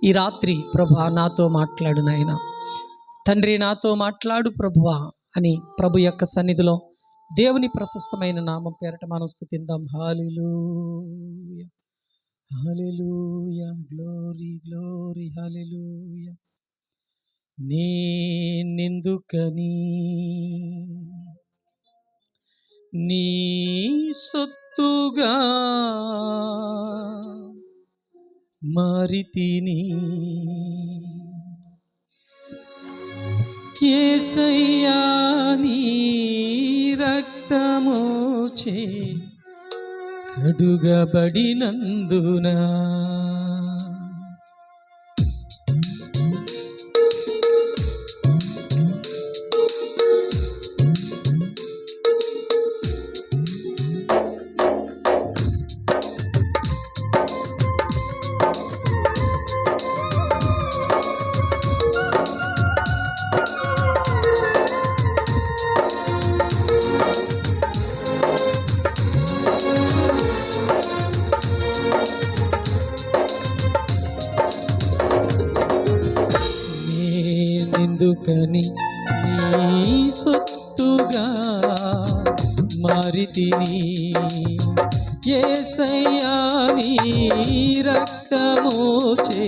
ఈ రాత్రి ప్రభువా నాతో మాట్లాడు నాయన. తండ్రి నాతో మాట్లాడు ప్రభువా అని ప్రభు యొక్క సన్నిధిలో దేవుని ప్రశస్తమైన నామం పేరట మనం స్తుతిద్దాం. హల్లెలూయా హల్లెలూయా, గ్లోరీ గ్లోరీ హల్లెలూయా. నేనెందుకని నీ సొత్తుగా మారితిని, యేసయ్యా నీ రక్తమోచే కడుగబడినందున నేనెందుకని నీ సొత్తుగా మారితిని, యేసయ్యా నీ రక్తమోచే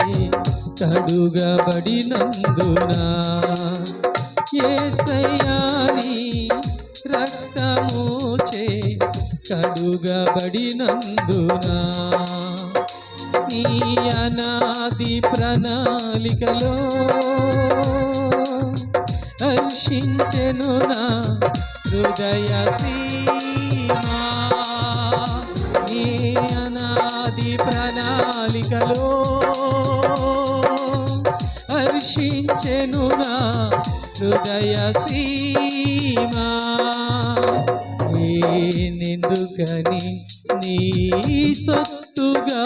కడుగబడినందున, యేసయ్యా నీ రక్తమోచే కడుగబడినందున, నీ అనాది ప్రణాళికలో హర్షించెను నా హృదయ సీమా. నీ అనాది ప్రణాళికలో హర్షించెను నా హృదయ సీమా. నేనెందుకని నీ సొత్తుగా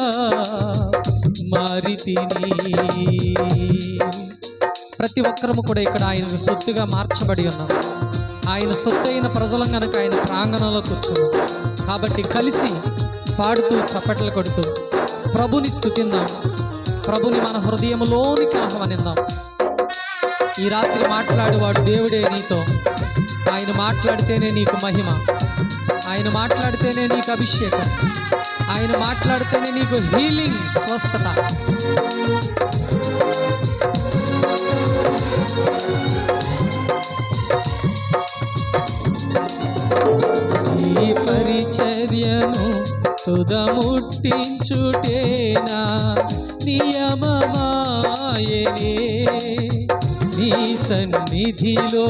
మారితిని. ప్రతి ఒక్కరము కూడా ఇక్కడ ఆయన సొత్తుగా మార్చబడి ఉన్నాం. ఆయన సొత్తు అయిన ప్రజలం కనుక ఆయన ప్రాంగణంలో కూర్చున్నాం. కాబట్టి కలిసి పాడుతూ చప్పట్లు కొడుతూ ప్రభుని స్తుతిద్దాం, ప్రభుని మన హృదయంలోనికి ఆహ్వానిద్దాం. ఈ రాత్రి మాట్లాడేవాడు దేవుడే నీతో. ఆయన మాట్లాడితేనే నీకు మహిమ, ఆయన మాట్లాడితేనే నీకు అభిషేకం, ఆయన మాట్లాడితేనే నీకు హీలింగ్, స్వస్థత. ఈ పరిచర్యను తుదముట్టించుటేనా నియమమాయనే, నీ సన్నిధిలో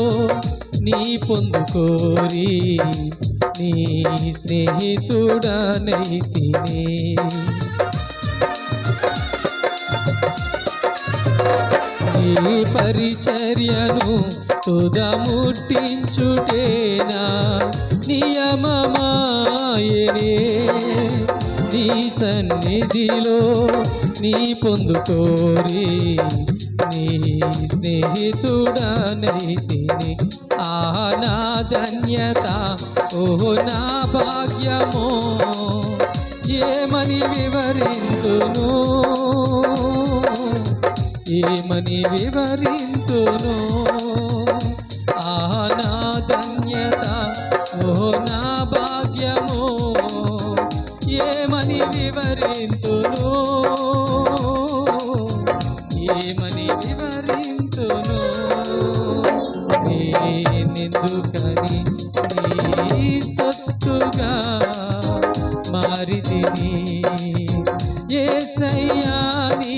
నీ పొందుకోరి నీ స్నేహితుడనైతినే. ఈ పరిచర్యను తుదముట్టించుటేనా నియమమాయనే, నీ సన్నిధిలో నీ పొందుకోరి నీ స్నేహితుడనైతిని. నా ధన్యత, ఓహో నా భాగ్యమో, ఏమని వివరింతును, ఏమని వివరింతును. నా ధన్యత, ఓహో నా భాగ్యమో, ఏమని వివరింతును, ఏమని వివరింతును. నేనెందుకని నీ సొత్తుగా మారితిని, యేసయ్యా నీ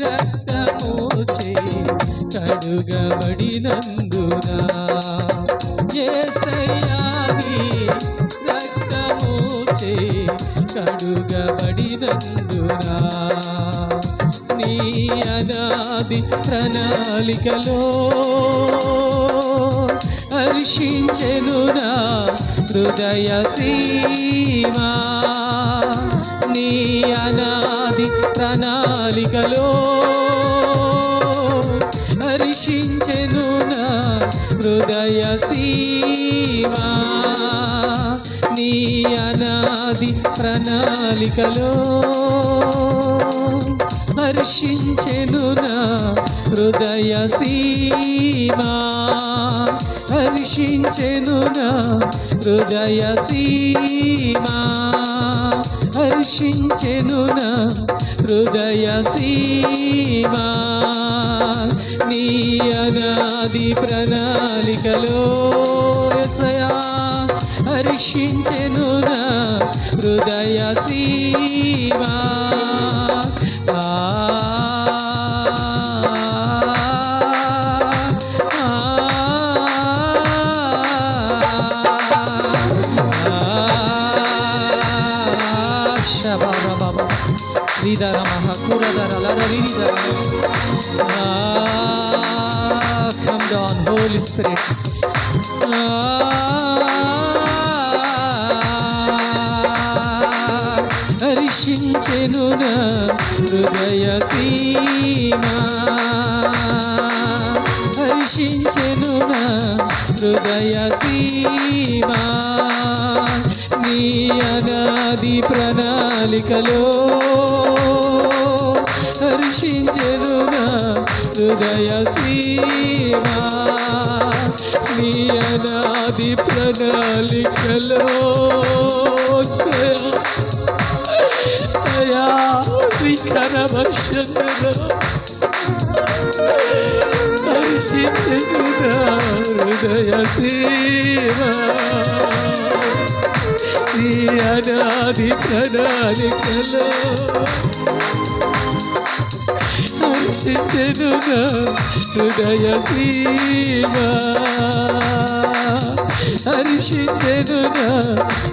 రక్తమోచే కడుగబడినందున, యేసయ్యా నీ రక్తమోచే కడుగబడినందున, నీ అనాది ప్రణాళికలో హర్షించెను నా హృదయ సీమా. నీ అనాది ప్రణాళికలో హర్షించెను నా హృదయ సీమా. నీ అనాది ప్రణాళికలో హర్షించెను నా హృదయ సీమా, హర్షించెను నా హృదయ సీమా, హర్షించెను నా హృదయ సీమా. నీ అనాది ప్రణాళికలో యేసయ్యా హర్షించెను నా హృదయ Seema. Come down, Holy Spirit. హర్షించెను నా హృదయ సీమా, హర్షించెను నా హృదయ సీమా. నీ అనాది ప్రణాళికలో హర్షించెను నా హృదయ సీమా. నీ అనాది ప్రణాళికలో హర్షించెను నా హృదయ సీమా. నీ అనాది ప్రణాళికలో హర్షించెను నా హృదయ సీమా, హర్షించెను నా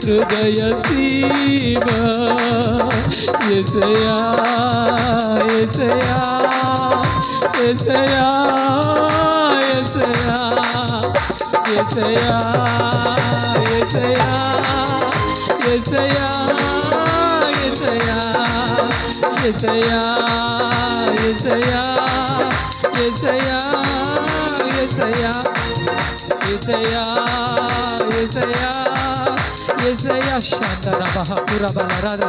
హృదయ సీమా. యేసయ్యా యేసయ్యా యేసయ్యా యేసయ్యా యేసయ్యా యేసయ్యా యేసయ్యా యేసయ్యా యేసయ్యా యేసయ్యా యేసయ్యా యేసయ్యా యేసయ్యా యేసయ్యా యేసయ్యా. శాంతరబహ పురబలరద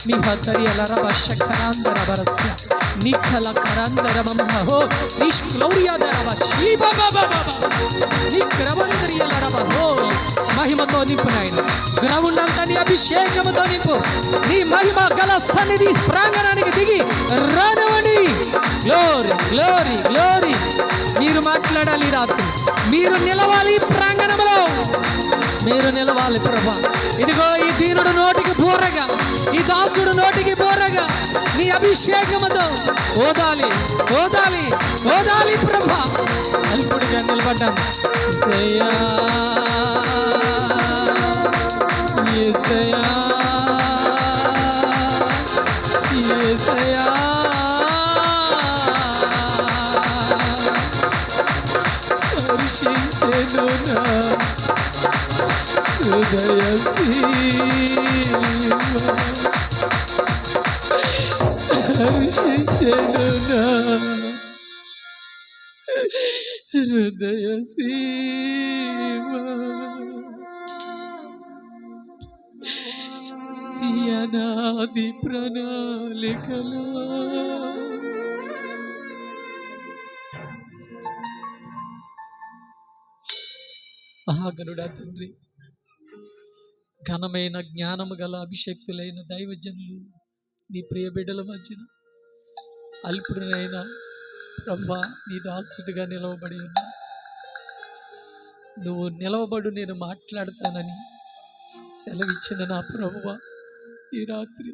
మిహతరియలరబ శఖరాంతరబరస్య నిఖల కరాంతరమమహ హో నిష్క్లౌర్యాదరబ శీబబబబబ నిక్రవంతరియలరబ హో. మహిమతో నింపు నాయన, గ్రౌండ్ అంతా నీ అభిషేకముతో నింపు. నీ మహిమ గల సన్నిధి ప్రాంగణానికి దిగి రానివ్వండి. Glory glory glory. మీరు మాట్లాడాలి రాత్రి, మీరు నిలవాలి ప్రాంగణంలో, మీరు నిలవాలి ప్రభా. ఇదిగో ఈ దీనుడు నోటికి బోరగా, ఈ దాసుడు నోటికి బోరగా నీ అభిషేకముతో ఓదాలి ఓదాలి ఓదాలి ప్రభా. అల్పుడిగా నిలబడ్డాం. యేసయ్యా యేసయ్యా హర్షించెను నా హృదయ సీమా, హర్షించెను నా హృదయ సీమా. అనాది ప్రణాళికలో మహాగణుడా తండ్రి, ఘనమైన జ్ఞానము గల అభిషక్తులైన దైవజనులు నీ ప్రియ బిడ్డల మధ్యన అల్పుడైన ప్రభా నీ దాసుడిగా నిలవబడి ఉన్నా. నువ్వు నిలవబడు, నేను మాట్లాడతానని సెలవిచ్చిన నా ప్రభువా, ఈ రాత్రి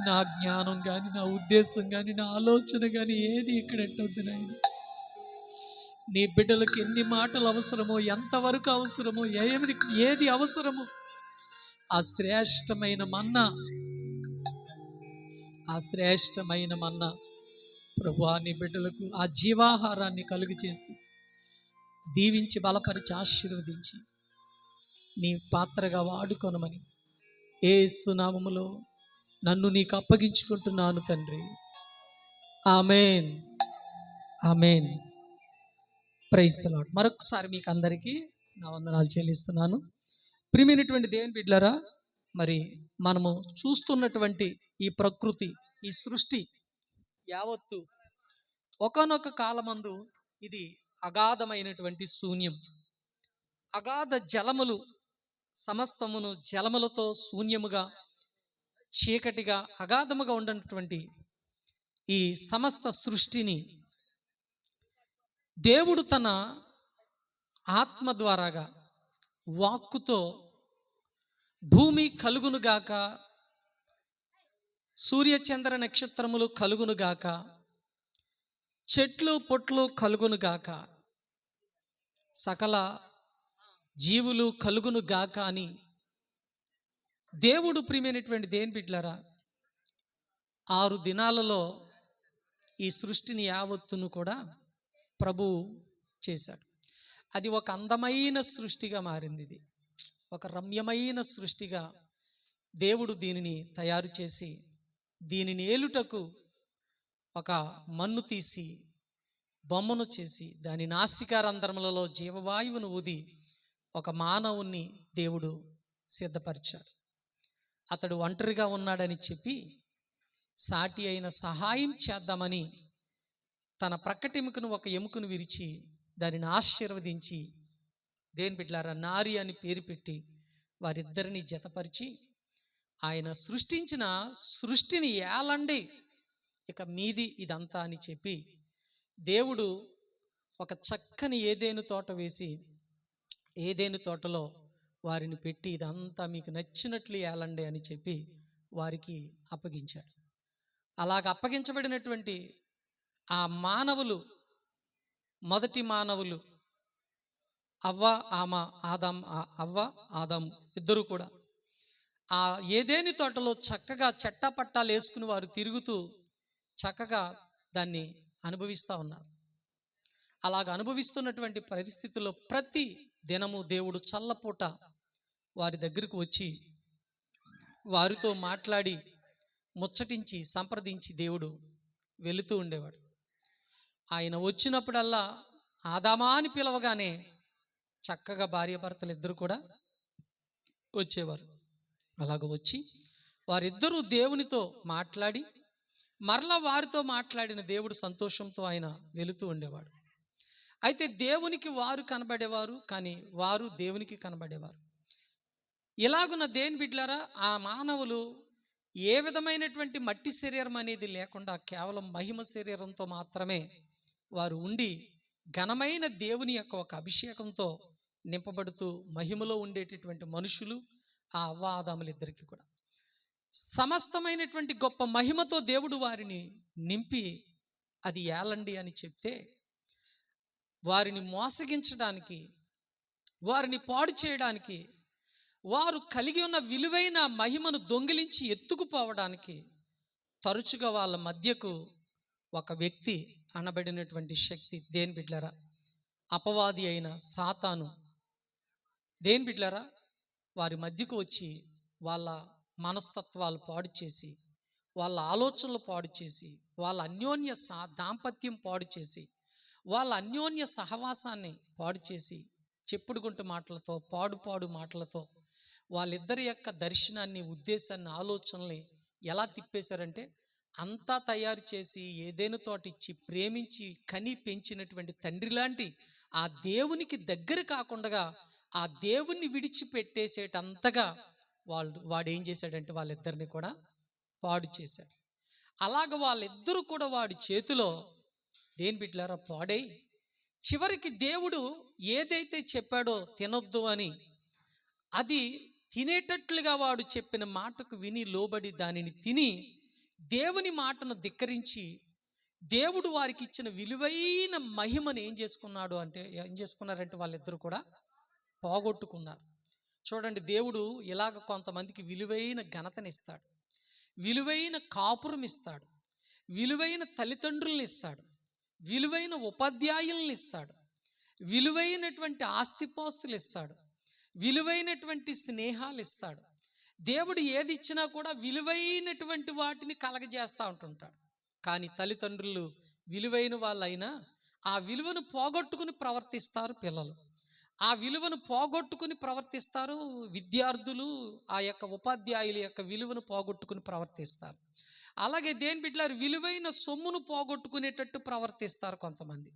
నా జ్ఞానం కానీ, నా ఉద్దేశం కానీ, నా ఆలోచన కానీ ఏది ఇక్కడ ఎట్టొద్దు నాయన. నీ బిడ్డలకు ఎన్ని మాటలు అవసరమో, ఎంతవరకు అవసరమో, ఏది అవసరమో ఆ శ్రేష్టమైన మన్నా ప్రభువా నీ బిడ్డలకు ఆ జీవాహారాన్ని కలుగు చేసి దీవించి బలపరిచి ఆశీర్వదించి నీ పాత్రగా వాడుకొనమని యేసు నామములో నన్ను నీకు అప్పగించుకుంటున్నాను తండ్రి. Amen amen. Praise the Lord. మరొకసారి మీకు అందరికీ నా వందనాలు చెల్లిస్తున్నాను. ప్రియమైనటువంటి దేవుని బిడ్డలారా, మరి మనము చూస్తున్నటువంటి ఈ ప్రకృతి ఈ సృష్టి యావత్తు ఒకానొక కాలమందు ఇది అగాధమైనటువంటి శూన్యం, అగాధ జలములు సమస్తమును జలములతో శూన్యముగా చీకటిగా అగాధముగా ఉన్నటువంటి ఈ సమస్త సృష్టిని దేవుడు తన ఆత్మ ద్వారాగా వాక్కుతో భూమి కలుగునుగాక, సూర్యచంద్ర నక్షత్రములు కలుగునుగాక, చెట్లు పొట్లు కలుగునుగాక, సకల జీవులు కలుగునుగాక అని దేవుడు ప్రియమైనటువంటి దేని బిడ్డలారా 6 దినాలలో ఈ సృష్టిని యావత్తును కూడా ప్రభువు చేశాడు. అది ఒక అందమైన సృష్టిగా మారింది. ఇది ఒక రమ్యమైన సృష్టిగా దేవుడు దీనిని తయారు చేసి దీనిని ఏలుటకు ఒక మన్ను తీసి బొమ్మను చేసి దాని నాసికారంధ్రములలో జీవవాయువును ఊది ఒక మానవుణ్ణి దేవుడు సిద్ధపరిచాడు. అతడు ఒంటరిగా ఉన్నాడని చెప్పి సాటి అయిన సహాయం చేద్దామని తన ప్రక్కటెముకను ఒక ఎముకను విరిచి దానిని ఆశీర్వదించి దేని బిడ్డలారా నారి అని పేరు పెట్టి వారిద్దరిని జతపరిచి ఆయన సృష్టించిన సృష్టిని ఏలండి ఇక మీది ఇదంతా అని చెప్పి దేవుడు ఒక చక్కని ఏదేను తోట వేసి ఏదేను తోటలో వారిని పెట్టి ఇదంతా మీకు నచ్చినట్లు ఏలండి అని చెప్పి వారికి అప్పగించాడు. అలాగ అప్పగించబడినటువంటి ఆ మానవులు, మొదటి మానవులు అవ్వ ఆదాం ఇద్దరు కూడా ఆ ఏదేని తోటలో చక్కగా చట్టపట్టాలు వేసుకుని వారు తిరుగుతూ చక్కగా దాన్ని అనుభవిస్తూ ఉన్నారు. అలాగ అనుభవిస్తున్నటువంటి పరిస్థితుల్లో ప్రతి దినము దేవుడు చల్లపూట వారి దగ్గరకు వచ్చి వారితో మాట్లాడి ముచ్చటించి సంప్రదించి దేవుడు వెళుతూ ఉండేవాడు. ఆయన వచ్చినప్పుడల్లా ఆదామా అని పిలవగానే చక్కగా భార్యాభర్తలు ఇద్దరు కూడా వచ్చేవారు. అలాగ వచ్చి వారిద్దరూ దేవునితో మాట్లాడి మరలా వారితో మాట్లాడిన దేవుడు సంతోషంతో ఆయన వెళుతూ ఉండేవాడు. అయితే దేవునికి వారు కనబడేవారు, కానీ వారు దేవునికి కనబడేవారు. ఇలాగున్న దేని బిడ్డలారా ఆ మానవులు ఏ విధమైనటువంటి మట్టి శరీరం అనేది లేకుండా కేవలం మహిమ శరీరంతో మాత్రమే వారు ఉండి ఘనమైన దేవుని యొక్క ఒక అభిషేకంతో నింపబడుతూ మహిమలో ఉండేటటువంటి మనుషులు ఆ అవ్వ ఆదాములిద్దరికీ కూడా సమస్తమైనటువంటి గొప్ప మహిమతో దేవుడు వారిని నింపి అది ఏలండి అని చెప్తే వారిని మోసగించడానికి, వారిని పాడు చేయడానికి, వారు కలిగి ఉన్న విలువైన మహిమను దొంగిలించి ఎత్తుకుపోవడానికి తరచుగా వాళ్ళ మధ్యకు ఒక వ్యక్తి అనబడినటువంటి శక్తి దేని బిడ్డలారా అపవాది అయిన సాతాను దేని బిడ్డలారా వారి మధ్యకు వచ్చి వాళ్ళ మనస్తత్వాలు పాడు చేసి, వాళ్ళ ఆలోచనలు పాడు చేసి, వాళ్ళ అన్యోన్య దాంపత్యం పాడు చేసి, వాళ్ళ అన్యోన్య సహవాసాన్ని పాడు చేసి చెప్పుడుగుంటు మాటలతో పాడు మాటలతో వాళ్ళిద్దరి యొక్క దర్శనాన్ని, ఉద్దేశాన్ని, ఆలోచనల్ని ఎలా తిప్పేశారంటే అంతా తయారు చేసి ఏదేను తోట ఇచ్చి ప్రేమించి కని పెంచినటువంటి తండ్రి లాంటి ఆ దేవునికి దగ్గర కాకుండా ఆ దేవుణ్ణి విడిచిపెట్టేసేటంతగా వాడు ఏం చేశాడంటే వాళ్ళిద్దరిని కూడా పాడు చేశాడు. అలాగ వాళ్ళిద్దరూ కూడా వాడి చేతిలో దేని బిడ్డలారా పాడై చివరికి దేవుడు ఏదైతే చెప్పాడో తినొద్దు అని అది తినేటట్లుగా వాడు చెప్పిన మాటకు విని లోబడి దానిని తిని దేవుని మాటను ధిక్కరించి దేవుడు వారికి ఇచ్చిన విలువైన మహిమను ఏం చేసుకున్నారంటే వాళ్ళిద్దరూ కూడా పోగొట్టుకున్నారు. చూడండి, దేవుడు ఇలాగ కొంతమందికి విలువైన ఘనతనిస్తాడు, విలువైన కాపురం ఇస్తాడు, విలువైన తల్లిదండ్రులను ఇస్తాడు, విలువైన ఉపాధ్యాయులను ఇస్తాడు, విలువైనటువంటి ఆస్తిపాస్తులు ఇస్తాడు, విలువైనటువంటి స్నేహాలు ఇస్తాడు. దేవుడు ఏది ఇచ్చినా కూడా విలువైనటువంటి వాటిని కలగజేస్తూ ఉంటుంటాడు. కానీ తల్లిదండ్రులు విలువైన వాళ్ళైనా ఆ విలువను పోగొట్టుకుని ప్రవర్తిస్తారు పిల్లలు, ఆ విలువను పోగొట్టుకుని ప్రవర్తిస్తారు విద్యార్థులు, ఆ యొక్క ఉపాధ్యాయుల యొక్క విలువను పోగొట్టుకుని ప్రవర్తిస్తారు. అలాగే దేని బిడ్డలారు విలువైన సొమ్మును పోగొట్టుకునేటట్టు ప్రవర్తిస్తారు కొంతమంది,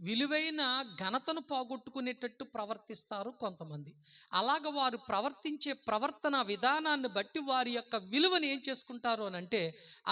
విలువైన ఘనతను పోగొట్టుకునేటట్టు ప్రవర్తిస్తారు కొంతమంది. అలాగ వారు ప్రవర్తించే ప్రవర్తన విధానాన్ని బట్టి వారి యొక్క విలువను ఏం చేసుకుంటారు అని అంటే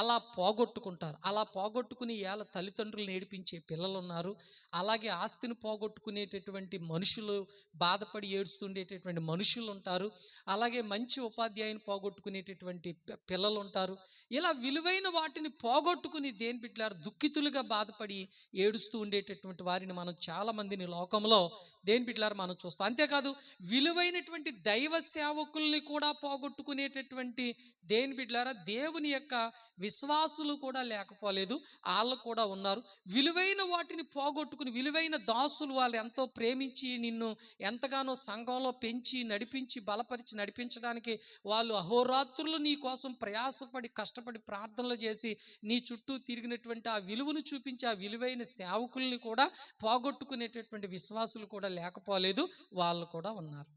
అలా పోగొట్టుకుంటారు. అలా పోగొట్టుకుని ఇవాళ తల్లిదండ్రులు ఏడిపించే పిల్లలు ఉన్నారు. అలాగే ఆస్తిని పోగొట్టుకునేటటువంటి మనుషులు, బాధపడి ఏడుస్తుండేటటువంటి మనుషులు ఉంటారు. అలాగే మంచి ఉపాధ్యాయుని పోగొట్టుకునేటటువంటి పిల్లలు ఉంటారు. ఇలా విలువైన వాటిని పోగొట్టుకుని దేని బిడ్డలారు దుఃఖితులుగా బాధపడి ఏడుస్తూ ఉండేటటువంటి వారిని మనం చాలా మందిని లోకంలో దేని బిడ్డలారు మనం చూస్తాం. అంతేకాదు విలువైనటువంటి దైవ సేవకుల్ని కూడా పోగొట్టుకునేటటువంటి దేని బిడ్డలారా దేవుని యొక్క విశ్వాసులు కూడా లేకపోలేదు, వాళ్ళు కూడా ఉన్నారు. విలువైన వాటిని పోగొట్టుకుని విలువైన దాసులు, వాళ్ళు ఎంతో ప్రేమించి నిన్ను ఎంతగానో సంఘంలో పెంచి నడిపించి బలపరిచి నడిపించడానికి వాళ్ళు అహోరాత్రులు నీ కోసం ప్రయాసపడి కష్టపడి ప్రార్థనలు చేసి నీ చుట్టూ తిరిగినటువంటి ఆ విలువను చూపించి ఆ విలువైన సేవకుల్ని కూడా పోగొట్టుకునేటటువంటి విశ్వాసులు కూడా లేకపోలేదు, వాళ్ళు కూడా ఉన్నారు.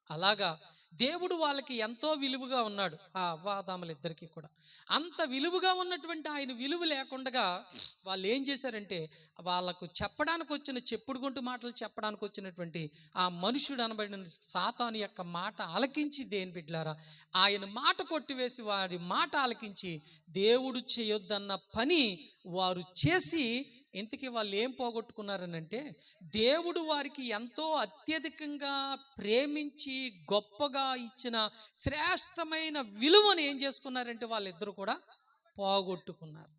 అలాగా దేవుడు వాళ్ళకి ఎంతో విలువగా ఉన్నాడు. ఆ అవ్వాదాములిద్దరికీ కూడా అంత విలువగా ఉన్నటువంటి ఆయన విలువ లేకుండా వాళ్ళు ఏం చేశారంటే వాళ్ళకు చెప్పడానికి వచ్చిన చెప్పుడు గొంటు మాటలు చెప్పడానికి వచ్చినటువంటి ఆ మనుషుడు అనబడిన సాతాను యొక్క మాట ఆలకించి దేని బిడ్డలారా ఆయన మాట కొట్టివేసి వారి మాట ఆలకించి దేవుడు చేయొద్దన్న పని వారు చేసి ఇంతకీ వాళ్ళు ఏం పోగొట్టుకున్నారనంటే దేవుడు వారికి ఎంతో అత్యధికంగా ప్రేమించి గొప్పగా ఇచ్చిన శ్రేష్టమైన విలువను ఏం చేసుకున్నారంటే వాళ్ళిద్దరూ కూడా పోగొట్టుకున్నారు.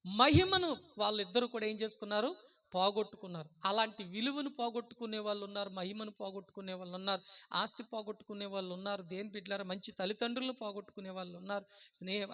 మహిమను వాళ్ళిద్దరూ కూడా ఏం చేసుకున్నారు, పోగొట్టుకున్నారు. అలాంటి విలువను పోగొట్టుకునే వాళ్ళు ఉన్నారు, మహిమను పోగొట్టుకునే వాళ్ళు ఉన్నారు, ఆస్తి పోగొట్టుకునే వాళ్ళు ఉన్నారు, దేని బిడ్డలారా మంచి తల్లిదండ్రులను పోగొట్టుకునే వాళ్ళు ఉన్నారు,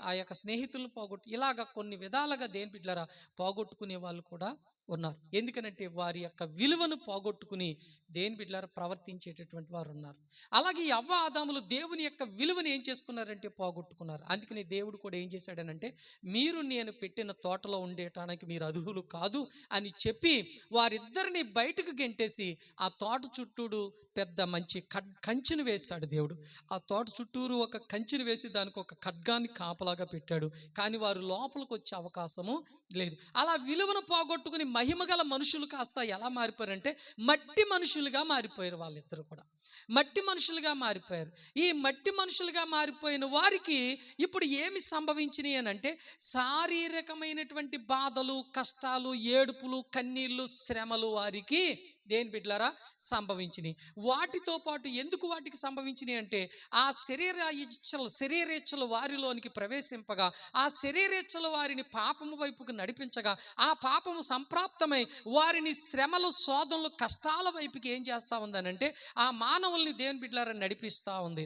ఆ యొక్క స్నేహితులను ఇలాగ కొన్ని విధాలుగా దేని బిడ్డలారా పోగొట్టుకునే వాళ్ళు కూడా ఉన్నారు. ఎందుకనంటే వారి యొక్క విలువను పోగొట్టుకుని దేని బిడ్డలారా ప్రవర్తించేటటువంటి వారు ఉన్నారు. అలాగే ఈ అవ్వ ఆదాములు దేవుని యొక్క విలువను ఏం చేసుకున్నారంటే పోగొట్టుకున్నారు. అందుకని దేవుడు కూడా ఏం చేశాడనంటే మీరు నేను పెట్టిన తోటలో ఉండేటానికి మీరు అర్హులు కాదు అని చెప్పి వారిద్దరిని బయటకు గెంటేసి ఆ తోట చుట్టూరు పెద్ద మంచి కంచెను వేశాడు దేవుడు. ఆ తోట చుట్టూరు ఒక కంచెను వేసి దానికి ఒక ఖడ్గాన్ని కాపలాగా పెట్టాడు. కానీ వారు లోపలికి వచ్చే అవకాశము లేదు. అలా విలువను పోగొట్టుకుని మహిమగల మనుషులు కాస్త ఎలా మారిపోయారంటే మట్టి మనుషులుగా మారిపోయారు. వాళ్ళిద్దరు కూడా మట్టి మనుషులుగా మారిపోయారు. ఈ మట్టి మనుషులుగా మారిపోయిన వారికి ఇప్పుడు ఏమి సంభవించినాయి అని అంటే శారీరకమైనటువంటి బాధలు, కష్టాలు, ఏడుపులు, కన్నీళ్ళు, శ్రమలు వారికి దేని బిడ్డలారా సంభవించినాయి. వాటితో పాటు ఎందుకు వాటికి సంభవించినాయి అంటే ఆ శరీరేచ్ఛలు వారిలోనికి ప్రవేశింపగా ఆ శరీరేచ్ఛలు వారిని పాపము వైపుకు నడిపించగా ఆ పాపము సంప్రాప్తమై వారిని శ్రమలు, శోధనలు, కష్టాల వైపుకి ఏం చేస్తూ ఉందనంటే ఆ మానవుల్ని దేని బిడ్డలారా నడిపిస్తూ ఉంది.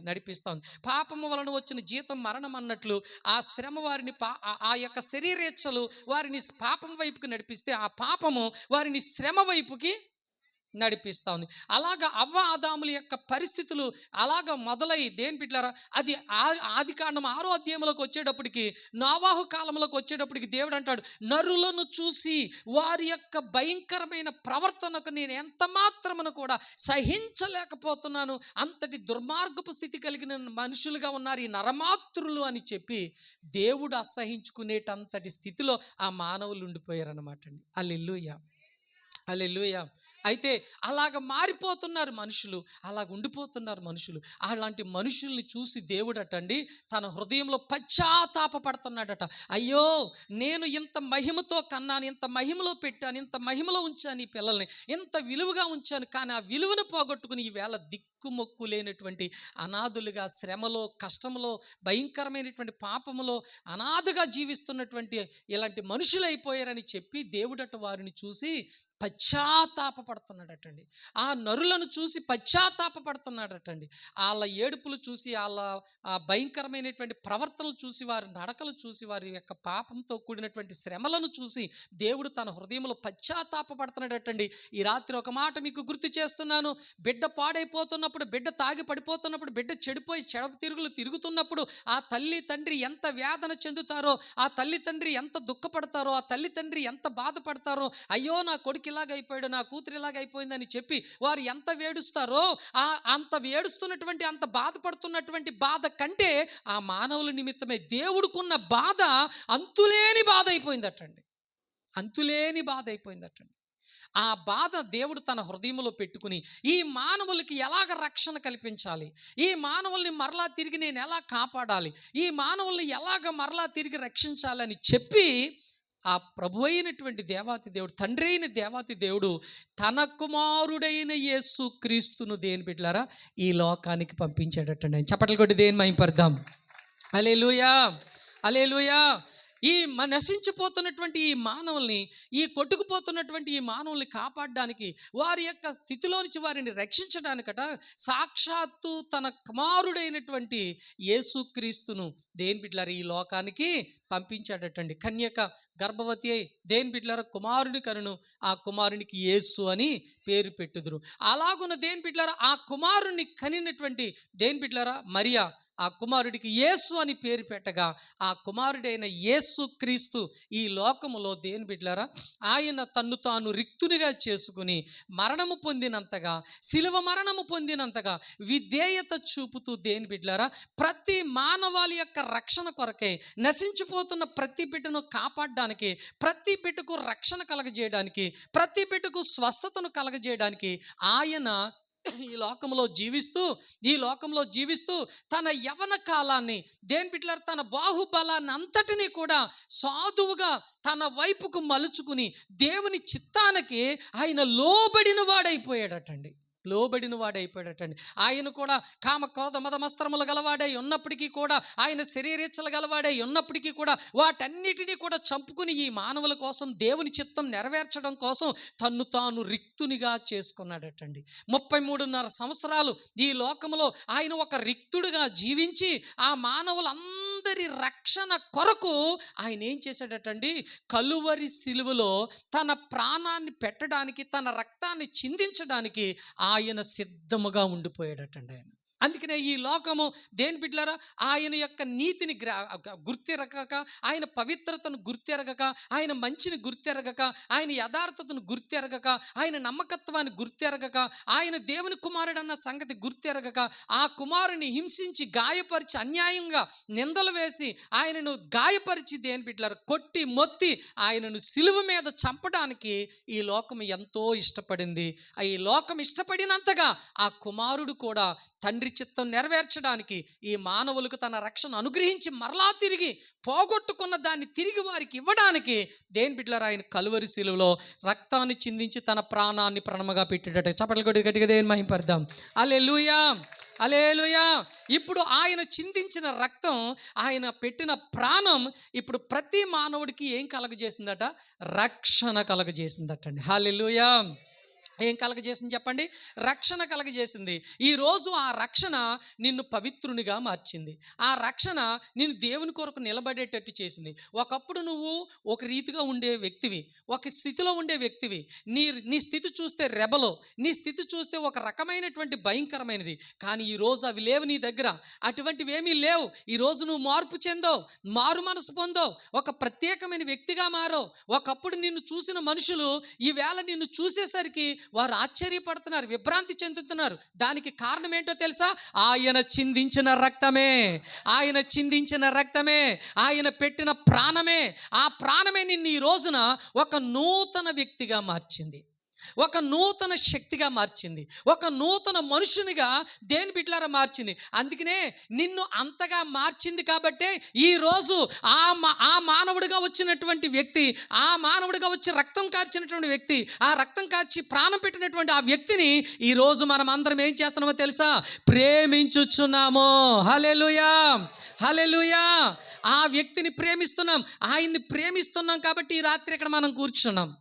పాపము వలన వచ్చిన జీతం మరణం అన్నట్లు ఆ శ్రమ వారిని ఆ యొక్క శరీరేచ్ఛలు వారిని పాపం వైపుకి నడిపిస్తే ఆ పాపము వారిని శ్రమ వైపుకి నడిపిస్తూ ఉంది. అలాగా అవ్వ ఆదాముల యొక్క పరిస్థితులు అలాగా మొదలై దేని బిడ్డలారా అది ఆదికాండం 6వ అధ్యాయంలోకి వచ్చేటప్పటికి నోవాహు కాలంలోకి వచ్చేటప్పటికి దేవుడు అంటాడు నరులను చూసి వారి యొక్క భయంకరమైన ప్రవర్తనకు నేను ఎంత మాత్రమును కూడా సహించలేకపోతున్నాను, అంతటి దుర్మార్గపు స్థితి కలిగిన మనుషులుగా ఉన్నారు ఈ నరమాతృలు అని చెప్పి దేవుడు అసహించుకునేటంతటి స్థితిలో ఆ మానవులు ఉండిపోయారన్నమాట అండి. హల్లెలూయా, హల్లెలూయా. అయితే అలాగ మారిపోతున్నారు మనుషులు, అలాగ ఉండిపోతున్నారు మనుషులు. అలాంటి మనుషుల్ని చూసి దేవుడు అటండి తన హృదయంలో పశ్చాత్తాపపడుతున్నాడట. అయ్యో నేను ఇంత మహిమతో కన్నాను, ఇంత మహిమలో పెట్టాను, ఇంత మహిమలో ఉంచాను ఈ పిల్లల్ని, ఇంత విలువగా ఉంచాను, కానీ ఆ విలువను పోగొట్టుకుని ఈవేళ దిక్కుమొక్కు లేనటువంటి అనాథులుగా శ్రమలో, కష్టంలో, భయంకరమైనటువంటి పాపములో అనాథగా జీవిస్తున్నటువంటి ఇలాంటి మనుషులు అయిపోయారని చెప్పి దేవుడట వారిని చూసి పశ్చాత్తాపడుతున్నాడటండి. ఆ నరులను చూసి పశ్చాత్తాపడుతున్నాడటండి. వాళ్ళ ఏడుపులు చూసి, వాళ్ళ భయంకరమైనటువంటి ప్రవర్తనలు చూసి, వారి నడకలు చూసి, వారి యొక్క పాపంతో కూడినటువంటి శ్రమలను చూసి దేవుడు తన హృదయంలో పశ్చాత్తాపడుతున్నాడటండి. ఈ రాత్రి ఒక మాట మీకు గుర్తు చేస్తున్నాను. బిడ్డ పాడైపోతున్నప్పుడు, బిడ్డ తాగి పడిపోతున్నప్పుడు, బిడ్డ చెడిపోయి చెడపు తిరుగులు తిరుగుతున్నప్పుడు ఆ తల్లి తండ్రి ఎంత వేదన చెందుతారో, ఆ తల్లి తండ్రి ఎంత దుఃఖపడతారో, ఆ తల్లి తండ్రి ఎంత బాధపడతారో, అయ్యో నా కొడుకు కొడుకు ఇలాగైపోయాడు, నా కూతురు ఇలాగైపోయిందని చెప్పి వారు ఎంత వేడుస్తారో అంత వేడుస్తున్నటువంటి, అంత బాధపడుతున్నటువంటి బాధ కంటే ఆ మానవుల నిమిత్తమే దేవుడికున్న బాధ అంతులేని బాధ అయిపోయిందటండి. అంతులేని బాధ అయిపోయిందటండి. ఆ బాధ దేవుడు తన హృదయంలో పెట్టుకుని ఈ మానవులకి ఎలాగ రక్షణ కల్పించాలి, ఈ మానవుల్ని మరలా తిరిగి నేను ఎలా కాపాడాలి, ఈ మానవుల్ని ఎలాగ మరలా తిరిగి రక్షించాలని చెప్పి ఆ ప్రభు అయినటువంటి దేవాతి దేవుడు, తండ్రి అయిన దేవాతి దేవుడు తన కుమారుడైన యేసు క్రీస్తును దేని బిడ్డలారా ఈ లోకానికి పంపించాడటండి. చప్పట్లు కొట్టి దేని మహిమపడదాం. హల్లెలూయా, హల్లెలూయా. ఈ నశించిపోతున్నటువంటి ఈ మానవుల్ని, ఈ కొట్టుకుపోతున్నటువంటి ఈ మానవుల్ని కాపాడడానికి, వారి యొక్క స్థితిలో నుంచి వారిని రక్షించడానికట సాక్షాత్తు తన కుమారుడైనటువంటి యేసుక్రీస్తును దేని బిడ్డలారా ఈ లోకానికి పంపించాడటండి. కన్యక గర్భవతి అయి దేని బిడ్డలారా కుమారుని కనును, ఆ కుమారునికి యేసు అని పేరు పెట్టుదురు. అలాగున్న దేని బిడ్డలారా ఆ కుమారుని కనినటువంటి దేని బిడ్డలారా మరియా ఆ కుమారుడికి యేసు అని పేరు పెట్టగా, ఆ కుమారుడైన యేసు క్రీస్తు ఈ లోకములో దేని బిడ్డలారా ఆయన తన్ను తాను రిక్తునిగా చేసుకుని మరణము పొందినంతగా, శిలువ మరణము పొందినంతగా విధేయత చూపుతూ దేని బిడ్డలారా ప్రతి మానవాళి యొక్క రక్షణ కొరకై, నశించిపోతున్న ప్రతి బిడ్డను కాపాడడానికి, ప్రతి బిడ్డకు రక్షణ కలగజేయడానికి, ప్రతి బిడ్డకు స్వస్థతను కలగజేయడానికి ఆయన ఈ లోకంలో జీవిస్తూ తన యవన కాలాన్ని దేని బిడ్డలారా తన బాహుబలాన్ని అంతటినీ కూడా సాధువుగా తన వైపుకు మలుచుకుని దేవుని చిత్తానికి ఆయన లోబడిన వాడైపోయాడటండి. ఆయన కూడా కామ క్రోధ మదమస్త్రములు గలవాడై ఉన్నప్పటికీ కూడా, ఆయన శరీరేచ్ఛలు గలవాడై ఉన్నప్పటికీ కూడా వాటన్నిటినీ కూడా చంపుకుని ఈ మానవుల కోసం దేవుని చిత్తం నెరవేర్చడం కోసం తన్ను తాను రిక్తునిగా చేసుకున్నాడటండి. 33.5 సంవత్సరాలు ఈ లోకంలో ఆయన ఒక రిక్తుడిగా జీవించి ఆ మానవులందరి రక్షణ కొరకు ఆయన ఏం చేశాడటండి, కలువరి సిలువలో తన ప్రాణాన్ని పెట్టడానికి, తన రక్తాన్ని చిందించడానికి ఆయన సిద్ధముగా ఉండిపోయాడటండి. ఆయన అందుకనే ఈ లోకము దేని బిడ్డలారా ఆయన యొక్క నీతిని గుర్తెరగక, ఆయన పవిత్రతను గుర్తెరగక, ఆయన మంచిని గుర్తెరగక, ఆయన యథార్థతను గుర్తెరగక, ఆయన నమ్మకత్వాన్ని గుర్తెరగక, ఆయన దేవుని కుమారుడు అన్న సంగతి గుర్తెరగక, ఆ కుమారుని హింసించి గాయపరిచి అన్యాయంగా నిందలు వేసి ఆయనను గాయపరిచి దేని బిడ్డలారా కొట్టి మొత్తి ఆయనను సిలువ మీద చంపడానికి ఈ లోకం ఎంతో ఇష్టపడింది. ఈ లోకం ఇష్టపడినంతగా ఆ కుమారుడు కూడా తండ్రి చిత్తం నెరవేర్చడానికి ఈ మానవులకు తన రక్షణ అనుగ్రహించి మరలా తిరిగి పోగొట్టుకున్న దాన్ని తిరిగి వారికి ఇవ్వడానికి దేని బిడ్డలారా ఆయన కలువరి శిలువలో రక్తాన్ని చిందించి తన ప్రాణాన్ని ప్రణముగా పెట్టేటట్టు. చప్పట్లు కొట్టి గట్టిగా దేని మహిమపడదాం. హల్లెలూయా, హల్లెలూయా. ఇప్పుడు ఆయన చిందించిన రక్తం, ఆయన పెట్టిన ప్రాణం ఇప్పుడు ప్రతి మానవుడికి ఏం కలగజేసిందట? రక్షణ కలగజేసిందటండి. హల్లెలూయా. ఏం కలగజేసింది చెప్పండి? రక్షణ కలగజేసింది. ఈరోజు ఆ రక్షణ నిన్ను పవిత్రునిగా మార్చింది. ఆ రక్షణ నిన్ను దేవుని కొరకు నిలబడేటట్టు చేసింది. ఒకప్పుడు నువ్వు ఒక రీతిగా ఉండే వ్యక్తివి, ఒక స్థితిలో ఉండే వ్యక్తివి. నీ స్థితి చూస్తే రెబలో, నీ స్థితి చూస్తే ఒక రకమైనటువంటి భయంకరమైనది. కానీ ఈరోజు అవి లేవు నీ దగ్గర, అటువంటివి ఏమీ లేవు. ఈరోజు నువ్వు మార్పు చెందావు, మారు మనసు పొందావు, ఒక ప్రత్యేకమైన వ్యక్తిగా మారావు. ఒకప్పుడు నిన్ను చూసిన మనుషులు ఈవేళ నిన్ను చూసేసరికి వారు ఆశ్చర్యపడుతున్నారు, విభ్రాంతి చెందుతున్నారు. దానికి కారణం ఏంటో తెలుసా? ఆయన చిందించిన రక్తమే, ఆయన చిందించిన రక్తమే, ఆయన పెట్టిన ప్రాణమే. ఆ ప్రాణమే నిన్ను ఈ రోజున ఒక నూతన వ్యక్తిగా మార్చింది, ఒక నూతన శక్తిగా మార్చింది, ఒక నూతన మనుషునిగా దేని బిడ్డలారా మార్చింది. అందుకనే నిన్ను అంతగా మార్చింది కాబట్టే ఈరోజు ఆ మానవుడిగా వచ్చినటువంటి వ్యక్తి, ఆ మానవుడిగా వచ్చి రక్తం కార్చినటువంటి వ్యక్తి, ఆ రక్తం కార్చి ప్రాణం పెట్టినటువంటి ఆ వ్యక్తిని ఈరోజు మనం అందరం ఏం చేస్తున్నామో తెలుసా? ప్రేమించుచున్నాము. హల్లెలూయా, హల్లెలూయా. ఆ వ్యక్తిని ప్రేమిస్తున్నాం. ఆయన్ని ప్రేమిస్తున్నాం కాబట్టి ఈ రాత్రి ఇక్కడ మనం కూర్చున్నాం.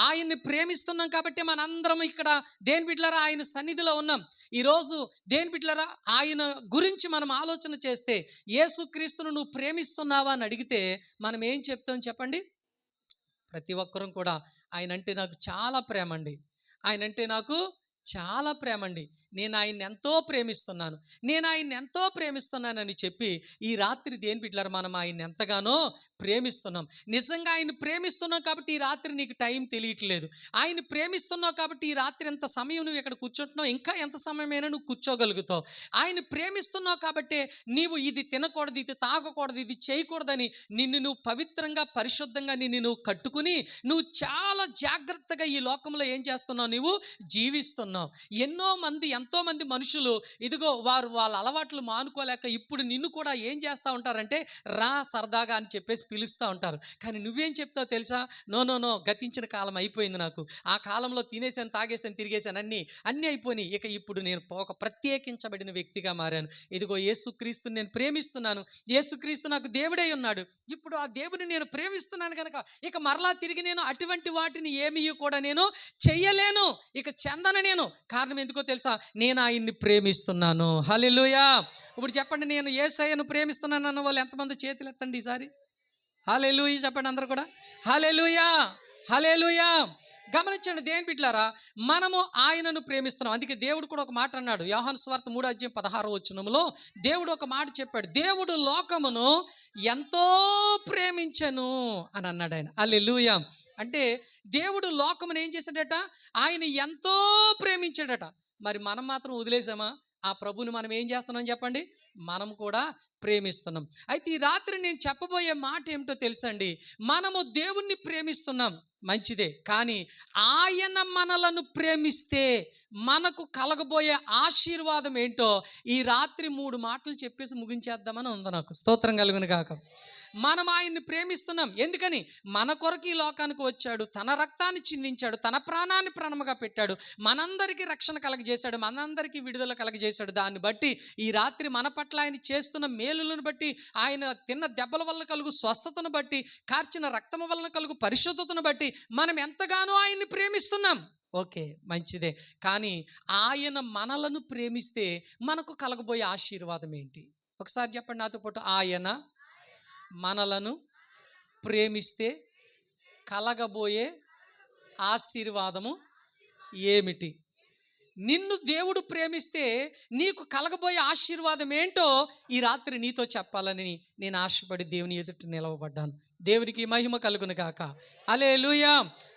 ఆయన్ని ప్రేమిస్తున్నాం కాబట్టి మనందరం ఇక్కడ దేని బిడ్డలారా ఆయన సన్నిధిలో ఉన్నాం. ఈరోజు దేని బిడ్డలారా ఆయన గురించి మనం ఆలోచన చేస్తే, యేసుక్రీస్తును నువ్వు ప్రేమిస్తున్నావా అని అడిగితే మనం ఏం చెప్తాం చెప్పండి? ప్రతి ఒక్కరం కూడా ఆయన అంటే నాకు చాలా ప్రేమ అండి, ఆయన అంటే నాకు చాలా ప్రేమ అండి. నేను ఆయన్ని ఎంతో ప్రేమిస్తున్నాను, నేను ఆయన్ని ఎంతో ప్రేమిస్తున్నానని చెప్పి ఈ రాత్రి దేని బిడ్డలారా మనం ఆయన్ని ఎంతగానో ప్రేమిస్తున్నాం. నిజంగా ఆయన్ని ప్రేమిస్తున్నాం కాబట్టి ఈ రాత్రి నీకు టైం తెలియట్లేదు. ఆయన్ని ప్రేమిస్తున్నావు కాబట్టి ఈ రాత్రి ఎంత సమయం నువ్వు ఇక్కడ కూర్చుంటున్నావు, ఇంకా ఎంత సమయమైనా నువ్వు కూర్చోగలుగుతావు. ఆయన్ని ప్రేమిస్తున్నావు కాబట్టే నీవు ఇది తినకూడదు, ఇది తాగకూడదు, ఇది చేయకూడదని నిన్ను నువ్వు పవిత్రంగా పరిశుద్ధంగా నిన్ను నువ్వు కట్టుకుని నువ్వు చాలా జాగ్రత్తగా ఈ లోకంలో ఏం చేస్తున్నావు, నువ్వు జీవిస్తున్నావు. ఎంతో మంది మనుషులు ఇదిగో వాళ్ళ అలవాట్లు మానుకోలేక ఇప్పుడు నిన్ను కూడా ఏం చేస్తూ ఉంటారంటే రా సరదాగా అని చెప్పేసి పిలుస్తూ ఉంటారు. కానీ నువ్వేం చెప్తావు తెలుసా? నో గతించిన కాలం అయిపోయింది, నాకు ఆ కాలంలో తినేసాను, తాగేసాను, తిరిగేసాను, అన్నీ అయిపోయినాయి, ఇక ఇప్పుడు నేను ఒక ప్రత్యేకించబడిన వ్యక్తిగా మారాను. ఇదిగో యేసుక్రీస్తుని నేను ప్రేమిస్తున్నాను, యేసుక్రీస్తు నాకు దేవుడై ఉన్నాడు, ఇప్పుడు ఆ దేవుని నేను ప్రేమిస్తున్నాను కనుక ఇక మరలా తిరిగి నేను అటువంటి వాటిని ఏమీ కూడా నేను చెయ్యలేను, ఇక చెందను నేను. కారణం ఎందుకో తెలుసా? నేను ఆయన్ని ప్రేమిస్తున్నాను. హల్లెలూయా. ఇప్పుడు చెప్పండి, నేను యేసయ్యను ప్రేమిస్తున్నాను అన్న వాళ్ళు ఎంతమంది చేతులు ఎత్తండి ఈసారి. హల్లెలూయా చెప్పండి అందరూ కూడా. హల్లెలూయా, హల్లెలూయా. గమనించండి దేని బిడ్డలారా, మనము ఆయనను ప్రేమిస్తున్నాం. అందుకే దేవుడు కూడా ఒక మాట అన్నాడు. యోహాను సువార్త 3:16 దేవుడు ఒక మాట చెప్పాడు. దేవుడు లోకమును ఎంతో ప్రేమించెను అని అన్నాడు ఆయన. హల్లెలూయా. అంటే దేవుడు లోకమును ఏం చేశాడట? ఆయన ఎంతో ప్రేమించాడట. మరి మనం మాత్రం వదిలేసామా? ఆ ప్రభుని మనం ఏం చేస్తున్నాం చెప్పండి? మనం కూడా ప్రేమిస్తున్నాం. అయితే ఈ రాత్రి నేను చెప్పబోయే మాట ఏమిటో తెలుసండి. మనము దేవుణ్ణి ప్రేమిస్తున్నాం, మంచిదే. కానీ ఆయన మనలను ప్రేమిస్తే మనకు కలగబోయే ఆశీర్వాదం ఏంటో ఈ రాత్రి 3 మాటలు చెప్పేసి ముగించేద్దామని ఉంది నాకు. స్తోత్రం కలుగును గాక. మనం ఆయన్ని ప్రేమిస్తున్నాం. ఎందుకని? మన కొరకు ఈ లోకానికి వచ్చాడు, తన రక్తాన్ని చిందించాడు, తన ప్రాణాన్ని ప్రాణముగా పెట్టాడు, మనందరికీ రక్షణ కలగజేశాడు, మనందరికీ విడుదల కలగజేశాడు. దాన్ని బట్టి ఈ రాత్రి మన పట్ల ఆయన చేస్తున్న మేలులను బట్టి, ఆయన తిన్న దెబ్బల వల్ల కలుగు స్వస్థతను బట్టి, కార్చిన రక్తము వలన కలుగు పరిశుద్ధతను బట్టి మనం ఎంతగానో ఆయన్ని ప్రేమిస్తున్నాం. ఓకే, మంచిదే. కానీ ఆయన మనలను ప్రేమిస్తే మనకు కలగబోయే ఆశీర్వాదం ఏంటి? ఒకసారి చెప్పండి నాతో పాటు. ఆయన మనలను ప్రేమిస్తే కలగబోయే ఆశీర్వాదము ఏమిటి? నిన్ను దేవుడు ప్రేమిస్తే నీకు కలగబోయే ఆశీర్వాదం ఏంటో ఈ రాత్రి నీతో చెప్పాలని నేను ఆశపడి దేవుని ఎదుట నిలవబడ్డాను. దేవునికి మహిమ కలుగును గాక. హల్లెలూయా.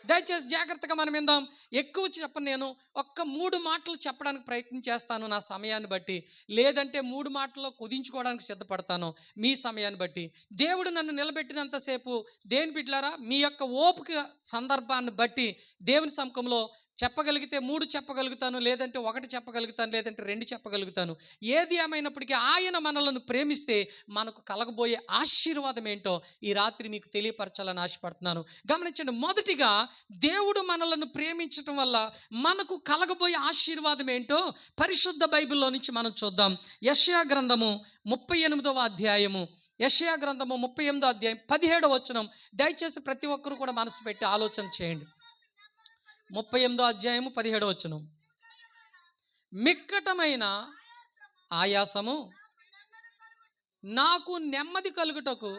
దయచేసి జాగ్రత్తగా మనం విందాం. ఎక్కువ చెప్పను, నేను ఒక్క 3 మాటలు చెప్పడానికి ప్రయత్నం చేస్తాను నా సమయాన్ని బట్టి, లేదంటే 3 మాటల్లో కుదించుకోవడానికి సిద్ధపడతాను మీ సమయాన్ని బట్టి. దేవుడు నన్ను నిలబెట్టినంతసేపు దేని బిడ్డలారా మీ యొక్క ఓపిక సందర్భాన్ని బట్టి దేవుని సముఖంలో చెప్పగలిగితే 3 చెప్పగలుగుతాను, లేదంటే 1 చెప్పగలుగుతాను, లేదంటే 2 చెప్పగలుగుతాను. ఏది ఏమైనప్పటికీ ఆయన మనలను ప్రేమిస్తే మనకు కలగబోయే ఆశీర్వాదం ఏంటో ఈ రాత్రి మీకు తెలియపరచాలని ఆశపడుతున్నాను. గమనించండి, మొదటిగా దేవుడు మనలను ప్రేమించటం వల్ల మనకు కలగబోయే ఆశీర్వాదం ఏంటో పరిశుద్ధ బైబిల్లో నుంచి మనం చూద్దాం. యెషయా గ్రంథము 38వ అధ్యాయము, యెషయా గ్రంథము 38వ అధ్యాయం 17వ వచనం. దయచేసి ప్రతి ఒక్కరు కూడా మనసు పెట్టి ఆలోచన చేయండి. 38వ అధ్యాయము 17వ వచనం. మిక్కటమైన ఆయాసము నాకు నెమ్మది కలుగుటకు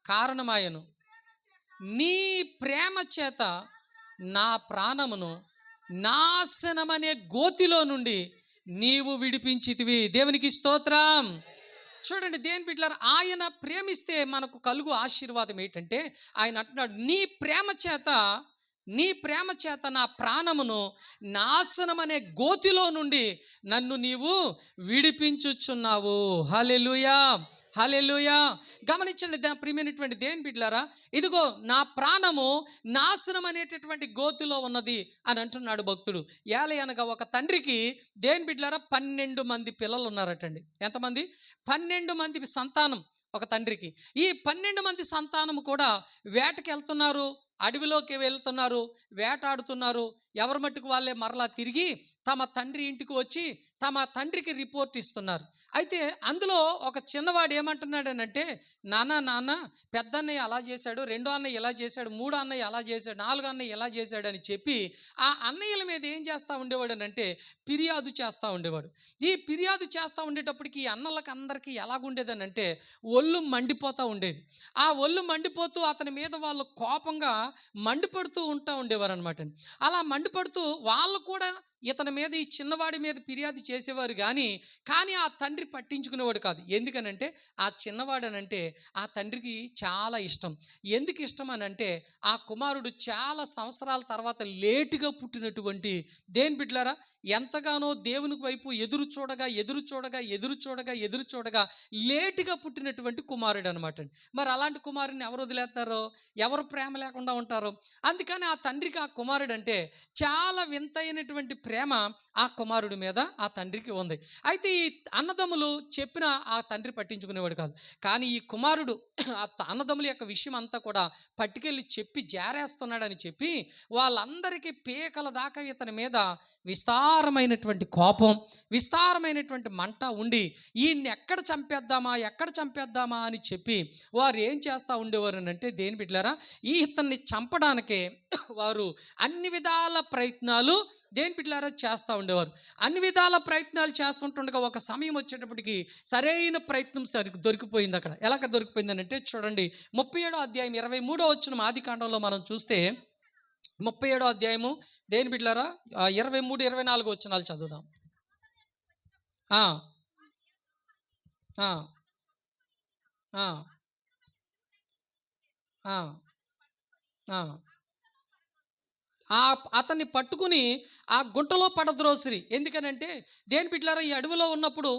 కారణమాయను, నీ ప్రేమ చేత నా ప్రాణమును నాశనమనే గోతిలో నుండి నీవు విడిపించితివి. దేవునికి స్తోత్రం. చూడండి దేని బిడ్డలారా, ఆయన ప్రేమిస్తే మనకు కలుగు ఆశీర్వాదం ఏంటంటే ఆయన అంటున్నాడు, నీ ప్రేమ చేత నా ప్రాణమును నాశనం అనే గోతిలో నుండి నన్ను నీవు విడిపించుచున్నావు. హల్లెలూయా, హల్లెలూయా. గమనించండి ప్రియమైనటువంటి దేని బిడ్డలారా, ఇదిగో నా ప్రాణము నాశనం అనేటటువంటి గోతిలో ఉన్నది అని అంటున్నాడు భక్తుడు. ఏలయనగా ఒక తండ్రికి దేని బిడ్డలారా 12 మంది పిల్లలు ఉన్నారటండి. ఎంతమంది? 12 మంది సంతానం ఒక తండ్రికి. ఈ 12 మంది సంతానము కూడా వేటకి వెళ్తున్నారు, అడవిలోకి వెళ్తున్నారు, వేటాడుతున్నారు. ఎవరి మట్టుకు వాళ్ళే మరలా తిరిగి తమ తండ్రి ఇంటికి వచ్చి తమ తండ్రికి రిపోర్ట్ ఇస్తున్నారు. అయితే అందులో ఒక చిన్నవాడు ఏమంటున్నాడనంటే, నాన్న పెద్ద అన్నయ్య అలా చేశాడు, 2వ అన్నయ్య ఇలా చేశాడు, 3వ అన్నయ్య అలా చేశాడు, 4వ అన్నయ్య ఎలా చేశాడు అని చెప్పి ఆ అన్నయ్యల మీద ఏం చేస్తూ ఉండేవాడు అంటే ఫిర్యాదు చేస్తూ ఉండేవాడు. ఈ ఫిర్యాదు చేస్తూ ఉండేటప్పటికి ఈ అన్నలకు అందరికీ ఎలాగుండేదనంటే ఒళ్ళు మండిపోతూ ఉండేది. ఆ ఒళ్ళు మండిపోతూ అతని మీద వాళ్ళు కోపంగా మండిపడుతూ ఉండేవారు అనమాట. అలా మండిపడుతూ వాళ్ళు కూడా ఇతని మీద, ఈ చిన్నవాడి మీద ఫిర్యాదు చేసేవారు కానీ ఆ తండ్రి పట్టించుకునేవాడు కాదు. ఎందుకనంటే ఆ చిన్నవాడనంటే ఆ తండ్రికి చాలా ఇష్టం. ఎందుకు ఇష్టం అనంటే ఆ కుమారుడు చాలా సంవత్సరాల తర్వాత లేటుగా పుట్టినటువంటి దేని బిడ్డలారా, ఎంతగానో దేవునికి వైపు ఎదురు చూడగా ఎదురు చూడగా ఎదురు చూడగా ఎదురు చూడగా లేటుగా పుట్టినటువంటి కుమారుడు అనమాట. మరి అలాంటి కుమారుడిని ఎవరు వదిలేస్తారో, ఎవరు ప్రేమ లేకుండా ఉంటారో. అందుకని ఆ తండ్రికి ఆ కుమారుడు అంటే చాలా వింతైనటువంటి ప్రేమ ఆ కుమారుడి మీద ఆ తండ్రికి ఉంది. అయితే ఈ అన్నదమ్ములు చెప్పిన ఆ తండ్రి పట్టించుకునేవాడు కాదు. కానీ ఈ కుమారుడు ఆ అన్నదమ్ముల యొక్క విషయం అంతా కూడా పట్టుకెళ్ళి చెప్పి జారేస్తున్నాడని చెప్పి వాళ్ళందరికీ పీకల దాకా ఇతని మీద విస్తారమైనటువంటి కోపం, విస్తారమైనటువంటి మంట ఉండి ఈయన్ని ఎక్కడ చంపేద్దామా అని చెప్పి వారు ఏం చేస్తూ ఉండేవారు అంటే, దేని బిడ్డలారా, ఇతన్ని చంపడానికే వారు అన్ని విధాల ప్రయత్నాలు దేని బిడ్డలారా చేస్తూ ఉండేవారు. అన్ని విధాల ప్రయత్నాలు చేస్తుంటుండగా ఒక సమయం వచ్చేటప్పటికి సరైన ప్రయత్నం దొరికిపోయింది. అక్కడ ఎలాగ దొరికిపోయిందని అంటే చూడండి, 37వ అధ్యాయం 23వ వచనం ఆదికాండంలో మనం చూస్తే, 37వ అధ్యాయము దేని బిడ్డలారా 23, 24 వచనాలు చదువుదాం. ఆ ఆ ఆ ఆ అతన్ని పట్టుకుని ఆ గుంటలో పడద్రోసిరి. ఎందుకనంటే దేని బిడ్డలారా, ఈ అడవిలో ఉన్నప్పుడు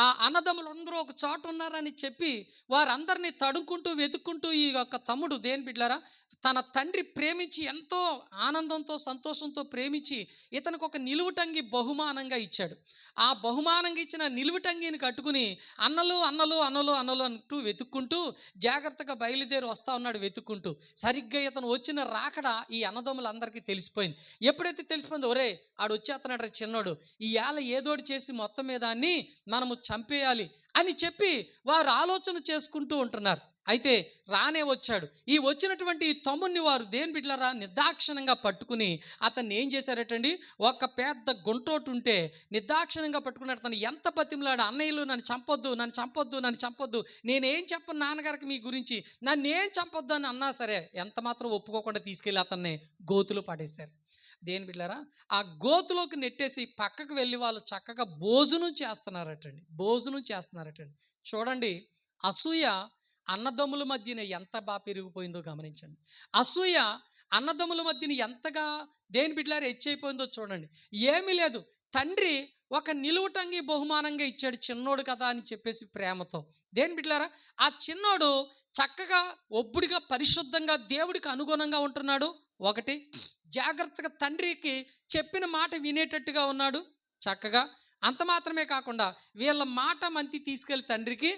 ఆ అన్నదమ్ములు అందరూ ఒక చోట ఉన్నారని చెప్పి వారందరినీ తడుక్కుంటూ వెతుక్కుంటూ ఈ యొక్క తమ్ముడు దేని బిడ్డలారా తన తండ్రి ప్రేమించి ఎంతో ఆనందంతో సంతోషంతో ప్రేమించి ఇతనికి ఒక నిలువుటంగి బహుమానంగా ఇచ్చాడు. ఆ బహుమానంగా ఇచ్చిన నిలువుటంగిని కట్టుకుని అన్నలు అంటూ వెతుక్కుంటూ జాగ్రత్తగా బయలుదేరి వస్తూ ఉన్నాడు. వెతుక్కుంటూ సరిగ్గా ఇతను వచ్చిన రాకడ ఈ అన్నదమ్ములందరికీ తెలిసిపోయింది. ఎప్పుడైతే తెలిసిపోయిందో, ఒరే ఆడు వచ్చేస్తున్నాడు చిన్నోడు, ఈ ఏళ ఏదోటి చేసి మొత్తం మీద అన్ని మనము చంపేయాలి అని చెప్పి వారు ఆలోచన చేసుకుంటూ ఉంటున్నారు. అయితే రానే వచ్చాడు. ఈ వచ్చినటువంటి తమ్ముడిని వారు దేని బిడ్డలారా నిర్దాక్షిణంగా పట్టుకుని అతన్ని ఏం చేశారటండి, ఒక పెద్ద గుంటోటు ఉంటే నిర్దాక్షిణంగా పట్టుకున్నాడు. తను ఎంత బతిమలాడు, అన్నయ్యలు నన్ను చంపొద్దు, నేనేం చెప్పను నాన్నగారికి మీ గురించి, నన్ను ఏం చంపొద్దు అని అన్నా సరే ఎంత మాత్రం ఒప్పుకోకుండా తీసుకెళ్ళి అతన్ని గోతులు పడేశారు. దేని బిడ్డలారా, ఆ గోతులోకి నెట్టేసి పక్కకు వెళ్ళి వాళ్ళు చక్కగా భోజనం చేస్తున్నారటండి. చూడండి, అసూయ అన్నదమ్ముల మధ్యన ఎంత బాగా పెరిగిపోయిందో గమనించండి. అసూయ అన్నదమ్ముల మధ్యన ఎంతగా దేని బిడ్డలారా హెచ్చైపోయిందో చూడండి. ఏమీ లేదు, తండ్రి ఒక నిలువుటంగి బహుమానంగా ఇచ్చాడు చిన్నోడు కదా అని చెప్పేసి ప్రేమతో. దేని బిడ్డలారా, ఆ చిన్నోడు చక్కగా ఒబ్బుడిగా పరిశుద్ధంగా దేవుడికి అనుగుణంగా ఉంటున్నాడు. ఒకటి, జాగ్రత్తగా తండ్రికి చెప్పిన మాట వినేటట్టుగా ఉన్నాడు చక్కగా. అంత మాత్రమే కాకుండా వీళ్ళ మాట మంతి తీసుకెళ్ళి తండ్రికి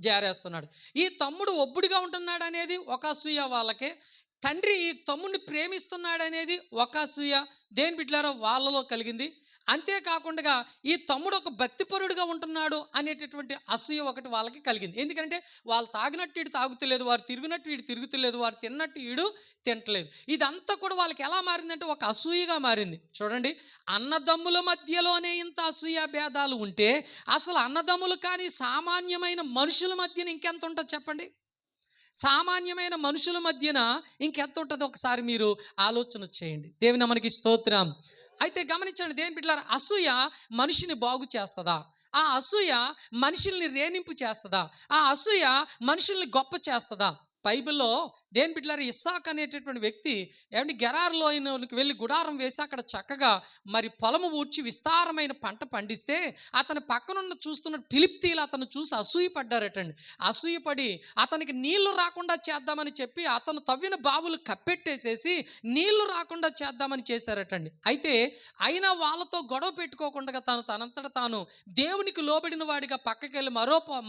జారేస్తున్నాడు. ఈ తమ్ముడు ఒబ్బుడిగా ఉంటున్నాడు అనేది ఒక అసూయ వాళ్ళకే, తండ్రి ఈ తమ్ముడిని ప్రేమిస్తున్నాడు అనేది ఒక అసూయ దేని బిడ్డలారా వాళ్ళలో కలిగింది. అంతేకాకుండా ఈ తమ్ముడు ఒక భక్తిపరుడుగా ఉంటున్నాడు అనేటటువంటి అసూయ ఒకటి వాళ్ళకి కలిగింది. ఎందుకంటే వాళ్ళు తాగినట్టు వీడు తాగుతలేదు, వారు తిరుగునట్టు వీడు తిరుగుతలేదు, వారు తిన్నట్టు వీడు తింటలేదు. ఇదంతా కూడా వాళ్ళకి ఎలా మారిందంటే ఒక అసూయగా మారింది. చూడండి, అన్నదమ్ముల మధ్యలోనే ఇంత అసూయ భేదాలు ఉంటే అసలు అన్నదమ్ములు కానీ సామాన్యమైన మనుషుల మధ్యన ఇంకెంత ఉంటుంది చెప్పండి. సామాన్యమైన మనుషుల మధ్యన ఇంకెంత ఉంటుందో ఒకసారి మీరు ఆలోచన చేయండి. దేవుని మనకి స్తోత్రం. అయితే గమనించండి దేని బిడ్డలారా, అసూయ మనిషిని బాగు చేస్తుందా? ఆ అసూయ మనుషుల్ని రేణింపు చేస్తుందా? ఆ అసూయ మనుషుల్ని గొప్ప చేస్తుందా? బైబిల్లో దేని బిడ్డలారా ఇస్సాకు అనేటటువంటి వ్యక్తి గెరారులోకి వెళ్ళి గుడారం వేసి అక్కడ చక్కగా మరి పొలము ఊడ్చి విస్తారమైన పంట పండిస్తే అతని పక్కనున్న చూస్తున్న ఫిలిప్తీలు అతను చూసి అసూయపడ్డారటండి. అసూయపడి అతనికి నీళ్లు రాకుండా చేద్దామని చెప్పి అతను తవ్విన బావులు కప్పెట్టేసేసి నీళ్లు రాకుండా చేద్దామని చేశారటండి. అయితే అయినా వాళ్ళతో గొడవ పెట్టుకోకుండా తనంతట తాను దేవునికి లోబడిన వాడిగా పక్కకి వెళ్ళి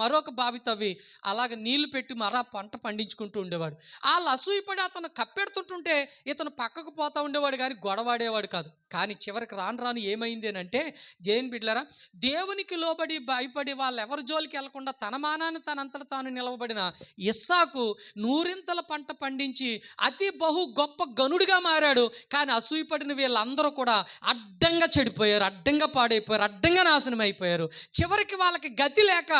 మరొక బావి తవ్వి అలాగ నీళ్లు పెట్టి మరో పంట పండించుకుంటూ ఉండేవాడు. వాళ్ళు అసూయపడి అతను కప్పెడుతుంటుంటే ఇతను పక్కకు పోతా ఉండేవాడు కానీ గొడవాడేవాడు కాదు. కానీ చివరికి రాను ఏమైంది అని అంటే, జైన్ బిడ్డలారా, దేవునికి లోబడి భయపడి వాళ్ళు ఎవరి జోలికి వెళ్లకుండా తన మానాన్ని తనంతట తాను నిలవబడిన ఇస్సాకు నూరింతల పంట పండించి అతి గొప్ప గనుడిగా మారాడు. కానీ అసూయపడిన వీళ్ళందరూ కూడా అడ్డంగా చెడిపోయారు, అడ్డంగా పాడైపోయారు, అడ్డంగా నాశనం అయిపోయారు. చివరికి వాళ్ళకి గతి లేక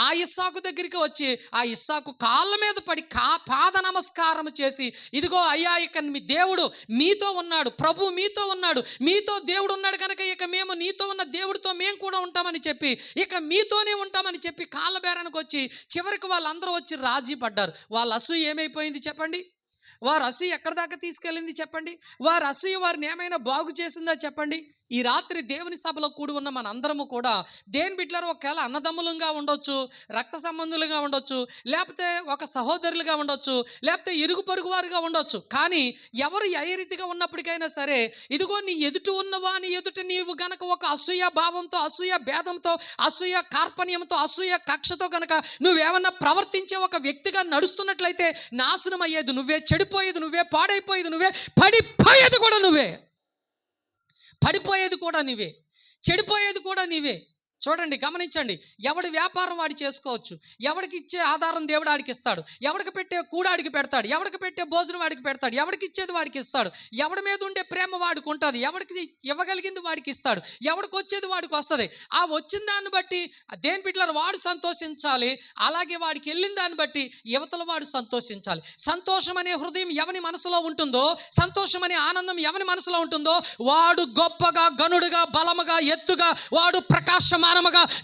ఆ ఇస్సాకు దగ్గరికి వచ్చి ఆ ఇస్సాకు కాళ్ళ మీద పడి పాద నమస్కారం చేసి, ఇదిగో అయ్యా ఇక మీ దేవుడు మీతో ఉన్నాడు, ప్రభు మీతో ఉన్నాడు, మీతో దేవుడు ఉన్నాడు కనుక ఇక మేము నీతో ఉన్న దేవుడితో మేము కూడా ఉంటామని చెప్పి, ఇక మీతోనే ఉంటామని చెప్పి కాళ్ళబేరానికి వచ్చి చివరికి వాళ్ళందరూ వచ్చి రాజీ పడ్డారు. వాళ్ళ అసూయ ఏమైపోయింది చెప్పండి? వారు అసూయ ఎక్కడి దాకా తీసుకెళ్ళింది చెప్పండి? వారు అసూయ వారిని ఏమైనా బాగు చేసిందా చెప్పండి? ఈ రాత్రి దేవుని సభలో కూడి ఉన్న మన అందరము కూడా దేని బిడ్డలారు, ఒకవేళ అన్నదమ్ములుగా ఉండొచ్చు, రక్త సంబంధులుగా ఉండొచ్చు, లేకపోతే ఒక సహోదరులుగా ఉండొచ్చు, లేకపోతే ఇరుగు పొరుగు వారుగా ఉండొచ్చు. కానీ ఎవరు ఏ రీతిగా ఉన్నప్పటికైనా సరే, ఇదిగో నీ ఎదుట ఉన్నవా నీ ఎదుట నీవు గనక ఒక అసూయ భావంతో, అసూయ భేదంతో, అసూయ కార్పణ్యంతో, అసూయ కక్షతో గనక నువ్వేమన్నా ప్రవర్తించే ఒక వ్యక్తిగా నడుస్తున్నట్లయితే నాశనం అయ్యేది నువ్వే, చెడిపోయేది నువ్వే, పాడైపోయేది నువ్వే, పడిపోయేది కూడా నువ్వే. పడిపోయేది కూడా నీవే, చెడిపోయేది కూడా నీవే. చూడండి, గమనించండి. ఎవడి వ్యాపారం వాడి చేసుకోవచ్చు, ఎవడికి ఇచ్చే ఆధారం దేవుడు ఆడికి ఇస్తాడు, ఎవడికి పెట్టే కూడాడికి పెడతాడు, ఎవడికి పెట్టే భోజనం వాడికి పెడతాడు, ఎవడికి ఇచ్చేది వాడికి ఇస్తాడు, ఎవడి మీద ఉండే ప్రేమ వాడికి ఉంటుంది, ఎవడికి ఇవ్వగలిగింది వాడికి ఇస్తాడు, ఎవడికి వచ్చేది వాడికి వస్తుంది. ఆ వచ్చిన దాన్ని బట్టి దేని బిడ్డలారా వాడు సంతోషించాలి, అలాగే వాడికి వెళ్ళిన దాన్ని బట్టి యువతల వాడు సంతోషించాలి. సంతోషం అనే హృదయం ఎవని మనసులో ఉంటుందో, సంతోషం అనే ఆనందం ఎవని మనసులో ఉంటుందో వాడు గొప్పగా, గనుడుగా, బలముగా, ఎత్తుగా, వాడు ప్రకాశమానముగా,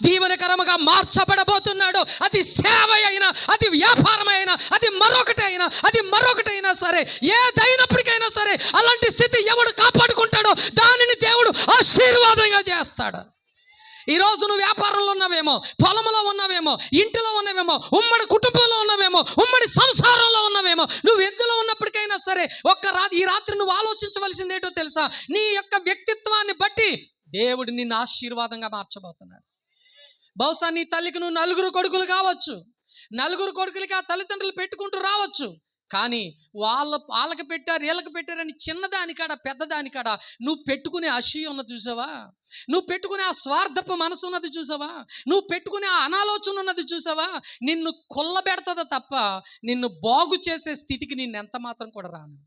దీవెనకరముగా మార్చబడబోతున్నాడు. అది సేవ అయినా, అది వ్యాపారం అయినా, అది మరొకటైనా సరే, ఏదైనప్పటికైనా సరే అలాంటి స్థితి ఎవడు కాపాడుకుంటాడో దానిని దేవుడు ఆశీర్వాదంగా చేస్తాడు. ఈరోజు నువ్వు వ్యాపారంలో ఉన్నావేమో, పొలంలో ఉన్నావేమో, ఇంటిలో ఉన్నావేమో, ఉమ్మడి కుటుంబంలో ఉన్నావేమో, ఉమ్మడి సంసారంలో ఉన్నావేమో, నువ్వు ఎందులో ఉన్నప్పటికైనా సరే ఈ రాత్రి నువ్వు ఆలోచించవలసింది ఏంటో తెలుసా? నీ యొక్క వ్యక్తిత్వాన్ని బట్టి దేవుడు నిన్ను ఆశీర్వాదంగా మార్చబోతున్నాడు. బహుశా నీ తల్లికి నువ్వు 4 కొడుకులు కావచ్చు, 4 కొడుకులకి ఆ తల్లిదండ్రులు పెట్టుకుంటూ రావచ్చు. కానీ వాళ్ళకి పెట్టారు, వీళ్ళకి పెట్టారని చిన్నదానికాడ పెద్దదానికాడ నువ్వు పెట్టుకునే అసూయ ఉన్నది చూసావా? నువ్వు పెట్టుకునే ఆ స్వార్థపు మనసు ఉన్నది చూసావా? నువ్వు పెట్టుకునే ఆ అనాలోచన ఉన్నది చూసావా? నిన్ను కొల్లబెడతదా తప్ప నిన్ను బాగు చేసే స్థితికి నిన్ను ఎంత మాత్రం కూడా రాను.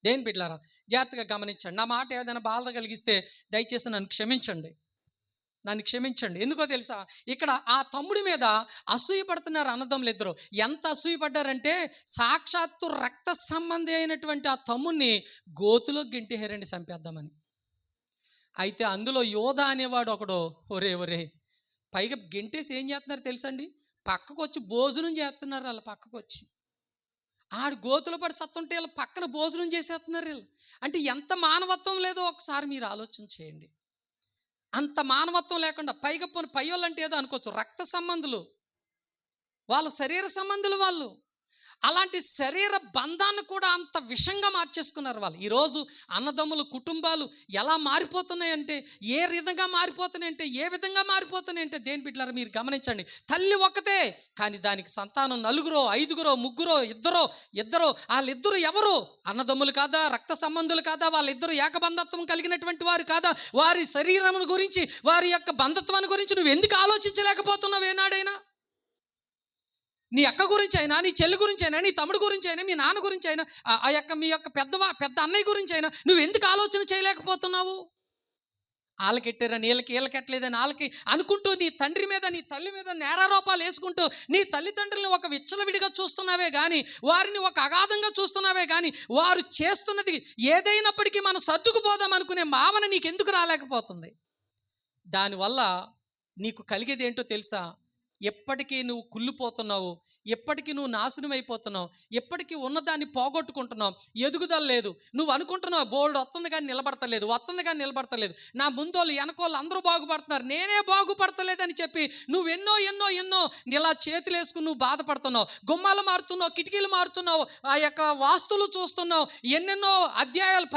దేని బిడ్డలారా జాగ్రత్తగా గమనించండి. నా మాట ఏదైనా బాధ కలిగిస్తే దయచేసి నన్ను క్షమించండి. ఎందుకో తెలుసా? ఇక్కడ ఆ తమ్ముడి మీద అసూయ పడుతున్నారు అన్నదమ్ములు ఇద్దరు. ఎంత అసూయ పడ్డారంటే సాక్షాత్తు రక్త సంబంధి అయినటువంటి ఆ తమ్ముడిని గోతులో గెంటేరండి చంపేద్దామని. అయితే అందులో యోధా అనేవాడు ఒకడు, ఒరే పైగా గెంటేసి ఏం చేస్తున్నారు తెలుసండి? పక్కకు వచ్చి భోజనం చేస్తున్నారు. వాళ్ళ పక్కకు వచ్చి ఆడు గోతులు పడి సత్తుంటే వీళ్ళు పక్కన భోజనం చేసేస్తున్నారు. వీళ్ళు అంటే ఎంత మానవత్వం లేదో ఒకసారి మీరు ఆలోచన చేయండి. అంత మానవత్వం లేకుండా పైగా పయ్యోళ్ళు అంటే ఏదో అనుకోవచ్చు, రక్త సంబంధులు, వాళ్ళ శరీర సంబంధులు, వాళ్ళు అలాంటి శరీర బంధాన్ని కూడా అంత విషంగా మార్చేసుకున్నారు వాళ్ళు. ఈరోజు అన్నదమ్ములు కుటుంబాలు ఎలా మారిపోతున్నాయంటే, ఏ విధంగా మారిపోతున్నాయంటే, దేని బిడ్డలారా మీరు గమనించండి. తల్లి ఒక్కతే కానీ దానికి సంతానం 4, 5, 3, 2 వాళ్ళిద్దరు ఎవరు? అన్నదమ్ములు కాదా? రక్త సంబంధులు కాదా? వాళ్ళిద్దరూ ఏకబంధత్వం కలిగినటువంటి వారు కాదా? వారి శరీరం గురించి, వారి యొక్క బంధత్వాన్ని గురించి నువ్వు ఎందుకు ఆలోచించలేకపోతున్నావు? ఏనాడైనా నీ అక్క గురించి అయినా, నీ చెల్లి గురించి అయినా, నీ తమ్ముడు గురించి అయినా, మీ నాన్న గురించి అయినా, మీ యొక్క పెద్ద అన్నయ్య గురించి అయినా నువ్వు ఎందుకు ఆలోచన చేయలేకపోతున్నావు? వాళ్ళకెట్టారని వీళ్ళకెట్టలేదని వాళ్ళకి అనుకుంటూ నీ తండ్రి మీద, నీ తల్లి మీద నేరారోపాలు వేసుకుంటూ నీ తల్లిదండ్రులను ఒక విచ్చలవిడిగా చూస్తున్నావే కానీ, వారిని ఒక అగాధంగా చూస్తున్నావే కానీ, వారు చేస్తున్నది ఏదైనప్పటికీ మనం సర్దుకుపోదాం అనుకునే భావన నీకెందుకు రాలేకపోతుంది? దానివల్ల నీకు కలిగేది ఏంటో తెలుసా? ఎప్పటికీ నువ్వు కుళ్ళిపోతున్నావు, ఎప్పటికీ నువ్వు నాశనం అయిపోతున్నావు, ఎప్పటికీ ఉన్నదాన్ని పోగొట్టుకుంటున్నావు, ఎదుగుదల లేదు. నువ్వు అనుకుంటున్నావు బోల్డ్ వస్తుంది కానీ నిలబడతలేదు, నా ముందోళ్ళు వెనకోళ్ళు అందరూ బాగుపడుతున్నారు, నేనే బాగుపడతలేదని చెప్పి నువ్వు ఎన్నో ఇలా చేతులు వేసుకుని నువ్వు బాధపడుతున్నావు. గుమ్మాలు మారుతున్నావు, కిటికీలు మారుతున్నావు, ఆ యొక్క వాస్తులు చూస్తున్నావు, ఎన్నెన్నో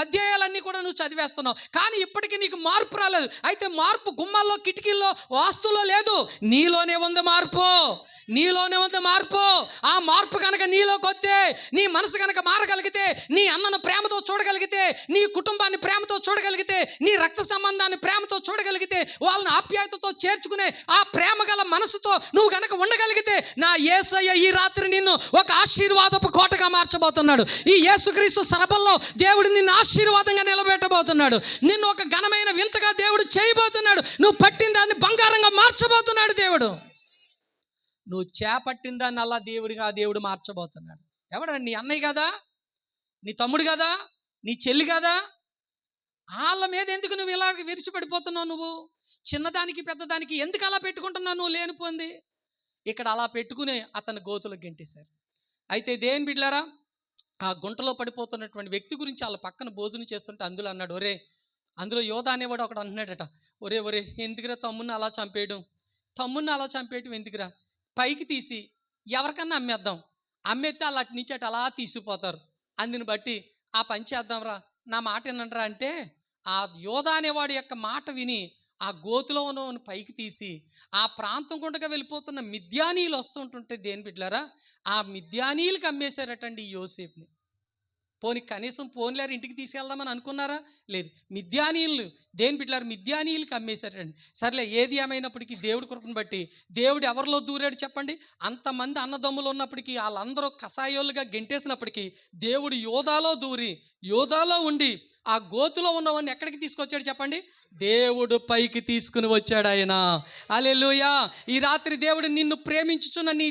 పద్యాయాలన్నీ కూడా నువ్వు చదివేస్తున్నావు. కానీ ఇప్పటికీ నీకు మార్పు రాలేదు. అయితే మార్పు గుమ్మాల్లో, కిటికీల్లో, వాస్తులో లేదు, నీలోనే ఉంది మార్పు. ఆ మార్పు కనుక నీలోకి వస్తే, నీ మనసు కనుక మారగలిగితే, నీ అన్నను ప్రేమతో చూడగలిగితే, నీ కుటుంబాన్ని ప్రేమతో చూడగలిగితే, నీ రక్త సంబంధాన్ని ప్రేమతో చూడగలిగితే, వాళ్ళని ఆప్యాయతతో చేర్చుకునే ఆ ప్రేమ గల మనసుతో నువ్వు కనుక ఉండగలిగితే, నా యేసయ్య ఈ రాత్రి నిన్ను ఒక ఆశీర్వాదపు కోటగా మార్చబోతున్నాడు. ఈ యేసుక్రీస్తు సరబల్లో దేవుడు నిన్ను ఆశీర్వాదంగా నిలబెట్టబోతున్నాడు. నిన్ను ఒక ఘనమైన వింతగా దేవుడు చేయబోతున్నాడు. నువ్వు పట్టిన దాన్ని బంగారంగా మార్చబోతున్నాడు దేవుడు. నువ్వు చేపట్టిన దాన్ని అలా దేవుడు మార్చబోతున్నాడు. ఎవడండి? నీ అన్నయ్య కదా, నీ తమ్ముడు కదా, నీ చెల్లి కదా, వాళ్ళ మీద ఎందుకు నువ్వు ఇలా విరిచిపడిపోతున్నావు? నువ్వు చిన్నదానికి పెద్దదానికి ఎందుకు అలా పెట్టుకుంటున్నావు? నువ్వు లేనిపోంది. ఇక్కడ అలా పెట్టుకునే అతను గోతులకు గెంటేశారు. అయితే దేని బిడ్డలారా, ఆ గుంటలో పడిపోతున్నటువంటి వ్యక్తి గురించి వాళ్ళ పక్కన భోజనం చేస్తుంటే అందులో అన్నాడు, అందులో యోధ అనేవాడు ఒకడు అంటున్నాడట, ఒరే ఎందుకురా తమ్ముడిని అలా చంపేయటం ఎందుకురా, పైకి తీసి ఎవరికన్నా అమ్మేస్తే వాళ్ళు అటు నుంచి అలా తీసుకుపోతారు, అందుని బట్టి ఆ పని చేద్దాంరా, నా మాట వినండిరా అంటే ఆ యోధ అనేవాడు యొక్క మాట విని ఆ గోతులో ఉన్న పైకి తీసి ఆ ప్రాంతం గుండగా వెళ్ళిపోతున్న మిద్యానీయులు వస్తుంటుంటే దేని బిడ్డలారా, ఆ మిద్యానీయులకి అమ్మేశారటండి ఈ యోసేపుని. కనీసం పోన్లేరు ఇంటికి తీసుకెళ్దామని అనుకున్నారా? లేదు, మిద్యానీయులు దేని బిడ్డలారు మిద్యానీయులకి అమ్మేశారండి. సర్లే, ఏది ఏమైనప్పటికీ దేవుడి కృపను బట్టి దేవుడు ఎవరిలో దూరాడు చెప్పండి? అంతమంది అన్నదమ్ములు ఉన్నప్పటికీ వాళ్ళందరూ కసాయోళ్ళుగా గెంటేసినప్పటికీ దేవుడు యోధాలో ఉండి ఆ గోతులో ఉన్నవాడిని ఎక్కడికి తీసుకొచ్చాడు చెప్పండి? దేవుడు పైకి తీసుకుని వచ్చాడు ఆయన. హల్లెలూయా. ఈ రాత్రి దేవుడు నిన్ను ప్రేమించుచున్న నీ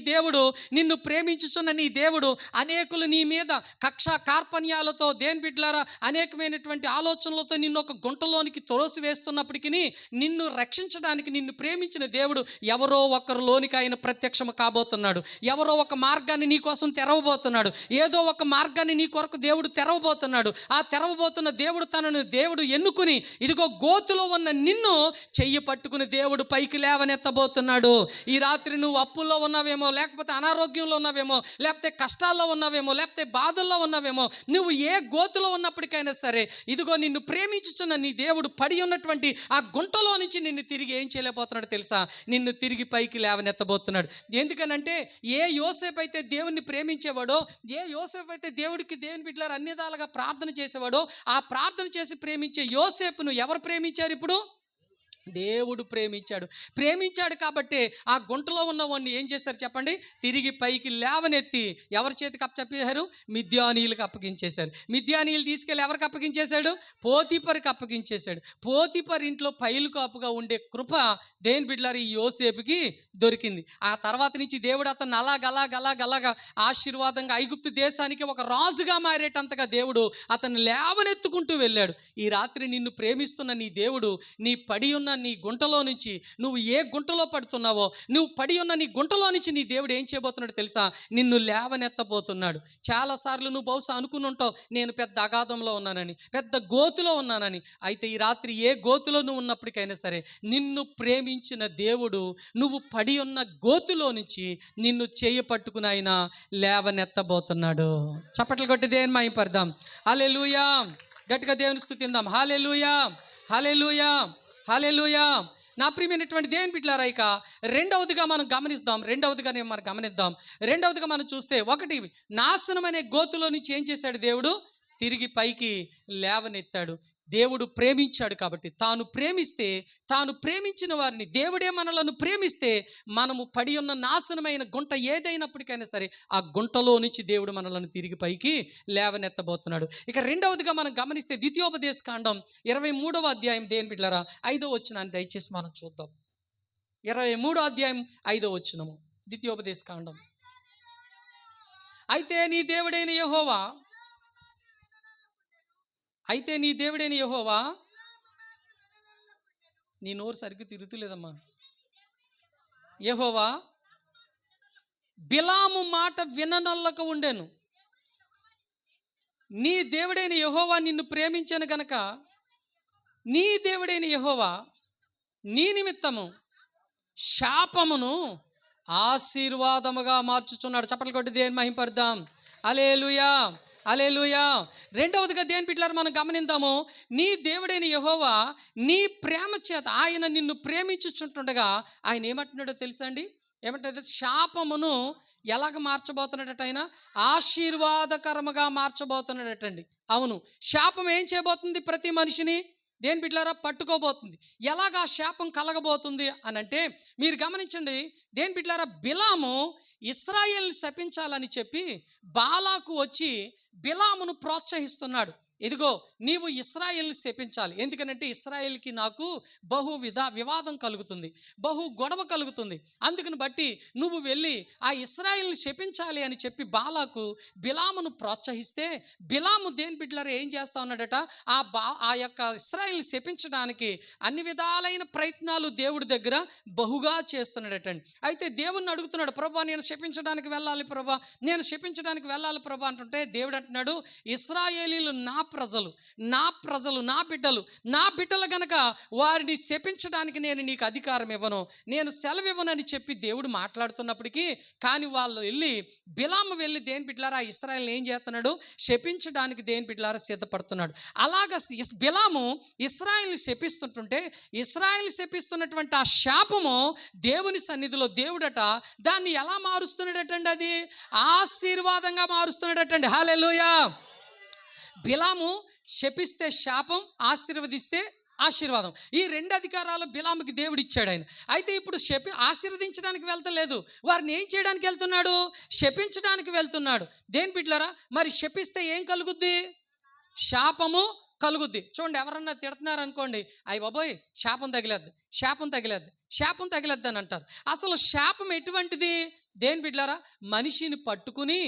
దేవుడు అనేకులు నీ మీద కక్ష కార్పణ్యాలతో దేని బిడ్డలారా అనేకమైనటువంటి ఆలోచనలతో నిన్ను ఒక గుంటలోనికి త్రోసి వేస్తున్నప్పటికీ నిన్ను రక్షించడానికి నిన్ను ప్రేమించిన దేవుడు ఎవరో ఒకరిలోనికి ఆయన ప్రత్యక్షం కాబోతున్నాడు. ఎవరో ఒక మార్గాన్ని నీ కోసం తెరవబోతున్నాడు. ఏదో ఒక మార్గాన్ని నీ కొరకు దేవుడు తెరవబోతున్నాడు. ఆ తెరవబోతున్న దేవుడు ఎన్నుకుని ఇదిగో గోతులో ఉన్న నిన్ను చెయ్యి పట్టుకుని దేవుడు పైకి లేవనెత్తబోతున్నాడు. ఈ రాత్రి నువ్వు అప్పుల్లో ఉన్నావేమో, లేకపోతే అనారోగ్యంలో ఉన్నావేమో, లేకపోతే కష్టాల్లో ఉన్నావేమో, లేకపోతే బాధల్లో ఉన్నావేమో, నువ్వు ఏ గోతులో ఉన్నప్పటికైనా సరే ఇదిగో నిన్ను ప్రేమించుచున్న నీ దేవుడు పడి ఉన్నటువంటి ఆ గుంటలో నుంచి నిన్ను తిరిగి ఏం చేయలేకపోతున్నాడు తెలుసా? నిన్ను తిరిగి పైకి లేవనెత్తబోతున్నాడు. ఎందుకనంటే ఏ యోసేపు అయితే దేవుణ్ణి ప్రేమించేవాడో, ఏ యోసేపు అయితే దేవుడికి దేవుని బిడ్డలారా అన్ని విధాలుగా ప్రార్థన చేసేవాడో, ఆ ప్రార్థన చేసి ప్రేమించే యోసేపును ఎవరు ప్రేమించారు? ఇప్పుడు దేవుడు ప్రేమించాడు కాబట్టి ఆ గుంటలో ఉన్నవాడిని ఏం చేశారు చెప్పండి? తిరిగి పైకి లేవనెత్తి ఎవరి చేతికి అప్పచెప్పారు? మిద్యానీయులకు అప్పగించేశారు. మిద్యానీయులు తీసుకెళ్ళి ఎవరికి అప్పగించేశాడు? పోతీఫరుకి అప్పగించేశాడు. పోతీఫర్ ఇంట్లో పైలు కాపుగా ఉండే కృప దేని బిడ్డలారా ఈ యోసేపుకి దొరికింది. ఆ తర్వాత నుంచి దేవుడు అతన్ని అలాగలాగా ఆశీర్వాదంగా ఐగుప్తు దేశానికి ఒక రాజుగా మారేటంతగా దేవుడు అతన్ని లేవనెత్తుకుంటూ వెళ్ళాడు. ఈ రాత్రి నిన్ను ప్రేమిస్తున్న నీ దేవుడు నీ పడి ఉన్న నీ గుంటలో నుంచి, నువ్వు ఏ గుంటలో పడుతున్నావో, నువ్వు పడి ఉన్న నీ గుంటలో నుంచి నీ దేవుడు ఏం చేయబోతున్నాడు తెలుసా? నిన్ను లేవనెత్తబోతున్నాడు. చాలాసార్లు నువ్వు బహుశా అనుకుని ఉంటావు, నేను పెద్ద అగాధంలో ఉన్నానని, పెద్ద గోతులో ఉన్నానని. అయితే ఈ రాత్రి ఏ గోతులో నువ్వు ఉన్నప్పటికైనా సరే నిన్ను ప్రేమించిన దేవుడు నువ్వు పడి ఉన్న గోతులో నుంచి నిన్ను చేయి పట్టుకుని ఆయన లేవనెత్తబోతున్నాడు. చప్పట్లు కొట్టి దేవుని మహిమపడదాం. హల్లెలూయా. గట్టిగా దేవుని స్తుతిద్దాం. హల్లెలూయా, హల్లెలూయా, హల్లెలూయా. నా ప్రియమైనటువంటి దేవుని బిడ్డలారా, ఇక రెండవదిగా మనం గమనిద్దాం. రెండవదిగా మనం చూస్తే, ఒకటి, నాశనం అనే గోతులో నుంచి ఏం చేశాడు దేవుడు? తిరిగి పైకి లేవనెత్తాడు. దేవుడు ప్రేమించాడు కాబట్టి, తాను ప్రేమించిన వారిని, దేవుడే మనలను ప్రేమిస్తే మనము పడి ఉన్న నాశనమైన గుంట ఏదైనప్పటికైనా సరే ఆ గుంటలో నుంచి దేవుడు మనలను తిరిగి పైకి లేవనెత్తబోతున్నాడు. ఇక రెండవదిగా మనం గమనిస్తే ద్వితీయోపదేశ కాండం 23వ అధ్యాయం దేని బిడ్డలారా 5వ వచనాన్ని దయచేసి మనం చూద్దాం. 23వ అధ్యాయం 5వ వచనము ద్వితీయోపదేశ కాండం. అయితే నీ దేవుడైన యెహోవా నీ నోరు సరిగ్గా తిరుగుతులేదమ్మా. యెహోవా బిలాము మాట విననొల్లక ఉండెను. నీ దేవుడైన యెహోవా నిన్ను ప్రేమించను గనక నీ దేవుడైన యెహోవా నీ నిమిత్తము శాపమును ఆశీర్వాదముగా మార్చుచున్నాడు. చప్పట్లు కొట్టి దేవుని మహిమపడదాం. హల్లెలూయా, హల్లెలూయా. రెండవదిగా దేవుని బిడ్డలారా మనం గమనిద్దాము. నీ దేవుడైన యెహోవా నీ ప్రేమ చేత ఆయన నిన్ను ప్రేమించుచుంటుండగా ఆయన ఏమంటున్నాడో తెలుసా అండి? ఏమంటే శాపమును ఎలాగ మార్చబోతున్నాడట? ఆయన ఆశీర్వాదకరముగా మార్చబోతున్నాడటండి. అవును, శాపం ఏం చేయబోతుంది? ప్రతి మనిషిని దేని బిడ్డలారా పట్టుకోబోతుంది. ఎలాగా శాపం కలగబోతుంది అని అంటే మీరు గమనించండి. దేని బిడ్డలారా బిలాము ఇశ్రాయేల్ శపించాలని చెప్పి బాలాకు వచ్చి బిలామును ప్రోత్సహిస్తున్నాడు. ఇదిగో నీవు ఇశ్రాయేల్ని శపించాలి, ఎందుకనంటే ఇశ్రాయేల్కి నాకు వివాదం కలుగుతుంది, గొడవ కలుగుతుంది. అందుకని బట్టి నువ్వు వెళ్ళి ఆ ఇశ్రాయేల్ని శపించాలి అని చెప్పి బాలాకు బిలామును ప్రోత్సహిస్తే, బిలాము దేని బిడ్డలారా ఏం చేస్తా ఉన్నాడట, ఆ యొక్క ఇశ్రాయేల్ని శపించడానికి అన్ని విధాలైన ప్రయత్నాలు దేవుడి దగ్గర బహుగా చేస్తున్నాడటండి. అయితే దేవుణ్ణి అడుగుతున్నాడు, ప్రభా నేను శపించడానికి వెళ్ళాలి ప్రభా, నేను శపించడానికి వెళ్ళాలి ప్రభా అంటుంటే దేవుడు అంటున్నాడు, ఇశ్రాయేలీలు నా ప్రజలు, నా బిడ్డలు గనక వారిని శపించడానికి నేను నీకు అధికారం ఇవ్వను, నేను సెలవు ఇవ్వనని చెప్పి దేవుడు మాట్లాడుతున్నప్పటికీ, కానీ వాళ్ళు వెళ్ళి బిలాము వెళ్ళి దేని బిడ్డలారా ఇశ్రాయేల్ని ఏం చేస్తున్నాడు, శపించడానికి దేని బిడ్డలారా సిద్ధపడుతున్నాడు. అలాగా బిలాము ఇశ్రాయేల్ని శపిస్తుంటుంటే, ఇశ్రాయేల్ శపిస్తున్నటువంటి ఆ శాపము దేవుని సన్నిధిలో దేవుడట దాన్ని ఎలా మారుస్తున్నాడటండి, అది ఆశీర్వాదంగా మారుస్తున్నాడటండి. హల్లెలూయా. బిలాము శపిస్తే శాపం, ఆశీర్వదిస్తే ఆశీర్వాదం, ఈ రెండు అధికారాలు బిలాముకి దేవుడు ఇచ్చాడు ఆయన. అయితే ఇప్పుడు ఆశీర్వదించడానికి వెళ్తలేదు, వారిని ఏం చేయడానికి వెళ్తున్నాడు, శపించడానికి వెళ్తున్నాడు. దేని బిడ్డలారా మరి శపిస్తే ఏం కలుగుద్ది, శాపము కలుగుద్ది. చూడండి, ఎవరన్నా తిడుతున్నారు అనుకోండి, అయ్యి బాబోయ్ శాపం తగిలేద్ది అని అంటారు. అసలు శాపం ఎటువంటిది, దేని బిడ్డలారా మనిషిని పట్టుకుని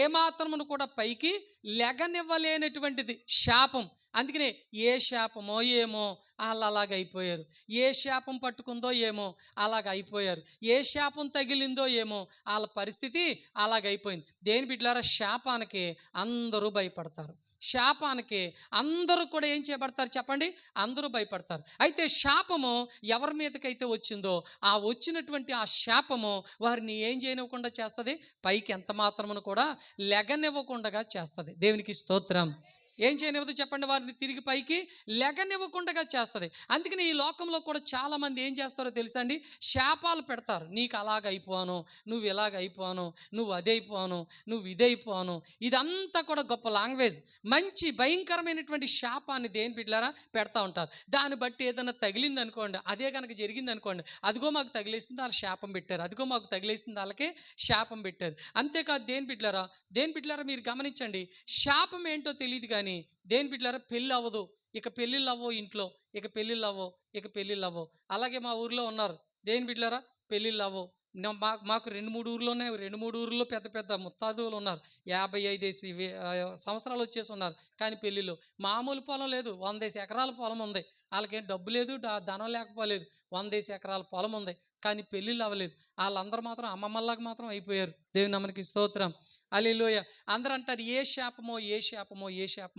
ఏమాత్రమును కూడా పైకి లెగనివ్వలేనటువంటిది శాపం. అందుకనే ఏ శాపమో ఏమో వాళ్ళు అలాగైపోయారు, ఏ శాపం పట్టుకుందో ఏమో అలాగైపోయారు, ఏ శాపం తగిలిందో ఏమో వాళ్ళ పరిస్థితి అలాగైపోయింది. దేని బిడ్డలారా శాపానికి అందరూ భయపడతారు, శాపానికి అందరూ కూడా ఏం చేయబడతారు చెప్పండి, అందరూ భయపడతారు. అయితే శాపము ఎవరి మీదకైతే వచ్చిందో ఆ వచ్చినటువంటి ఆ శాపము వారిని ఏం చేయనివ్వకుండా చేస్తుంది, పైకి ఎంత మాత్రమును కూడా లెగనివ్వకుండా చేస్తుంది. దేవునికి స్తోత్రం. ఏం చేయనివ్వదు చెప్పండి, వారిని తిరిగి పైకి లెగనివ్వకుండా చేస్తుంది. అందుకని ఈ లోకంలో కూడా చాలామంది ఏం చేస్తారో తెలుసా అండి, శాపాలు పెడతారు, నీకు అలాగైపోను, నువ్వు ఇలాగైపోను, నువ్వు అదైపోను, నువ్వు ఇదైపోను. ఇదంతా కూడా గొప్ప లాంగ్వేజ్, మంచి భయంకరమైనటువంటి శాపాన్ని దేని బిడ్డలారా పెడతా ఉంటారు. దాన్ని బట్టి ఏదైనా తగిలింది అనుకోండి, అదే కనుక జరిగింది అనుకోండి, అదిగో మాకు తగిలేసింది వాళ్ళు శాపం పెట్టారు, అదిగో మాకు తగిలేసింది వాళ్ళకే శాపం పెట్టారు. అంతేకాదు దేని బిడ్డలారా మీరు గమనించండి, శాపం ఏంటో తెలియదు కానీ దేని బిడ్డలారా పెళ్ళి అవ్వదు, ఇక పెళ్ళిళ్ళు అవ్వవు ఇంట్లో, ఇక పెళ్ళిళ్ళు అవ్వవు. అలాగే మా ఊర్లో ఉన్నారు దేని బిడ్డలారా పెళ్ళిళ్ళు అవ్వవు. మాకు 2-3 ఊర్లోనే 2-3 ఊర్లో పెద్ద పెద్ద ముత్తాదువులు ఉన్నారు, 55 సంవత్సరాలు వచ్చేసి ఉన్నారు, కానీ పెళ్ళిళ్ళు మామూలు పొలం లేదు, 100 ఎకరాల పొలం ఉంది, వాళ్ళకేం డబ్బు లేదు, ధనం లేకపోలేదు, 100 ఎకరాల పొలం ఉంది, కానీ పెళ్ళిళ్ళు అవ్వలేదు. వాళ్ళందరూ మాత్రం అమ్మమ్మల్లాగా మాత్రం అయిపోయారు. దేవుని నామానికి స్తోత్రం. హల్లెలూయా. అందరూ అంటారు ఏ శాపమో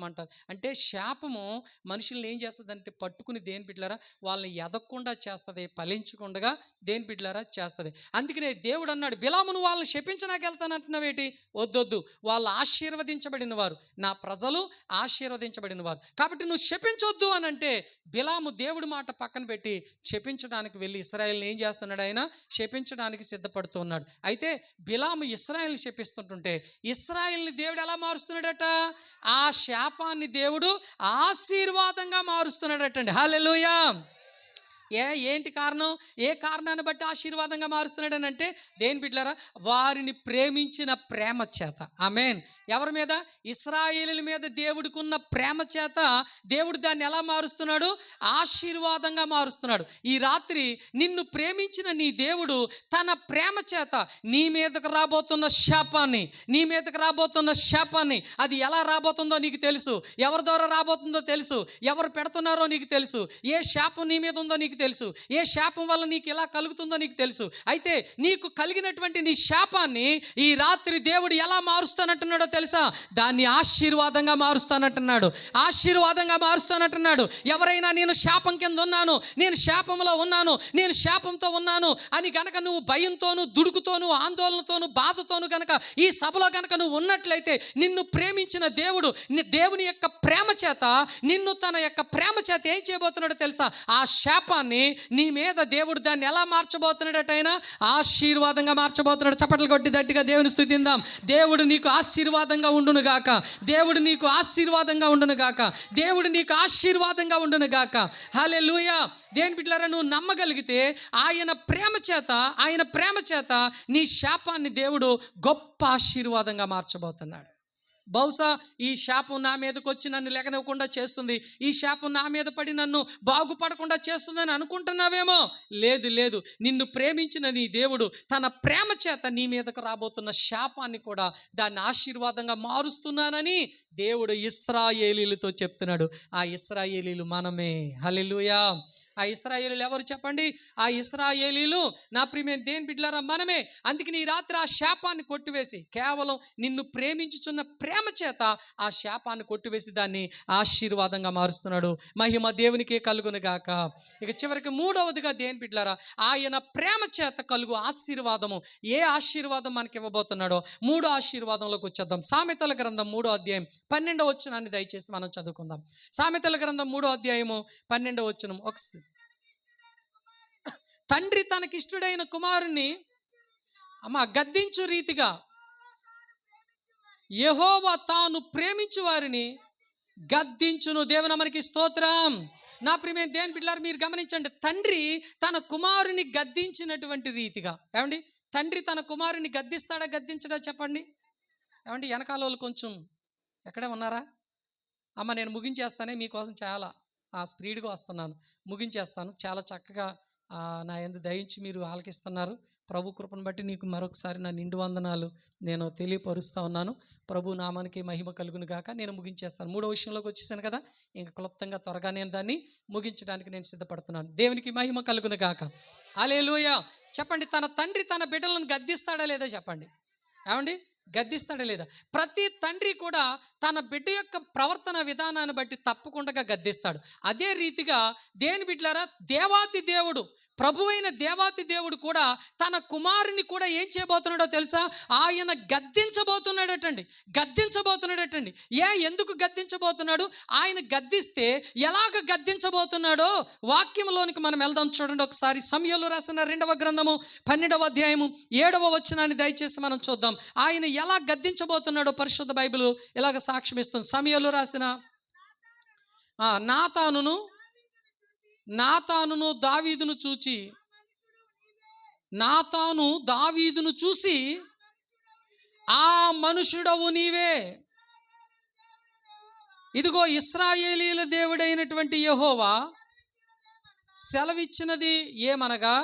అంటారు. అంటే శాపము మనుషుల్ని ఏం చేస్తుంది అంటే పట్టుకుని దేని బిడ్డలారా వాళ్ళని ఎదగకుండా చేస్తుంది, ఫలించకుండా దేని బిడ్డలారా చేస్తుంది. అందుకనే దేవుడు అన్నాడు, బిలామును వాళ్ళని శపించడానికి వెళ్తానంటున్నావేటి, వద్దొద్దు, వాళ్ళు ఆశీర్వదించబడిన వారు, నా ప్రజలు ఆశీర్వదించబడిన వారు, కాబట్టి నువ్వు శపించొద్దు అని అంటే బిలాము దేవుడి మాట పక్కన పెట్టి శపించడానికి వెళ్ళి ఇశ్రాయేల్ని ఏం చేస్తున్నాడు, ఆయన శపించడానికి సిద్ధపడుతున్నాడు. అయితే బిలాము ఇశ్రాయేల్ని శపిస్తుంటుంటే ఇశ్రాయేల్ని దేవుడు ఎలా మారుస్తున్నాడట, ఆ శాపాన్ని దేవుడు ఆశీర్వాదంగా మారుస్తున్నాడటండి. హల్లెలూయా. ఏంటి కారణం, ఏ కారణాన్ని బట్టి ఆశీర్వాదంగా మారుస్తున్నాడు అని అంటే దేని బిడ్డలారా వారిని ప్రేమించిన ప్రేమ చేత. ఆమేన్. ఎవరి మీద, ఇశ్రాయేలుల మీద దేవుడికి ఉన్న ప్రేమ చేత దేవుడు దాన్ని ఎలా మారుస్తున్నాడు, ఆశీర్వాదంగా మారుస్తున్నాడు. ఈ రాత్రి నిన్ను ప్రేమించిన నీ దేవుడు తన ప్రేమ చేత నీ మీదకు రాబోతున్న శాపాన్ని అది ఎలా రాబోతుందో నీకు తెలుసు, ఎవరి ద్వారా రాబోతుందో తెలుసు, ఎవరు పెడుతున్నారో నీకు తెలుసు, ఏ శాపం నీ మీద ఉందో నీకు తెలుసు, ఏ శాపం వల్ల నీకు ఎలా కలుగుతుందో నీకు తెలుసు. అయితే నీకు కలిగినటువంటి నీ శాపాన్ని ఈ రాత్రి దేవుడు ఎలా మారుస్తానంటున్నాడో తెలుసా, దాన్ని ఆశీర్వాదంగా మారుస్తానంటున్నాడు. ఎవరైనా నేను శాపం కింద ఉన్నాను, నేను శాపంలో ఉన్నాను, నేను శాపంతో ఉన్నాను అని గనక నువ్వు భయంతోను, దుడుకుతోను, ఆందోళనతోను, బాధతోను గనక ఈ సభలో గనక నువ్వు ఉన్నట్లయితే నిన్ను ప్రేమించిన దేవుడు దేవుని యొక్క ప్రేమ చేత నిన్ను తన యొక్క ప్రేమ చేత ఏం చేయబోతున్నాడో తెలుసా, ఆ శాపాన్ని నీ మీద దేవుడు దాన్ని ఎలా మార్చబోతున్నాడట, ఆయన ఆశీర్వాదంగా మార్చబోతున్నాడు. చప్పట్లు కొట్టి గట్టిగా దేవుని స్తుతిందాం. దేవుడు నీకు ఆశీర్వాదంగా ఉండును గాక, దేవుడు నీకు ఆశీర్వాదంగా ఉండును గాక. హల్లెలూయా. దేని బిడ్డలారా నువ్వు నమ్మగలిగితే ఆయన ప్రేమ చేత నీ శాపాన్ని దేవుడు గొప్ప ఆశీర్వాదంగా మార్చబోతున్నాడు. బహుశా ఈ శాపం నా మీదకి వచ్చి నన్ను లేకనివ్వకుండా చేస్తుంది, ఈ శాపం నా మీద పడి నన్ను బాగుపడకుండా చేస్తుందని అనుకుంటున్నావేమో. లేదు లేదు, నిన్ను ప్రేమించిన నీ దేవుడు తన ప్రేమ చేత నీ మీదకు రాబోతున్న శాపాన్ని కూడా దాన్ని ఆశీర్వాదంగా మారుస్తున్నానని దేవుడు ఇశ్రాయేలీలతో చెప్తున్నాడు. ఆ ఇశ్రాయేలీలు మనమే. హల్లెలూయా. ఆ ఇశ్రాయేలీలు ఎవరు చెప్పండి? ఆ ఇశ్రాయేలీలు నా ప్రియమైన దేవుని బిడ్డలారా మనమే. అందుకని ఈ రాత్రి ఆ శాపాన్ని కొట్టివేసి కేవలం నిన్ను ప్రేమించుచున్న ప్రేమ చేత ఆ శాపాన్ని కొట్టివేసి దాన్ని ఆశీర్వాదంగా మారుస్తున్నాడు. మహిమ దేవునికే కలుగును గాక. ఇక చివరికి మూడవదిగా దేవుని బిడ్డలారా, ఆయన ప్రేమ చేత కలుగు ఆశీర్వాదము. ఏ ఆశీర్వాదం మనకి ఇవ్వబోతున్నాడో మూడో ఆశీర్వాదంలోకి వచ్చేద్దాం. సామెతల గ్రంథం 3వ అధ్యాయం 12వ వచనాన్ని దయచేసి మనం చదువుకుందాం. సామెతల గ్రంథం 3వ అధ్యాయము 12వ వచనం. ఒకసారి, తండ్రి తనకిష్టుడైన కుమారుని గద్దించు రీతిగా యెహోవా తాను ప్రేమించు వారిని గద్దించును. దేవుని మనకి స్తోత్రం. నా ప్రియమైన దేవుని బిడ్డలారా, మీరు గమనించండి, తండ్రి తన కుమారుని గద్దించినటువంటి రీతిగా. ఏమండి, తండ్రి తన కుమారుని గద్దిస్తాడా గద్దించడా చెప్పండి? ఏమండి, వెనకాల వాళ్ళు కొంచెం ఎక్కడే ఉన్నారా? అమ్మ, నేను ముగించేస్తానే, మీకోసం చాలా స్పీడ్గా వస్తున్నాను, ముగించేస్తాను. చాలా చక్కగా నా యందు దయించి మీరు ఆలకిస్తున్నారు. ప్రభు కృపను బట్టి నీకు మరొకసారి నా నిండు వందనాలు నేను తెలియపరుస్తూ ఉన్నాను. ప్రభు నామానికి మహిమ కలుగును గాక. నేను ముగించేస్తాను. మూడో విషయంలోకి వచ్చేసాను కదా, ఇంకా క్లుప్తంగా త్వరగా నేను దాన్ని ముగించడానికి నేను సిద్ధపడుతున్నాను. దేవునికి మహిమ కలుగును గాక. హల్లెలూయా. చెప్పండి, తన తండ్రి తన బిడ్డలను గద్దిస్తాడా లేదా చెప్పండి? ఏమండి, గద్దిస్తాడా లేదా? ప్రతి తండ్రి కూడా తన బిడ్డ యొక్క ప్రవర్తన విధానాన్ని బట్టి తప్పకుండా గద్దిస్తాడు. అదే రీతిగా దేవుని బిడ్డలారా, దేవాతి దేవుడు, ప్రభువైన దేవాతి దేవుడు కూడా తన కుమారుని కూడా ఏం చేయబోతున్నాడో తెలుసా? ఆయన గద్దించబోతున్నాడటండి. ఎందుకు గద్దించబోతున్నాడు? ఆయన గద్దిస్తే ఎలాగ గద్దించబోతున్నాడో వాక్యంలోనికి మనం వెళ్దాం. చూడండి ఒకసారి. సమూయేలు రాసిన 2వ గ్రంథము 12వ అధ్యాయము 7వ వచనాన్ని దయచేసి మనం చూద్దాం. ఆయన ఎలా గద్దించబోతున్నాడో పరిశుద్ధ బైబిల్ ఇలాగ సాక్ష్యం ఇస్తుంది. సమూయేలు రాసిన నాతానును దావీదును చూసి ఆ మనుషుడవు నీవే. ఇదిగో ఇశ్రాయేలీల దేవుడైనటువంటి యెహోవా సెలవిచ్చినది ఏమనగా,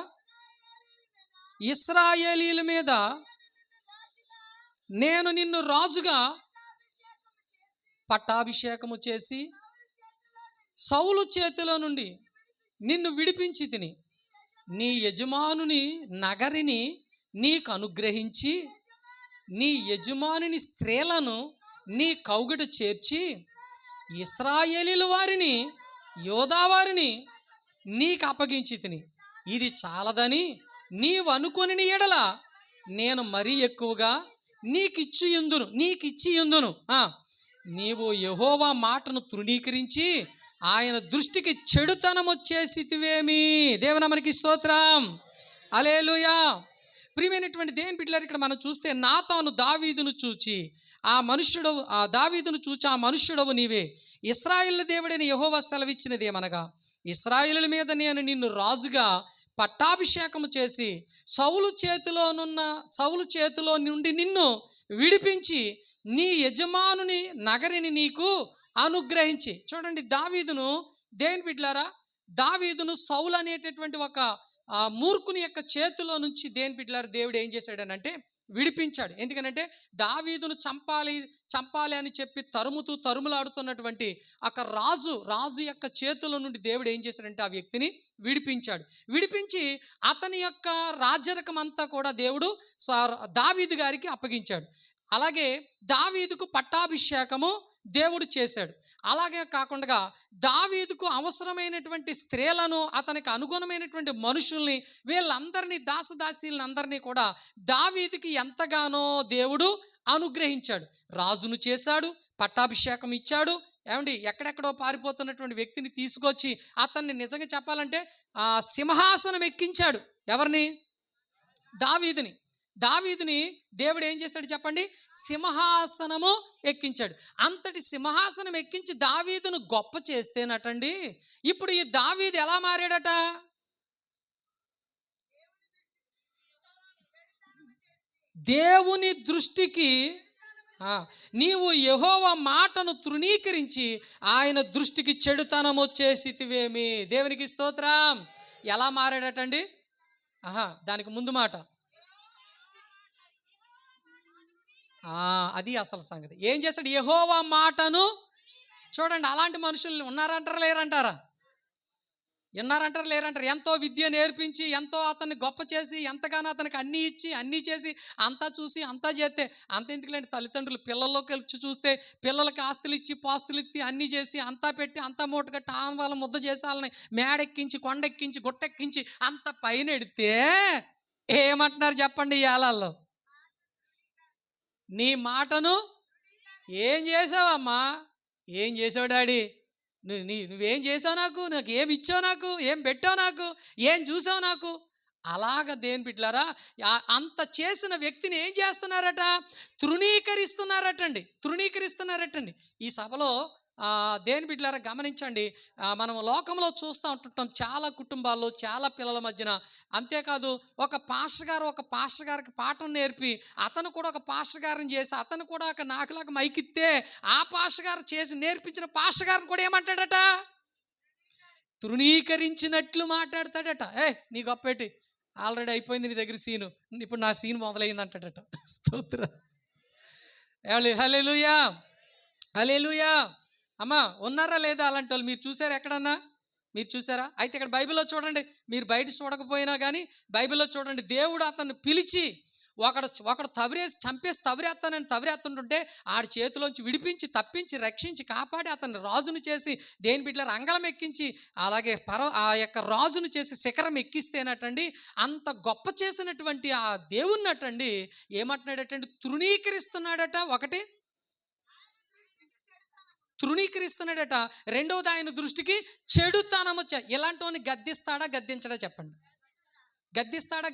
ఇశ్రాయేలీల మీద నేను నిన్ను రాజుగా పట్టాభిషేకము చేసి సౌలు చేతిలో నుండి నిన్ను విడిపించి తిని నీ యజమానుని నగరిని నీకు అనుగ్రహించి నీ యజమానుని స్త్రీలను నీ కౌగిట చేర్చి ఇశ్రాయేలీల వారిని యోధా వారిని నీకు అప్పగించి తిని, ఇది చాలదని నీవు అనుకొని ఎడల నేను మరీ ఎక్కువగా నీకిచ్చి యుందును. నీవు యెహోవా మాటను తృణీకరించి ఆయన దృష్టికి చెడుతనం వచ్చేసితివేమి. దేవుని మనకి స్తోత్రం. హల్లెలూయా. ప్రియమైనటువంటి దేవుని బిడ్డలారా, ఇక్కడ మనం చూస్తే నాతాను దావీదును చూచి ఆ మనుష్యుడవు నీవే. ఇశ్రాయేలు దేవుడైన యెహోవా సెలవిచ్చినది ఏమనగా, ఇశ్రాయేలు మీద నేను నిన్ను రాజుగా పట్టాభిషేకము చేసి సౌలు చేతిలో నుండి నిన్ను విడిపించి నీ యజమానుని నగరిని నీకు అనుగ్రహించి. చూడండి, దావీదును దేవుని బిడ్డలారా, దావీదును సౌలు అనేటటువంటి ఒక మూర్ఖుని యొక్క చేతిలో నుంచి దేవుని బిడ్డలారా దేవుడు ఏం చేశాడనంటే విడిపించాడు. ఎందుకనంటే దావీదును చంపాలి అని చెప్పి తరుములాడుతున్నటువంటి ఒక రాజు యొక్క చేతుల నుండి దేవుడు ఏం చేశాడంటే ఆ వ్యక్తిని విడిపించి అతని యొక్క రాజరికం అంతా కూడా దేవుడు దావీదు గారికి అప్పగించాడు. అలాగే దావీదుకు పట్టాభిషేకము దేవుడు చేశాడు. అలాగే కాకుండా దావీదుకు అవసరమైనటువంటి స్త్రీలను, అతనికి అనుగుణమైనటువంటి మనుషుల్ని, వీళ్ళందరినీ దాసదాసీలను అందరినీ కూడా దావీదుకి ఎంతగానో దేవుడు అనుగ్రహించాడు. రాజును చేశాడు, పట్టాభిషేకం ఇచ్చాడు. ఏమండి, ఎక్కడెక్కడో పారిపోతున్నటువంటి వ్యక్తిని తీసుకొచ్చి అతన్ని నిజంగా చెప్పాలంటే సింహాసనం ఎక్కించాడు. ఎవరిని? దావీదుని దేవుడు ఏం చేశాడు చెప్పండి? సింహాసనము ఎక్కించాడు. అంతటి సింహాసనం ఎక్కించి దావీదును గొప్ప చేస్తేనటండి, ఇప్పుడు ఈ దావీదు ఎలా మారాడట? దేవుని దృష్టికి ఆ, నీవు యెహోవా మాటను తృణీకరించి ఆయన దృష్టికి చెడుతనము చేసితివేమి. దేవునికి స్తోత్రం. ఎలా మారాడటండి? దానికి ముందు మాట అది అసలు సంగతి. ఏం చేశాడు? యెహోవా మాటను. చూడండి, అలాంటి మనుషులు ఉన్నారంటారా లేరంటారా? విన్నారంటారు లేరంటారు? ఎంతో విద్య నేర్పించి, ఎంతో అతన్ని గొప్ప చేసి, ఎంతగానో అతనికి అన్నీ ఇచ్చి, అన్నీ చేసి, అంతా చూసి, అంతా చేస్తే అంత ఎందుకులేండి. తల్లిదండ్రులు పిల్లల్లోకి వచ్చి చూస్తే పిల్లలకి ఆస్తులు ఇచ్చి, పాస్తులు ఇచ్చి, అన్నీ చేసి, అంతా పెట్టి, అంతా మూటగట్టి వాళ్ళ ముద్ద చేసి, వాళ్ళని మేడెక్కించి, కొండెక్కించి, గుట్టెక్కించి, అంత పైన ఎడితే ఏమంటున్నారు చెప్పండి? ఈ ఏలాల్లో నీ మాటను ఏం చేసావమ్మా? ఏం చేసావు డాడీ? నువ్వేం చేసావు? నాకు ఏమి ఇచ్చావు? నాకు ఏం పెట్టావు? నాకు ఏం చూసావు? నాకు అలాగ దేని బిడ్డలారా, అంత చేసిన వ్యక్తిని ఏం చేస్తున్నారట? తృణీకరిస్తున్నారటండి. ఈ సభలో దేని బిడ్డలారా గమనించండి. మనం లోకంలో చూస్తూ ఉంటుంటాం చాలా కుటుంబాల్లో, చాలా పిల్లల మధ్యన. అంతేకాదు, ఒక పాస్టర్ గారికి పాఠం నేర్పి, అతను కూడా ఒక పాస్టర్ గారిని చేసి, అతను కూడా ఒక నాకులాగా మైకిస్తే, ఆ పాస్టర్ గారు చేసి నేర్పించిన పాస్టర్ గారిని కూడా ఏమంటాడట? తృణీకరించినట్లు మాట్లాడతాడట. నీ గొప్పేటి, ఆల్రెడీ అయిపోయింది నీ దగ్గర సీను, ఇప్పుడు నా సీన్ మొదలైంది అంటాడట. స్తోత్రం. హల్లెలూయా, హల్లెలూయా. అమ్మా, ఉన్నారా లేదా అలాంటి వాళ్ళు? మీరు చూసారా? ఎక్కడన్నా మీరు చూసారా? అయితే ఇక్కడ బైబిల్లో చూడండి. మీరు బయట చూడకపోయినా కానీ బైబిల్లో చూడండి. దేవుడు అతన్ని పిలిచి ఒకడు చంపేసి తవరేస్తుంటుంటే ఆడి చేతిలోంచి విడిపించి, తప్పించి, రక్షించి, కాపాడి అతన్ని రాజును చేసి, దేని బిడ్డలారా అంగళం ఎక్కించి, అలాగే ఆ యొక్క రాజును చేసి శిఖరం ఎక్కిస్తేనటండి, అంత గొప్ప చేసినటువంటి ఆ దేవుణ్ణటండి ఏమంటున్నాడటండి? తృణీకరిస్తున్నాడట. ఒకటి తృణీకరిస్తున్నాడట. రెండవది, ఆయన దృష్టికి చెడుతనము. ఇలాంటి వాడిని గద్దిస్తాడా గద్దించడా చెప్పండి?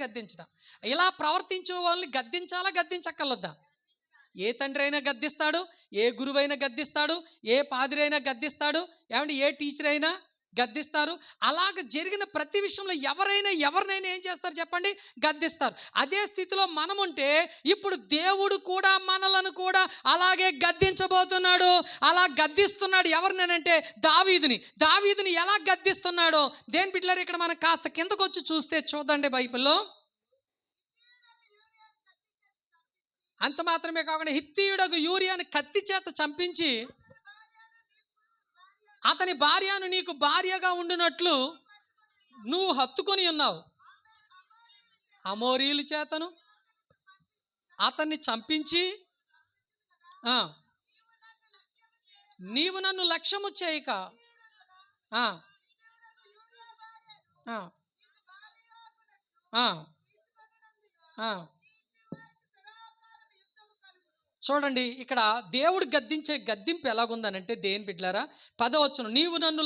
గద్దించడా? ఇలా ప్రవర్తించిన వాళ్ళని గద్దించాలా గద్దించక్కర్లొద్దా? ఏ తండ్రి అయినా గద్దిస్తాడు, ఏ గురువైనా గద్దిస్తాడు, ఏ పాదిరి అయినా గద్దిస్తాడు, ఏమంటే ఏ టీచర్ అయినా గద్దిస్తారు. అలాగ జరిగిన ప్రతి విషయంలో ఎవరినైనా ఏం చేస్తారు చెప్పండి? గద్దిస్తారు. అదే స్థితిలో మనముంటే ఇప్పుడు దేవుడు కూడా మనలను కూడా అలాగే గద్దించబోతున్నాడు. అలా గద్దిస్తున్నాడు. ఎవరినంటే దావీదుని ఎలా గద్దిస్తున్నాడో దేని బిడ్డలారా ఇక్కడ మనం కాస్త కిందకు వచ్చి చూస్తే చూడండి. బైబిల్లో అంత మాత్రమే కాకుండా హిత్తీయుడగు యూరియాని కత్తి చేత చంపించి, అతని భార్యను నీకు భార్యగా ఉండునట్లు నువ్వు హత్తుకొని ఉన్నావు. అమోరీల చేతను అతన్ని చంపించి, నీవు నన్ను లక్ష్యము చేయక చూడండి, ఇక్కడ దేవుడు గద్దించే గద్దింపు ఎలాగుందనంటే దేని బిడ్డలారా, 10వ వచనం, నీవు నన్ను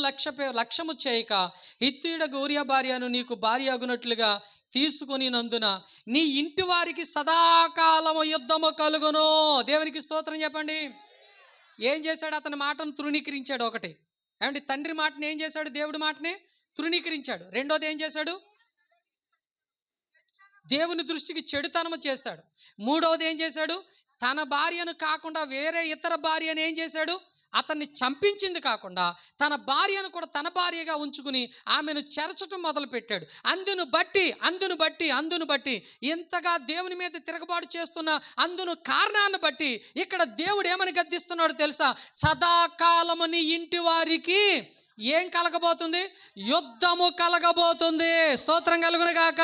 లక్ష్యము చేయక హిత్తీయుడగు ఊరియా భార్యను నీకు భార్య అగునట్లుగా తీసుకొని నందున నీ ఇంటి వారికి సదాకాలము యుద్ధము కలుగును. దేవునికి స్తోత్రం చెప్పండి. ఏం చేశాడు? అతని మాటను తృణీకరించాడు. ఒకటి, ఏమంటే తండ్రి మాటని ఏం చేశాడు? దేవుడి మాటని తృణీకరించాడు. రెండోది ఏం చేశాడు? దేవుని దృష్టికి చెడుతనము చేశాడు. మూడవది ఏం చేశాడు? తన భార్యను కాకుండా వేరే ఇతర భార్యను ఏం చేశాడు? అతన్ని చంపించింది కాకుండా తన భార్యను కూడా తన భార్యగా ఉంచుకుని ఆమెను చెరచటం మొదలుపెట్టాడు. అందును బట్టి ఇంతగా దేవుని మీద తిరగబాటు చేస్తున్న కారణాన్ని బట్టి ఇక్కడ దేవుడు ఏమని గద్దిస్తున్నాడో తెలుసా? సదాకాలము నీ ఇంటి వారికి ఏం కలగబోతుంది? యుద్ధము కలగబోతుంది. స్తోత్రం కలుగును గాక.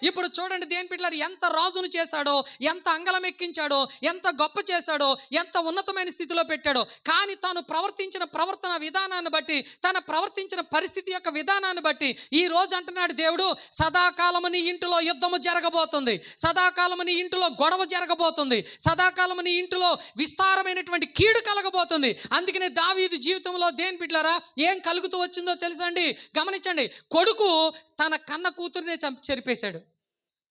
ఇప్పుడు చూడండి దేని బిడ్డలారా, ఎంత రాజును చేశాడో, ఎంత అంగళం ఎక్కించాడో, ఎంత గొప్ప చేశాడో, ఎంత ఉన్నతమైన స్థితిలో పెట్టాడో. కానీ తాను ప్రవర్తించిన ప్రవర్తన విధానాన్ని బట్టి, తన ప్రవర్తించిన పరిస్థితి యొక్క విధానాన్ని బట్టి ఈ రోజు అంటున్నాడు దేవుడు, సదాకాలము నీ ఇంటిలో యుద్ధము జరగబోతుంది, సదాకాలము నీ ఇంటిలో గొడవ జరగబోతుంది, సదాకాలము నీ ఇంటిలో విస్తారమైనటువంటి కీడు కలగబోతుంది. అందుకనే దావీదు జీవితంలో దేని బిడ్డలారా ఏం కలుగుతూ వచ్చిందో తెలుసండి? గమనించండి. కొడుకు తన కన్న కూతురునే చెరిపేశాడు.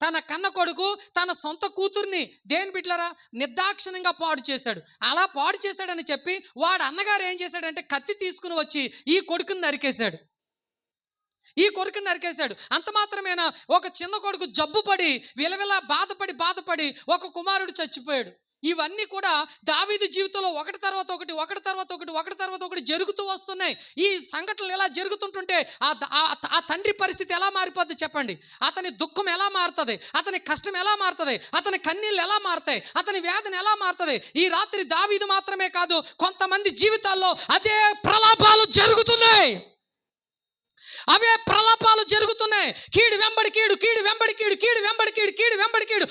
తన కన్న కొడుకు తన సొంత కూతుర్ని దేని బిడ్డలారా నిర్దాక్షిణ్యంగా పాడు చేశాడు. అలా పాడు చేశాడని చెప్పి వాడు అన్నగారు ఏం చేశాడంటే కత్తి తీసుకుని వచ్చి ఈ కొడుకుని నరికేశాడు. అంత మాత్రమేనా, ఒక చిన్న కొడుకు జబ్బుపడి విలవిలా బాధపడి ఒక కుమారుడు చచ్చిపోయాడు. ఇవన్నీ కూడా దావీదు జీవితంలో ఒకటి తర్వాత ఒకటి జరుగుతూ వస్తున్నాయి. ఈ సంఘటనలు ఎలా జరుగుతుంటుంటే ఆ తండ్రి పరిస్థితి ఎలా మారిపోద్ది చెప్పండి? అతని దుఃఖం ఎలా మారుతుంది, అతని కష్టం ఎలా మారుతుంది, అతని కన్నీళ్ళు ఎలా మారుతాయి, అతని వేదన ఎలా మారుతుంది. ఈ రాత్రి దావీదు మాత్రమే కాదు, కొంతమంది జీవితాల్లో అదే ప్రలాపాలు జరుగుతున్నాయి. అవే ప్రలాపాలు జరుగుతున్నాయి. కీడు వెంబడి కీడు, కీడు వెంబడి కీడు, కీడు వెంబడి కీడు, కీడు వెంబడి కీడు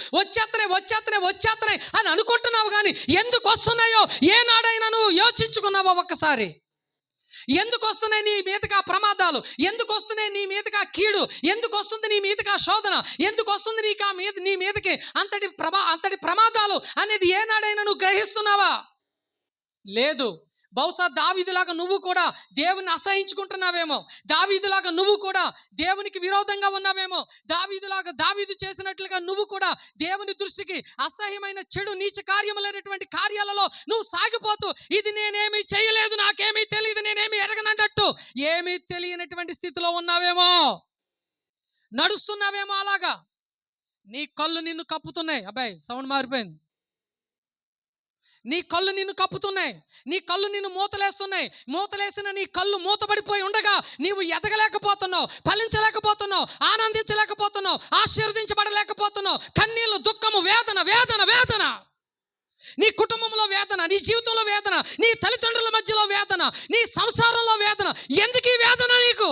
వచ్చేస్తున్నాయి అని అనుకుంటున్నావు. కానీ ఎందుకు వస్తున్నాయో ఏనాడైనా నువ్వు యోచించుకున్నావో ఒక్కసారి? ఎందుకు వస్తున్నాయి నీ మీదగా ప్రమాదాలు? ఎందుకు వస్తున్నాయి నీ మీదగా కీడు? ఎందుకు వస్తుంది నీ మీదగా శోధన? ఎందుకు వస్తుంది నీ మీదకి అంతటి ప్రమాదాలు అనేది ఏనాడైనా నువ్వు గ్రహిస్తున్నావా? లేదు. బహుశా దావీదులాగా నువ్వు కూడా దేవుని అసహించుకుంటున్నావేమో. దావీదులాగా నువ్వు కూడా దేవునికి విరోధంగా ఉన్నావేమో. దావీదు చేసినట్లుగా నువ్వు కూడా దేవుని దృష్టికి అసహ్యమైన చెడు నీచ కార్యములైనటువంటి కార్యాలలో నువ్వు సాగిపోతూ, ఇది నేనేమీ చేయలేదు, నాకేమీ తెలియదు, నేనేమీ ఎరగనట్టు ఏమీ తెలియనటువంటి స్థితిలో ఉన్నావేమో, నడుస్తున్నావేమో. అలాగా నీ కళ్ళు నిన్ను కప్పుతున్నాయి. అబ్బాయి సౌండ్ మారిపోయింది. నీ కళ్ళు నిన్ను కప్పుతున్నాయి, నీ కళ్ళు నిన్ను మూతలేస్తున్నాయి. మూతలేసిన నీ కళ్ళు మూతపడిపోయి ఉండగా నీవు ఎదగలేకపోతున్నావు, ఫలించలేకపోతున్నావు, ఆనందించలేకపోతున్నావు, ఆశీర్వదించబడలేకపోతున్నావు. కన్నీళ్ళు, దుఃఖము, వేదన, నీ కుటుంబంలో వేదన, నీ జీవితంలో వేదన, నీ తల్లిదండ్రుల మధ్యలో వేదన, నీ సంసారంలో వేదన. ఎందుకు ఈ వేదన నీకు?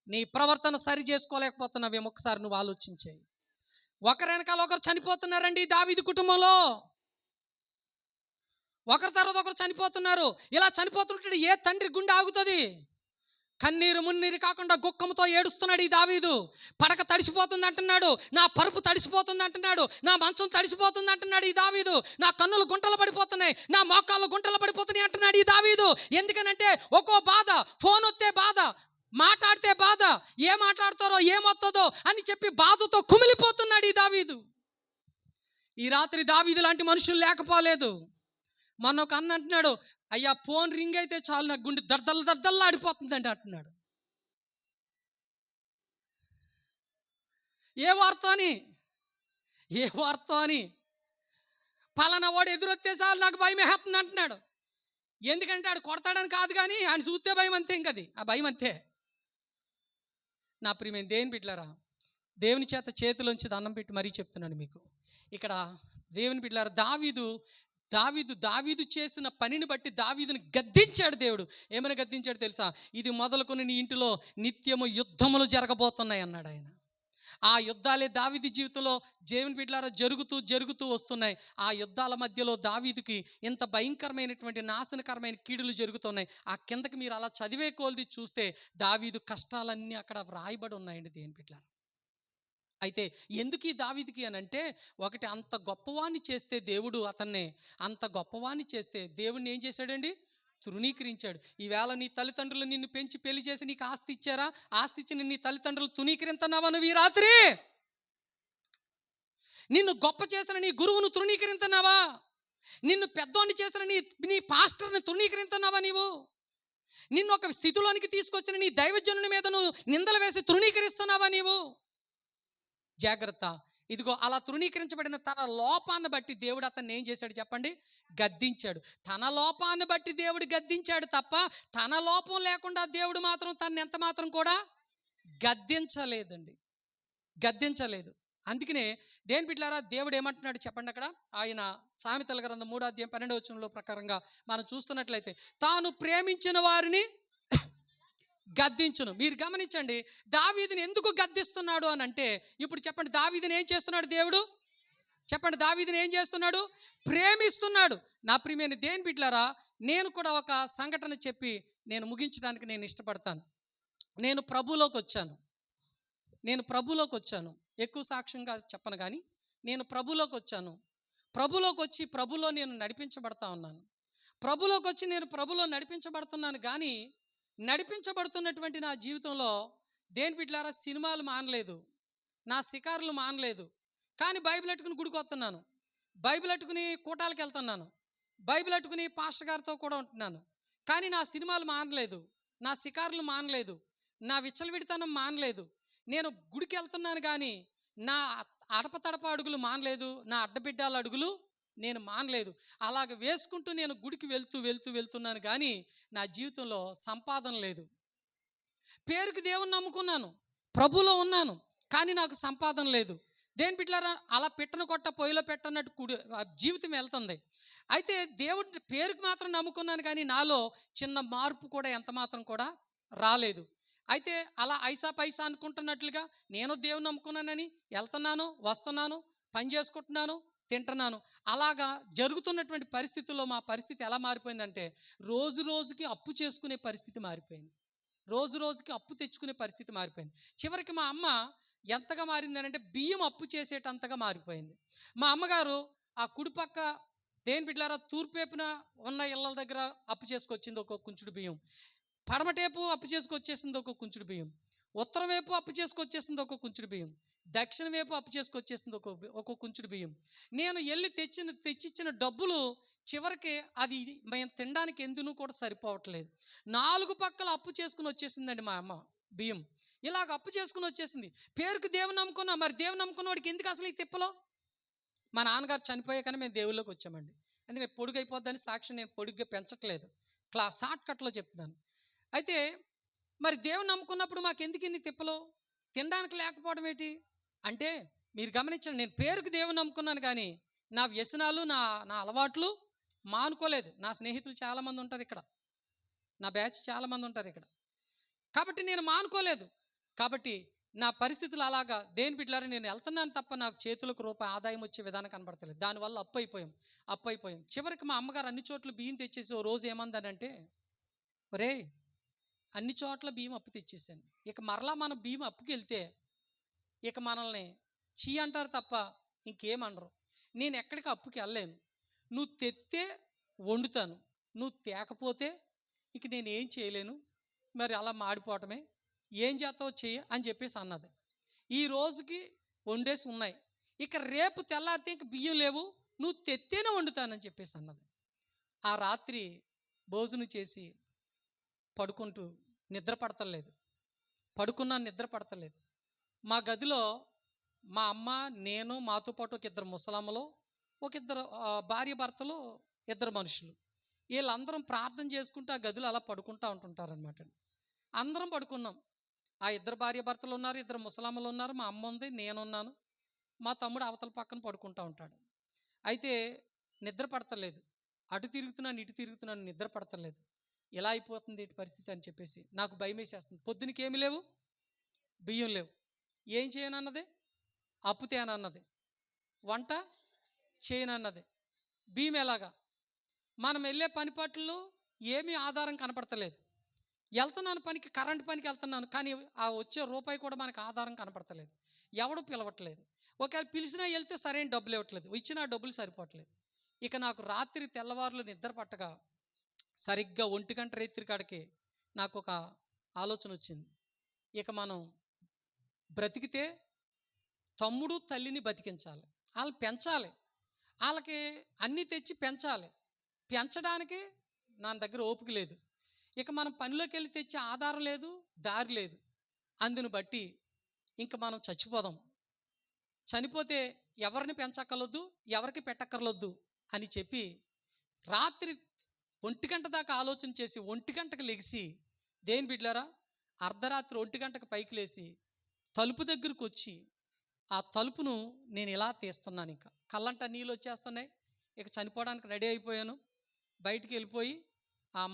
నీ ప్రవర్తన సరి చేసుకోలేకపోతున్నావేమో. ఒకసారి నువ్వు ఆలోచించే. ఒకరి వెనకాల ఒకరు చనిపోతున్నారండి దావీదు కుటుంబంలో. ఒకరి తర్వాత ఒకరు చనిపోతున్నారు. ఇలా చనిపోతుంటే ఏ తండ్రి గుండె ఆగుతుంది? కన్నీరు మున్నీరు కాకుండా గుక్కముతో ఏడుస్తున్నాడు ఈ దావీదు. పడక తడిసిపోతుంది అంటున్నాడు, నా పరుపు తడిసిపోతుంది అంటున్నాడు, నా మంచం తడిసిపోతుంది అంటున్నాడు ఈ దావీదు. నా కన్నులు గుంటలు పడిపోతున్నాయి, నా మోకాళ్ళు గుంటలు పడిపోతున్నాయి అంటున్నాడు ఈ దావీదు. ఎందుకనంటే ఒక్కో బాధ, ఫోన్ వస్తే బాధ, మాట్లాడితే బాధ, ఏ మాట్లాడతారో ఏమొస్తుందో అని చెప్పి బాధతో కుమిలిపోతున్నాడు ఈ దావీదు. ఈ రాత్రి దావీదు లాంటి మనుషులు లేకపోలేదు. మొన్న ఒక అన్న అంటున్నాడు, అయ్యా ఫోన్ రింగ్ అయితే చాలు నాకు గుండె దద్దల్లా ఆడిపోతుందండి అంటున్నాడు. ఏ వార్త అని పలానా వాడు ఎదురొస్తే చాలు నాకు భయం వేస్తుంది అంటున్నాడు. ఎందుకంటే ఆడు కొడతాడని కాదు, కానీ ఆయన చూస్తే భయం అంతే. ఇంకది ఆ భయం అంతే. నా ప్రియమైన దేవుని బిడ్డలారా, దేవుని చేత చేతిలోంచి దండం పెట్టి మరీ చెప్తున్నాను మీకు. ఇక్కడ దేవుని బిడ్డలారా, దావీదు చేసిన పనిని బట్టి దావీదుని గద్దించాడు దేవుడు. ఏమైనా గద్దించాడు తెలుసా? ఇది మొదలుకొని నీ ఇంటిలో నిత్యము యుద్ధములు జరగబోతున్నాయి అన్నాడు ఆయన. ఆ యుద్ధాలే దావీదు జీవితంలో దేవుని బిడ్డలారా జరుగుతూ వస్తున్నాయి. ఆ యుద్ధాల మధ్యలో దావీదుకి ఇంత భయంకరమైనటువంటి నాశనకరమైన కీడులు జరుగుతున్నాయి. ఆ కిందకి మీరు అలా చదివే కోల్ది చూస్తే దావీదు కష్టాలన్నీ అక్కడ వ్రాయబడి ఉన్నాయండి దేవుని బిడ్డలారా. అయితే ఎందుకు ఈ దావీదుకి అని అంటే, ఒకటి, అంత గొప్పవాణ్ణి చేస్తే దేవుడు అతన్నే, అంత గొప్పవాణ్ణి చేస్తే దేవుడిని ఏం చేశాడండి? తృణీకరించాడు. ఈవేళ నీ తల్లిదండ్రులు నిన్ను పెంచి పెళ్లి చేసి నీకు ఆస్తి ఇచ్చారా? ఆస్తి ఇచ్చి నీ తల్లిదండ్రులు తృణీకరింతున్నావా నువ్వు ఈ రాత్రి? నిన్ను గొప్ప చేసిన నీ గురువును తృణీకరింతున్నావా? నిన్ను పెద్దోన్ని చేసిన నీ పాస్టర్ని తృణీకరింతున్నావా? నిన్ను ఒక స్థితిలోనికి తీసుకొచ్చిన నీ దైవజనుని మీద నువ్వు నిందలు వేసి తృణీకరిస్తున్నావా నీవు? జాగ్రత్త. ఇదిగో అలా తృణీకరించబడిన తన లోపాన్ని బట్టి దేవుడు అతన్ని ఏం చేశాడు చెప్పండి? గద్దించాడు. తన లోపాన్ని బట్టి దేవుడు గద్దించాడు తప్ప తన లోపం లేకుండా దేవుడు మాత్రం తను ఎంత మాత్రం కూడా గద్దించలేదు. అందుకనే దేని బిడ్డలారా, దేవుడు ఏమంటున్నాడు చెప్పండి అక్కడ? ఆయన సామెతల గ్రంథం 3:12 ప్రకారంగా మనం చూస్తున్నట్లయితే, తాను ప్రేమించిన వారిని గద్దించును. మీరు గమనించండి, దావీదుని ఎందుకు గద్దిస్తున్నాడు అని అంటే, ఇప్పుడు చెప్పండి, దావీదుని ఏం చేస్తున్నాడు దేవుడు? చెప్పండి, దావీదుని ఏం చేస్తున్నాడు? ప్రేమిస్తున్నాడు. నా ప్రియమైన దేవుని బిడ్డలారా, నేను కూడా ఒక సంఘటన చెప్పి నేను ముగించడానికి నేను ఇష్టపడతాను. నేను ప్రభువులోకి వచ్చాను. ఎక్కువ సాక్ష్యంగా చెప్పను, కానీ నేను ప్రభువులోకి వచ్చి ప్రభులో నేను నడిపించబడతా ఉన్నాను. నేను ప్రభులో నడిపించబడుతున్నాను. కానీ నడిపించబడుతున్నటువంటి నా జీవితంలో దేని బిడ్డలారా, సినిమాలు మానలేదు, నా షికారులు మానలేదు. కానీ బైబిల్ అట్టుకుని గుడికి వస్తున్నాను, బైబిల్ అట్టుకుని కూటాలకు వెళ్తున్నాను, బైబిల్ అట్టుకుని పాస్టర్ గారితో కూడా ఉంటున్నాను. కానీ నా సినిమాలు మానలేదు, నా షికారులు మానలేదు, నా విచ్చలవిడితనం మానలేదు. నేను గుడికి వెళ్తున్నాను, కానీ నా అడపతడప అడుగులు మానలేదు, నా అడ్డబిడ్డాల అడుగులు నేను మానలేదు. అలాగ వేసుకుంటూ నేను గుడికి వెళ్తున్నాను కానీ నా జీవితంలో సంపాదన లేదు. పేరుకి దేవుణ్ణి నమ్ముకున్నాను, ప్రభులో ఉన్నాను, కానీ నాకు సంపాదన లేదు. దేని బిడ్డలారా, అలా పెట్టను కొట్ట పొయ్యిలో పెట్టన్నట్టు జీవితం వెళ్తుంది. అయితే దేవుడి పేరుకి మాత్రం నమ్ముకున్నాను కానీ నాలో చిన్న మార్పు కూడా ఎంత మాత్రం కూడా రాలేదు. అయితే అలా ఐసా పైసా అనుకుంటున్నట్లుగా నేను దేవుని నమ్ముకున్నానని వెళ్తున్నాను, వస్తున్నాను, పని చేసుకుంటున్నాను, తింటున్నాను. అలాగా జరుగుతున్నటువంటి పరిస్థితుల్లో మా పరిస్థితి ఎలా మారిపోయిందంటే రోజు రోజుకి అప్పు చేసుకునే పరిస్థితి మారిపోయింది. రోజు రోజుకి అప్పు తెచ్చుకునే పరిస్థితి మారిపోయింది. చివరికి మా అమ్మ ఎంతగా మారిందనంటే బియ్యం అప్పు చేసేటంతగా మారిపోయింది. మా అమ్మగారు ఆ కుడిపక్క దేని బిడ్డలారా తూర్పేపున ఉన్న ఇళ్ళ దగ్గర అప్పు చేసుకొచ్చింది ఒక కుంచుడు బియ్యం, పడమటేపు అప్పు చేసుకొచ్చేసింది ఒక కుంచుడు బియ్యం, ఉత్తరం వైపు అప్పు చేసుకొచ్చేసింది ఒక కుంచుడు బియ్యం, దక్షిణ వైపు అప్పు చేసుకొచ్చేసింది ఒక కుంచుడు బియ్యం. నేను వెళ్ళి తెచ్చిచ్చిన డబ్బులు చివరికి అది మేము తినడానికి ఎందుకు కూడా సరిపోవట్లేదు. 4 పక్కల అప్పు చేసుకుని వచ్చేసిందండి మా అమ్మ బియ్యం. ఇలాగ అప్పు చేసుకుని వచ్చేసింది. పేరుకు దేవుని నమ్ముకున్నా, మరి దేవుని నమ్ముకున్న వాడికి ఎందుకు అసలు ఈ తిప్పలో? మా నాన్నగారు చనిపోయాకనే మేము దేవుళ్ళకి వచ్చామండి. అందుకే పొడుగు అయిపోద్దని సాక్షి నేను పొడుగ్గా పెంచట్లేదు, షార్ట్ కట్లో చెప్తున్నాను. అయితే మరి దేవుని నమ్ముకున్నప్పుడు మాకు ఎందుకు ఇన్ని తిప్పలు? తినడానికి లేకపోవడం ఏంటి అంటే మీరు గమనించండి, నేను పేరుకు దేవుని నమ్ముకున్నాను కానీ నా వ్యసనాలు నా అలవాట్లు మానుకోలేదు. నా స్నేహితులు చాలామంది ఉంటారు ఇక్కడ, నా బ్యాచ్ చాలామంది ఉంటారు ఇక్కడ, కాబట్టి నేను మానుకోలేదు. కాబట్టి నా పరిస్థితులు అలాగా దేని బిడ్డలారా నేను వెళ్తున్నాను తప్ప నాకు చేతులకు రూపాయి ఆదాయం వచ్చే విధానం కనబడతలేదు. దానివల్ల అప్పు అయిపోయాం. చివరికి మా అమ్మగారు అన్ని చోట్ల బియ్యం తెచ్చేసి ఓ రోజు ఏమందానంటే, ఒరే అన్ని చోట్ల బియ్యం అప్పు తెచ్చేసాను, ఇక మరలా మనం బియ్యం అప్పుకి వెళ్తే ఇక మనల్ని చీ అంటారు తప్ప ఇంకేమనరు. నేను ఎక్కడికి అప్పుకి వెళ్ళలేను, నువ్వు తెత్తే వండుతాను, నువ్వు తేకపోతే ఇక నేను ఏం చేయలేను, మరి అలా మాడిపోవటమే, ఏం చేస్తావో చెయ్యి అని చెప్పేసి అన్నది. ఈ రోజుకి వండేసి ఉన్నాయి, ఇక రేపు తెల్లారితే ఇంక బియ్యం లేవు, నువ్వు తెత్తేనే వండుతానని చెప్పేసి అన్నది. ఆ రాత్రి భోజనం చేసి పడుకుంటూ నిద్ర పడతలేదు. మా గదిలో మా అమ్మ, నేను, మాతో పాటు ఒక 2 ముసలమ్మలు, ఒక 2 భార్య భర్తలు, 2 మనుషులు, వీళ్ళందరం ప్రార్థన చేసుకుంటూ ఆ గదిలో అలా పడుకుంటూ ఉంటుంటారనమాట. అందరం పడుకున్నాం. ఆ 2 భార్య భర్తలు ఉన్నారు, 2 ముసలమ్మలు ఉన్నారు, మా అమ్మ ఉంది, నేనున్నాను, మా తమ్ముడు అవతల పక్కన పడుకుంటూ ఉంటాడు. అయితే నిద్ర పడతలేదు, అటు తిరుగుతున్నాను ఇటు తిరుగుతున్నాను, నిద్ర పడతలేదు. ఎలా అయిపోతుంది ఇటు పరిస్థితి అని చెప్పేసి నాకు భయం వేసేస్తుంది. పొద్దునకి ఏమి లేవు, బియ్యం లేవు, ఏం చేయనన్నది, అప్పు తేనన్నది, వంట చేయనన్నది, బియ్యం ఎలాగా, మనం వెళ్ళే పని పట్లలో ఏమీ ఆధారం కనపడతలేదు. వెళ్తున్నాను పనికి, కరెంట్ పనికి వెళ్తున్నాను, కానీ ఆ వచ్చే రూపాయి కూడా మనకు ఆధారం కనపడతలేదు, ఎవడు పిలవట్లేదు, ఒకవేళ పిలిచినా వెళ్తే సరైన డబ్బులు ఇవ్వట్లేదు, ఇచ్చినా డబ్బులు సరిపోవట్లేదు. ఇక నాకు రాత్రి తెల్లవారులు నిద్ర పట్టగా సరిగ్గా 1 గంట రేత్రి కాడికి నాకు ఒక ఆలోచన వచ్చింది. ఇక మనం బ్రతికితే తమ్ముడు తల్లిని బతికించాలి, వాళ్ళు పెంచాలి, వాళ్ళకి అన్నీ తెచ్చి పెంచాలి, పెంచడానికి నా దగ్గర ఓపిక లేదు. ఇక మనం పనిలోకి వెళ్ళి తెచ్చే ఆధారం లేదు, దారి లేదు. అందుని బట్టి ఇంక మనం చనిపోతే ఎవరిని పెంచక్కర్లొద్దు, ఎవరికి పెట్టక్కర్లొద్దు అని చెప్పి రాత్రి 1 గంట దాకా ఆలోచన చేసి 1 గంటకు లెగిసి దేని బిడ్డలారా అర్ధరాత్రి 1 గంటకు పైకి లేచి తలుపు దగ్గరకు వచ్చి ఆ తలుపును నేను ఇలా తీస్తున్నాను. ఇంకా కళ్ళంట నీళ్ళు వచ్చేస్తున్నాయి, ఇక చనిపోవడానికి రెడీ అయిపోయాను. బయటికి వెళ్ళిపోయి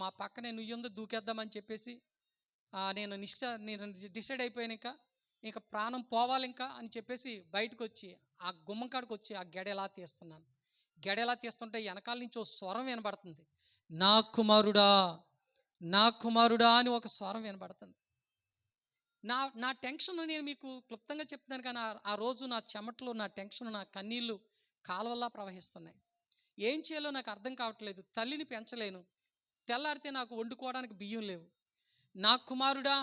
మా పక్కనే నుయ్యుందో దూకేద్దామని చెప్పేసి నేను డిసైడ్ అయిపోయాను. ఇంకా ప్రాణం పోవాలి ఇంకా అని చెప్పేసి బయటకు వచ్చి ఆ గుమ్మం కాడికి వచ్చి ఆ గెడ ఎలా తీస్తున్నాను. గెడ ఎలా తీస్తుంటే వెనకాల నుంచి ఒక స్వరం వినబడుతుంది, నా కుమారుడా, నా కుమారుడా అని ఒక స్వరం వినబడుతుంది. నా టెన్షన్ నేను మీకు క్లుప్తంగా చెప్తున్నాను, కానీ ఆ రోజు నా చెమటలు, నా టెన్షన్, నా కన్నీళ్ళు కాలువల్లా ప్రవహిస్తున్నాయి. ఏం చేయాలో నాకు అర్థం కావట్లేదు. తల్లిని పెంచలేను, తెల్లారితే నాకు వండుకోవడానికి బియ్యం లేవు. నా కుమారుడా,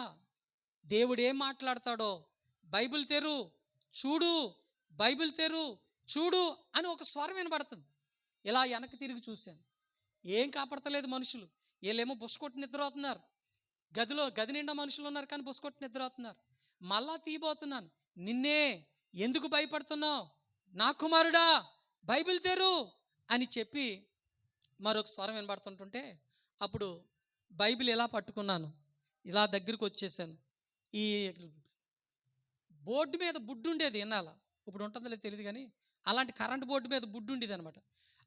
దేవుడు ఏం మాట్లాడతాడో బైబిల్ తెరు చూడు, బైబిల్ తెరు చూడు అని ఒక స్వరం వినబడుతుంది. ఇలా వెనక్కి తిరిగి చూశాను, ఏం కాపాడతలేదు మనుషులు, వీళ్ళేమో బుసకొట్టి నిద్రపోతున్నారు. గది నిండా మనుషులు ఉన్నారు కానీ బుసకొట్టి నిద్రపోతున్నారు. మళ్ళా తీయబోతున్నాను, నిన్నే ఎందుకు భయపడుతున్నావు, నా కుమారుడా బైబిల్ తెరు అని చెప్పి మరొక స్వరం వినబడుతుంటుంటే అప్పుడు బైబిల్ ఇలా పట్టుకున్నాను, ఇలా దగ్గరికి వచ్చేసాను. ఈ బోర్డు మీద బుడ్డు ఉండేది ఎన్నాల, ఇప్పుడు ఉంటుందో లేదు తెలియదు కానీ అలాంటి కరెంట్ బోర్డు మీద బుడ్డు ఉండేది అనమాట.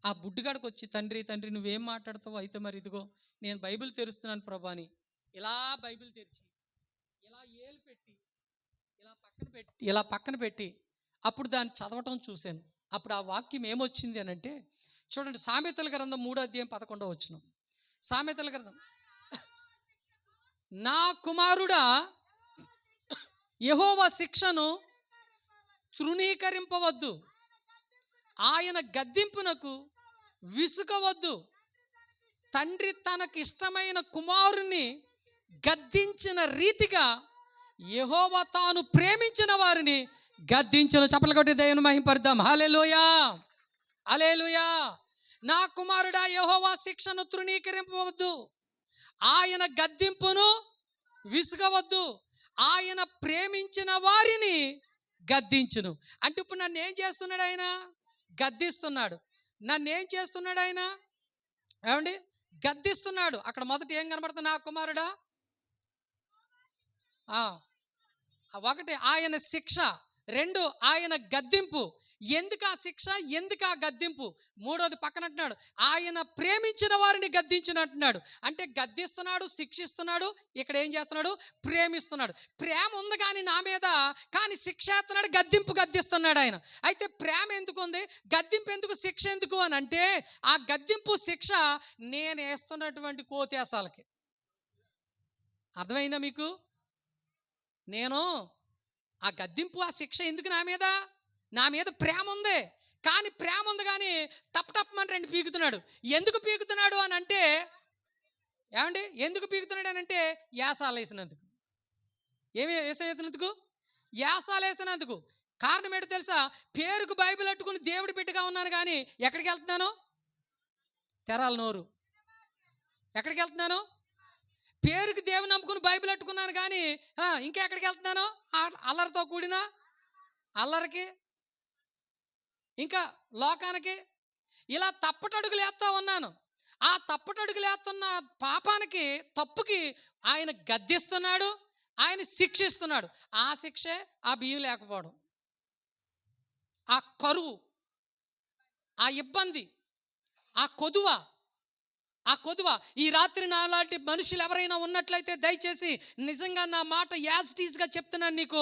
ఆ బుడ్డుగాడికి వచ్చి తండ్రి నువ్వేం మాట్లాడతావో అయితే మరి ఇదిగో నేను బైబిల్ తెరుస్తున్నాను ప్రభా అని ఇలా బైబిల్ తెరిచి ఇలా ఏలు పెట్టి ఇలా పక్కన పెట్టి అప్పుడు దాన్ని చదవటం చూశాను. అప్పుడు ఆ వాక్యం ఏమొచ్చింది అని అంటే చూడండి, సామెతల గ్రంథం 3:11. సామెతల గ్రంథం, నా కుమారుడా యెహోవా శిక్షను తృణీకరింపవద్దు, ఆయన గద్దింపునకు విసుకవద్దు. తండ్రి తనకిష్టమైన కుమారుని గద్దించిన రీతిగా యెహోవా తాను ప్రేమించిన వారిని గద్దించును. చప్పట్లు కొట్టి దేవుని మహింపరుద్దాం. హల్లెలూయా, హల్లెలూయా. నా కుమారుడా యెహోవా శిక్షను తృణీకరింపవద్దు, ఆయన గద్దింపును విసుగవద్దు, ఆయన ప్రేమించిన వారిని గద్దించును. అంటే ఇప్పుడు నన్ను ఏం చేస్తున్నాడు ఆయన? గద్దిస్తున్నాడు. నన్ను ఏం చేస్తున్నాడు ఆయన? ఏమండి, గద్దిస్తున్నాడు. అక్కడ మొదట ఏం కనబడుతుంది? నా కుమారుడా, ఒకటి ఆయన శిక్ష, రెండు ఆయన గద్దింపు. ఎందుకు ఆ శిక్ష, ఎందుకు ఆ గద్దింపు? మూడోది పక్కన అంటున్నాడు ఆయన ప్రేమించిన వారిని గద్దించినట్టున్నాడు. అంటే గద్దిస్తున్నాడు, శిక్షిస్తున్నాడు. ఇక్కడ ఏం చేస్తున్నాడు? ప్రేమిస్తున్నాడు. ప్రేమ ఉంది కానీ నా మీద, కానీ శిక్ష చేస్తున్నాడు, గద్దిస్తున్నాడు ఆయన. అయితే ప్రేమ ఎందుకు ఉంది, గద్దింపు ఎందుకు, శిక్ష ఎందుకు అని అంటే ఆ గద్దింపు శిక్ష నేను వేస్తున్నటువంటి కోతేసాలకి. అర్థమైందా మీకు? నేను ఆ గద్దింపు, ఆ శిక్ష ఎందుకు నా మీద ప్రేమ ఉంది, కానీ ప్రేమ ఉంది కానీ టప్మని రెండు పీకుతున్నాడు. ఎందుకు పీకుతున్నాడు అని అంటే ఏమండి, ఎందుకు పీకుతున్నాడు అని అంటే యాసాలు వేసినందుకు. ఏమి వేసేందుకు? యాసాలు వేసినందుకు. కారణం ఏంటో తెలుసా? పేరుకు బైబిల్ అట్టుకుని దేవుడి బిడ్డగా ఉన్నాను కానీ ఎక్కడికి వెళ్తున్నాను? తెరాల నోరు. ఎక్కడికి వెళ్తున్నాను? పేరుకి దేవుని నమ్ముకుని బైబిల్ అట్టుకున్నాను కానీ ఇంకా ఎక్కడికి వెళ్తున్నాను? అల్లరితో కూడిన అల్లరికి, ఇంకా లోకానికి. ఇలా తప్పటడుగులు వేస్తా ఉన్నాను. ఆ తప్పటడుగులు వేస్తున్న పాపానికి, తప్పుకి ఆయన గద్దిస్తున్నాడు, ఆయన శిక్షిస్తున్నాడు. ఆ శిక్షే ఆ బియ్యం లేకపోవడం, ఆ కరువు, ఆ ఇబ్బంది, ఆ కొదువ. ఈ రాత్రి నాలాంటి మనుషులు ఎవరైనా ఉన్నట్లయితే దయచేసి నిజంగా నా మాట యాజ్ ఇట్ ఈస్గా చెప్తున్నాను నీకు,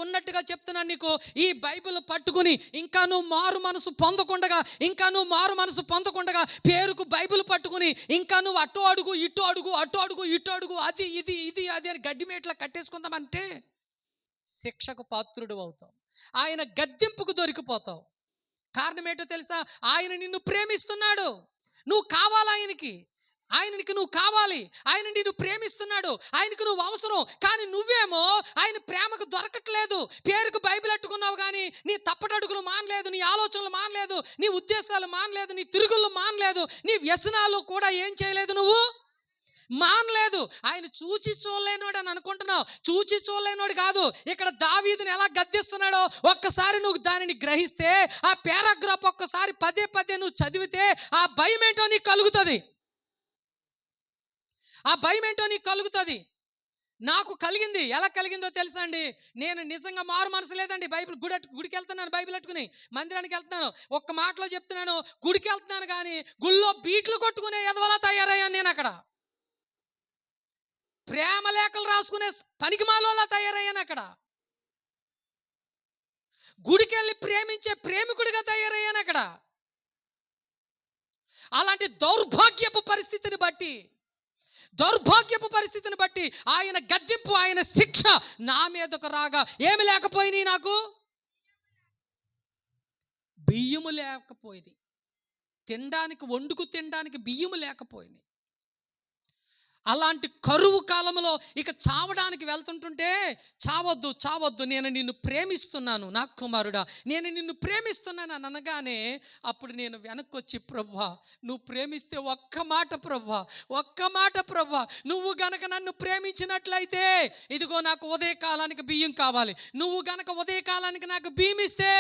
ఉన్నట్టుగా చెప్తున్నాను నీకు. ఈ బైబిల్ పట్టుకుని ఇంకా నువ్వు మారు మనసు పొందకుండగా పేరుకు బైబిల్ పట్టుకుని ఇంకా నువ్వు అటు అడుగు ఇటు అడుగు అది ఇది అని గడ్డిమేట్లా కట్టేసుకుందామంటే శిక్షకు పాత్రుడు అవుతావు, ఆయన గద్దింపుకు దొరికిపోతావు. కారణం ఏంటో తెలుసా? ఆయన నిన్ను ప్రేమిస్తున్నాడు, నువ్వు కావాలి ఆయనకి నువ్వు కావాలి, ఆయన నిన్ను ప్రేమిస్తున్నాడు, ఆయనకు నువ్వు అవసరం. కానీ నువ్వేమో ఆయన ప్రేమకు దొరకట్లేదు. పేరుకు బైబిల్ అట్టుకున్నావు కానీ నీ తప్పటడుగులు మానలేదు, నీ ఆలోచనలు మానలేదు, నీ ఉద్దేశాలు మానలేదు, నీ తిరుగుళ్ళు మానలేదు, నీ వ్యసనాలు కూడా ఏం చేయలేదు, నువ్వు మానలేదు. ఆయన చూచి చూడలేనోడు అని అనుకుంటున్నావు. చూచి చూడలేనోడు కాదు. ఇక్కడ దావీదుని ఎలా గద్దిస్తున్నాడో ఒక్కసారి నువ్వు దానిని గ్రహిస్తే, ఆ పారాగ్రాఫ్ ఒక్కసారి పదే నువ్వు చదివితే ఆ భయం ఏంటో నీకు కలుగుతుంది. నాకు కలిగింది. ఎలా కలిగిందో తెలుసా అండి? నేను నిజంగా మారు మనసు లేదండి. బైబిల్ గుడికి వెళ్తున్నాను, బైబిల్ పట్టుకుని మందిరానికి వెళ్తున్నాను. ఒక్క మాటలో చెప్తున్నాను, గుడికి వెళ్తున్నాను కానీ గుళ్ళో బీట్లు కొట్టుకునే ఎదవలా తయారయ్యాను. నేను అక్కడ ప్రేమ లేఖలు రాసుకునే పనికిమాలోలా తయారయ్యాను. అక్కడ గుడికెళ్ళి ప్రేమించే ప్రేమికుడిగా తయారయ్యాను. అక్కడ అలాంటి దౌర్భాగ్యపు పరిస్థితిని బట్టి ఆయన గద్దింపు, ఆయన శిక్ష నా మీదకు రాగా ఏమి లేకపోయినాయి, నాకు బియ్యము లేకపోయింది, వండుకు తినడానికి బియ్యము లేకపోయింది. అలాంటి కరువు కాలంలో ఇక చావడానికి వెళ్తుంటుంటే, చావద్దు చావద్దు, నేను నిన్ను ప్రేమిస్తున్నాను నా కుమారుడా, నేను నిన్ను ప్రేమిస్తున్నాను అని అనగానే అప్పుడు నేను వెనక్కి వచ్చి, ప్రభువా నువ్వు ప్రేమిస్తే ఒక్క మాట ప్రభువా, ఒక్క మాట ప్రభువా, నువ్వు గనక నన్ను ప్రేమించినట్లయితే ఇదిగో నాకు ఉదయకాలానికి బియ్యం కావాలి, నువ్వు గనక ఉదయకాలానికి నాకు బియ్యం ఇస్తే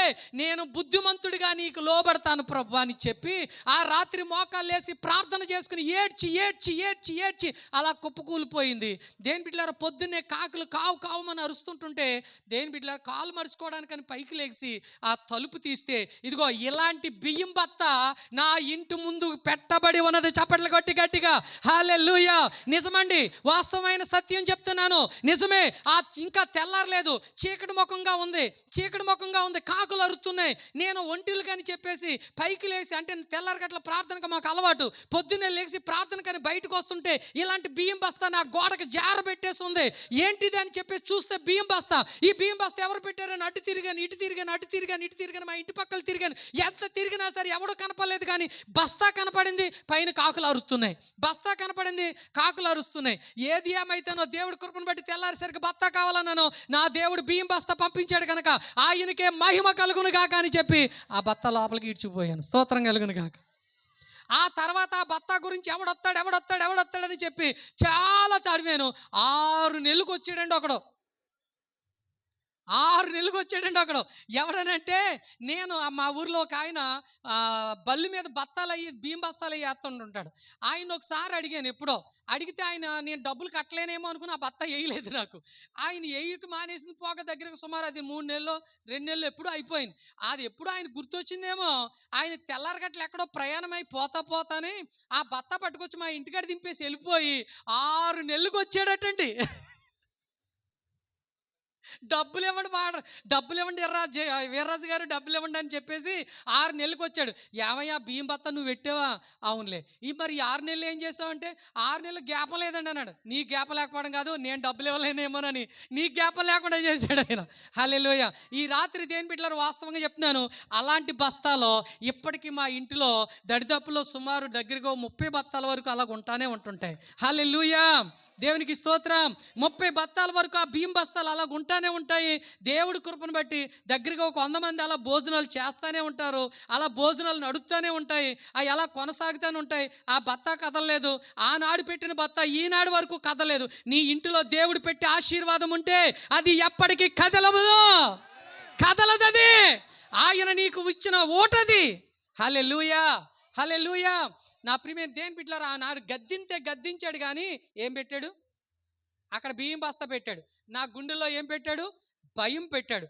నేను బుద్ధిమంతుడిగా నీకు లోబడతాను ప్రభువా అని చెప్పి ఆ రాత్రి మోకాళ్ళేసి ప్రార్థన చేసుకుని ఏడ్చి ఏడ్చి ఏడ్చి ఏడ్చి అలా కుప్పకూలిపోయింది. దేని బిడ్డలారా, పొద్దున్నే కాకులు కావు కావుమని అరుస్తుంటుంటే దేని బిడ్డలారా కాలు మరుచుకోవడానికని పైకి లేచి ఆ తలుపు తీస్తే ఇదిగో ఇలాంటి బియ్యం బత్త నా ఇంటి ముందు పెట్టబడి ఉన్నది. చప్పట్లు కొట్టి గట్టిగా హల్లెలూయా. నిజమండి, వాస్తవమైన సత్యం చెప్తున్నాను, నిజమే. ఇంకా తెల్లారలేదు, చీకటి ముఖంగా ఉంది, చీకటి ముఖంగా ఉంది, కాకులు అరుస్తున్నాయి. నేను ఒంటిలు కానీ చెప్పేసి పైకి లేచి, అంటే తెల్లారి గట్ల ప్రార్థనకు మాకు అలవాటు, పొద్దున్నే లేచి ప్రార్థనకని బయటకు వస్తుంటే ఇలాంటి బియ్యం బస్తా నా గోడకు జారబెట్టేసి ఉంది. ఏంటిది అని చెప్పేసి చూస్తే బియ్యం బస్తా. ఈ బియ్యం బస్తా ఎవరు పెట్టారని అటు తిరిగాను ఇటు తిరిగాను అటు తిరిగాను ఇటు తిరిగాను, మా ఇంటి పక్కలు తిరిగాను, ఎంత తిరిగినా సరే ఎవడో కనపడలేదు. కానీ బస్తా కనపడింది, పైన కాకులు అరుస్తున్నాయి. బస్తా కనపడింది, కాకులు అరుస్తున్నాయి. ఏది ఏమైతేనో దేవుడి కృపను బట్టి తెల్లారిసరికి బస్తా కావాలన్నాను, నా దేవుడు బియ్యం బస్తా పంపించాడు కనుక ఆయనకే మహిమ కలుగును గాక అని చెప్పి ఆ బత్త లోపలికి ఇడ్చిపోయాను. స్తోత్రం కలుగును గాక. ఆ తర్వాత ఆ బత్తా గురించి ఎవడొస్తాడని చెప్పి చాలా తడివాను. 6 నెలలకు వచ్చాడండి ఒకడు, 6 నెలలకు వచ్చాడండి ఒకడు. ఎవడనంటే నేను మా ఊర్లో ఒక ఆయన బల్లి మీద బత్తాలు అయ్యి బియ్యం బస్తాలు అయ్యి వేస్తుంటుంటాడు. ఆయన ఒకసారి అడిగాను, ఎప్పుడో అడిగితే ఆయన నేను డబ్బులు కట్టలేనేమో అనుకుని ఆ బత్త వేయలేదు నాకు. ఆయన వేయక మానేసింది పోక దగ్గరకు సుమారు అది 3 నెలలు 2 నెలలు ఎప్పుడూ అయిపోయింది. అది ఎప్పుడు ఆయన గుర్తొచ్చిందేమో, ఆయన తెల్లారగట్ల ఎక్కడో ప్రయాణమై పోతానే ఆ బత్త పట్టుకొచ్చి మా ఇంటికాడ దింపేసి వెళ్ళిపోయి 6 నెలలకు వచ్చాడటండి. డబ్బులు ఇవ్వండి వీర్రాజు గారు, డబ్బులు ఇవ్వండి అని చెప్పేసి 6 నెలలకు వచ్చాడు. ఏమయ్యా బియ్యం బత్త నువ్వు పెట్టావా? అవునులే. మరి 6 నెలలు ఏం చేసావంటే 6 నెలలు గ్యాపం లేదండి అన్నాడు. నీ గ్యాపం లేకపోవడం కాదు, నేను డబ్బులు ఇవ్వలేనేమోనని నీ గ్యాపం లేకుండా చేశాడు ఆయన. హల్లెలూయా. ఈ రాత్రి దేని బిడ్డలారా వాస్తవంగా చెప్తున్నాను, అలాంటి బస్తాలో ఇప్పటికీ మా ఇంటిలో దడిదప్పులో సుమారు దగ్గరగా 30 బత్తాల వరకు అలాగ ఉంటానే ఉంటుంటాయి. హల్లెలూయా. దేవునికి స్తోత్రం. 30 బత్తాల వరకు ఆ బియ్యం బస్తాలు అలా ఉంటానే ఉంటాయి. దేవుడి కృపను బట్టి దగ్గరగా ఒక 100 మంది అలా భోజనాలు చేస్తూనే ఉంటారు, అలా భోజనాలు నడుస్తూనే ఉంటాయి, అవి అలా కొనసాగుతూనే ఉంటాయి. ఆ బత్తా కదలలేదు, ఆనాడు పెట్టిన బత్తా ఈనాడు వరకు కదలేదు. నీ ఇంటిలో దేవుడు పెట్టి ఆశీర్వాదం ఉంటే అది ఎప్పటికీ కదలదది. ఆయన నీకు ఇచ్చిన ఓటది. హల్లెలూయా, హల్లెలూయా. నా ప్రియమైన దేని బిడ్డలారా, ఆనాడు గద్దించాడు కానీ ఏం పెట్టాడు? అక్కడ బియ్యం బస్తా పెట్టాడు. నా గుండెల్లో ఏం పెట్టాడు? భయం పెట్టాడు.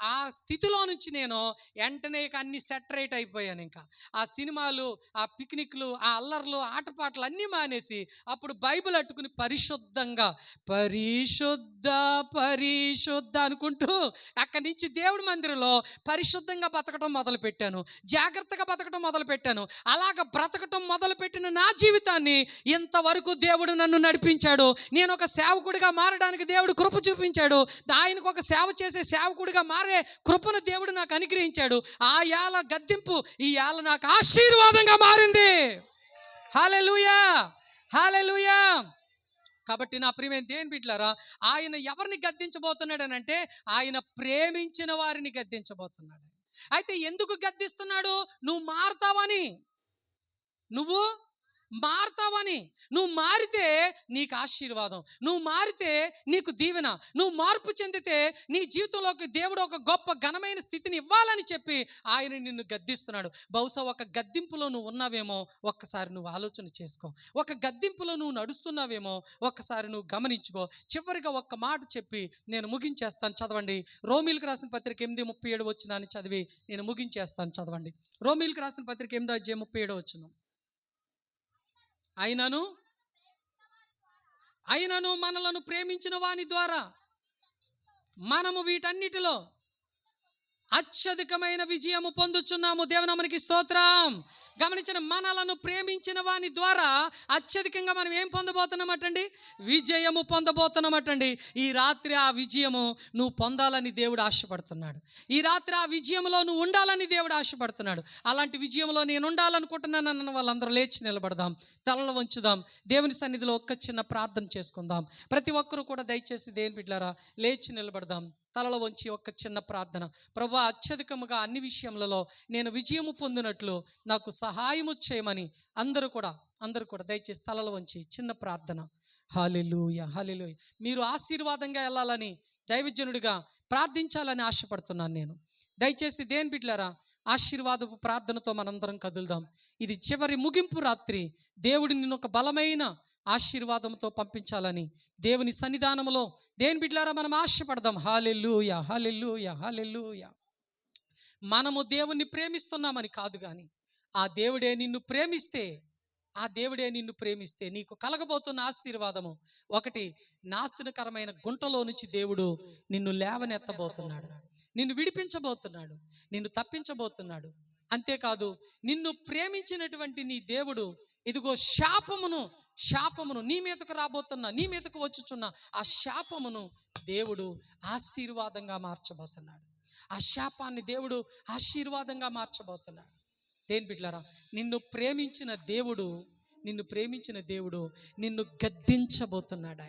ఆ స్థితిలో నుంచి నేను వెంటనే అన్ని సెటరేట్ అయిపోయాను. ఇంకా ఆ సినిమాలు, ఆ పిక్నిక్లు, ఆ అల్లర్లు, ఆటపాటలు అన్నీ మానేసి అప్పుడు బైబిల్ అట్టుకుని పరిశుద్ధంగా పరిశుద్ధ పరిశుద్ధ అనుకుంటూ అక్కడి నుంచి దేవుడి మందిరంలో పరిశుద్ధంగా బతకటం మొదలుపెట్టాను, జాగ్రత్తగా బతకటం మొదలుపెట్టాను. అలాగ బ్రతకటం మొదలుపెట్టిన నా జీవితాన్ని ఇంతవరకు దేవుడు నన్ను నడిపించాడు. నేను ఒక సేవకుడిగా మారడానికి దేవుడు కృప చూపించాడు. ఆయనకు ఒక సేవ చేసే సేవకుడిగా మారే కృపను దేవుడు నాకు అనుగ్రహించాడు. ఆ యాల గద్దింపు ఈ యాల నాకు ఆశీర్వాదంగా మారింది. హల్లెలూయా, హల్లెలూయా. కాబట్టి నా ప్రియమైన దేవుని బిడ్డలారా, ఆయన ఎవరిని గద్దించబోతున్నాడు అని అంటే ఆయన ప్రేమించిన వారిని గద్దించబోతున్నాడు. అయితే ఎందుకు గద్దిస్తున్నాడు? నువ్వు మారుతావని, నువ్వు మారితే నీకు ఆశీర్వాదం, నువ్వు మారితే నీకు దీవెన, నువ్వు మార్పు చెందితే నీ జీవితంలోకి దేవుడు ఒక గొప్ప ఘనమైన స్థితిని ఇవ్వాలని చెప్పి ఆయన నిన్ను గద్దిస్తున్నాడు. బహుశా ఒక గద్దింపులో నువ్వు ఉన్నావేమో, ఒక్కసారి నువ్వు ఆలోచన చేసుకో. ఒక గద్దింపులో నువ్వు నడుస్తున్నావేమో, ఒక్కసారి నువ్వు గమనించుకో. చివరిగా ఒక్క మాట చెప్పి నేను ముగించేస్తాను. చదవండి, రోమీలకు రాసిన పత్రిక 8:37 వచనాన్ని చదివి నేను ముగించేస్తాను. చదవండి, రోమీలకు రాసిన పత్రిక 8:37 వచనం. అయినను మనలను ప్రేమించిన వాని ద్వారా మనము వీటన్నిటిలో అత్యధికమైన విజయము పొందుచున్నాము. దేవునామనికి స్తోత్రం. గమనించిన, మనలను ప్రేమించిన వాని ద్వారా అత్యధికంగా మనం ఏం పొందబోతున్నామటండి? విజయము పొందబోతున్నామటండి. ఈ రాత్రి ఆ విజయము నువ్వు పొందాలని దేవుడు ఆశపడుతున్నాడు. ఈ రాత్రి ఆ విజయంలో నువ్వు ఉండాలని దేవుడు ఆశపడుతున్నాడు. అలాంటి విజయంలో నేను ఉండాలనుకుంటున్నానన్న వాళ్ళందరూ లేచి నిలబడదాం, తలలు వంచుదాం, దేవుని సన్నిధిలో ఒక్క చిన్న ప్రార్థన చేసుకుందాం. ప్రతి ఒక్కరూ కూడా దయచేసి దేవుని బిడ్డలారా లేచి నిలబడదాం, తలలో వంచి ఒక్క చిన్న ప్రార్థన. ప్రభువా, అత్యధికముగా అన్ని విషయములలో నేను విజయము పొందినట్లు నాకు సహాయము చేయమని అందరూ కూడా దయచేసి తలలో వంచి చిన్న ప్రార్థన. హల్లెలూయా, హల్లెలూయా. మీరు ఆశీర్వాదంగా వెళ్ళాలని, దైవజనుడిగా ప్రార్థించాలని ఆశపడుతున్నాను నేను. దయచేసి దేవుని బిడ్డలారా ఆశీర్వాదపు ప్రార్థనతో మనందరం కదులుదాం. ఇది చివరి ముగింపు రాత్రి. దేవుడు నిన్ను ఒక బలమైన ఆశీర్వాదంతో పంపించాలని దేవుని సన్నిధానంలో దేవుని బిడ్డలారా మనం ఆశపడదాం. హల్లెలూయా, హల్లెలూయా, హల్లెలూయా. మనము దేవుణ్ణి ప్రేమిస్తున్నామని కాదు, కానీ ఆ దేవుడే నిన్ను ప్రేమిస్తే నీకు కలగబోతున్న ఆశీర్వాదము ఒకటి, నాశనకరమైన గుంటలో నుంచి దేవుడు నిన్ను లేవనెత్తబోతున్నాడు, నిన్ను విడిపించబోతున్నాడు, నిన్ను తప్పించబోతున్నాడు. అంతేకాదు, నిన్ను ప్రేమించినటువంటి నీ దేవుడు ఇదిగో శాపమును నీ మీదకు రాబోతున్నా, నీ మీదకు వచ్చుచున్న ఆ శాపమును దేవుడు ఆశీర్వాదంగా మార్చబోతున్నాడు. ఆ శాపాన్ని దేవుడు ఆశీర్వాదంగా మార్చబోతున్నాడు. దేని బిడ్డలారా, నిన్ను ప్రేమించిన దేవుడు నిన్ను గద్దించబోతున్నాడు.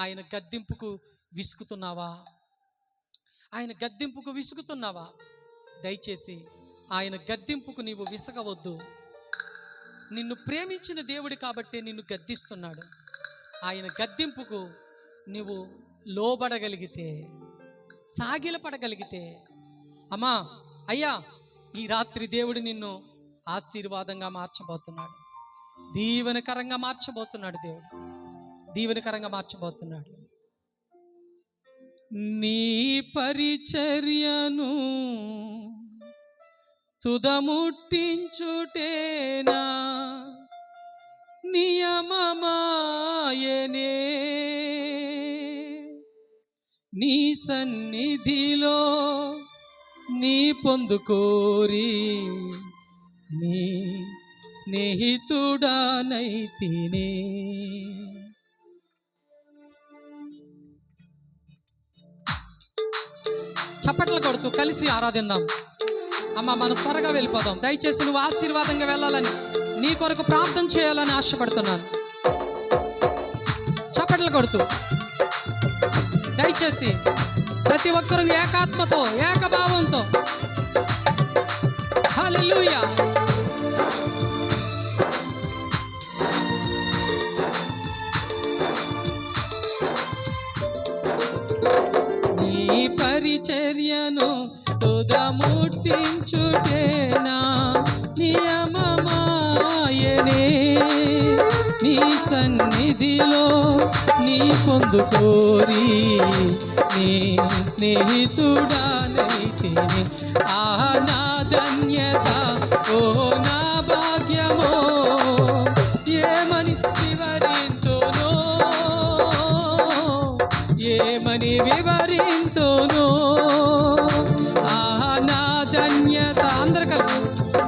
ఆయన గద్దింపుకు విసుగుతున్నావా? దయచేసి ఆయన గద్దింపుకు నీవు విసగవద్దు. నిన్ను ప్రేమించిన దేవుడు కాబట్టి నిన్ను గద్దిస్తున్నాడు. ఆయన గద్దింపుకు నీవు లోబడగలిగితే, సాగిలపడగలిగితే, అమ్మా, అయ్యా, ఈ రాత్రి దేవుడు నిన్ను ఆశీర్వాదంగా మార్చబోతున్నాడు, దీవెనకరంగా మార్చబోతున్నాడు. దేవుడు దీవెనకరంగా మార్చబోతున్నాడు. నీ పరిచర్యను తుదముట్టించుటేనా నియమమాయనే, నీ సన్నిధిలో నీ పొందుకోరి నీ స్నేహితుడానైతినే. చప్పట్లు కొడుతూ కలిసి ఆరాధిద్దాం. అమ్మ, మనం త్వరగా వెళ్ళిపోదాం. దయచేసి నువ్వు ఆశీర్వాదంగా వెళ్ళాలని, నీ కొరకు ప్రార్థన చేయాలని ఆశపడుతున్నాను. చప్పట్లు కొడుతూ దయచేసి ప్రతి ఒక్కరు ఏకాత్మతో, ఏకభావంతో హల్లెలూయా. నీ పరిచర్యను తుదముట్టించుటేనా నియమమాయనే, నీ సన్నిధిలో నీ పొందుకోరి నీ స్నేహితుడానైతిని. ఆ నా ధన్యత, ఓ నా భాగ్యమో, ఏమని వివరింతును, నా ధన్యత. అందరు కలిసి,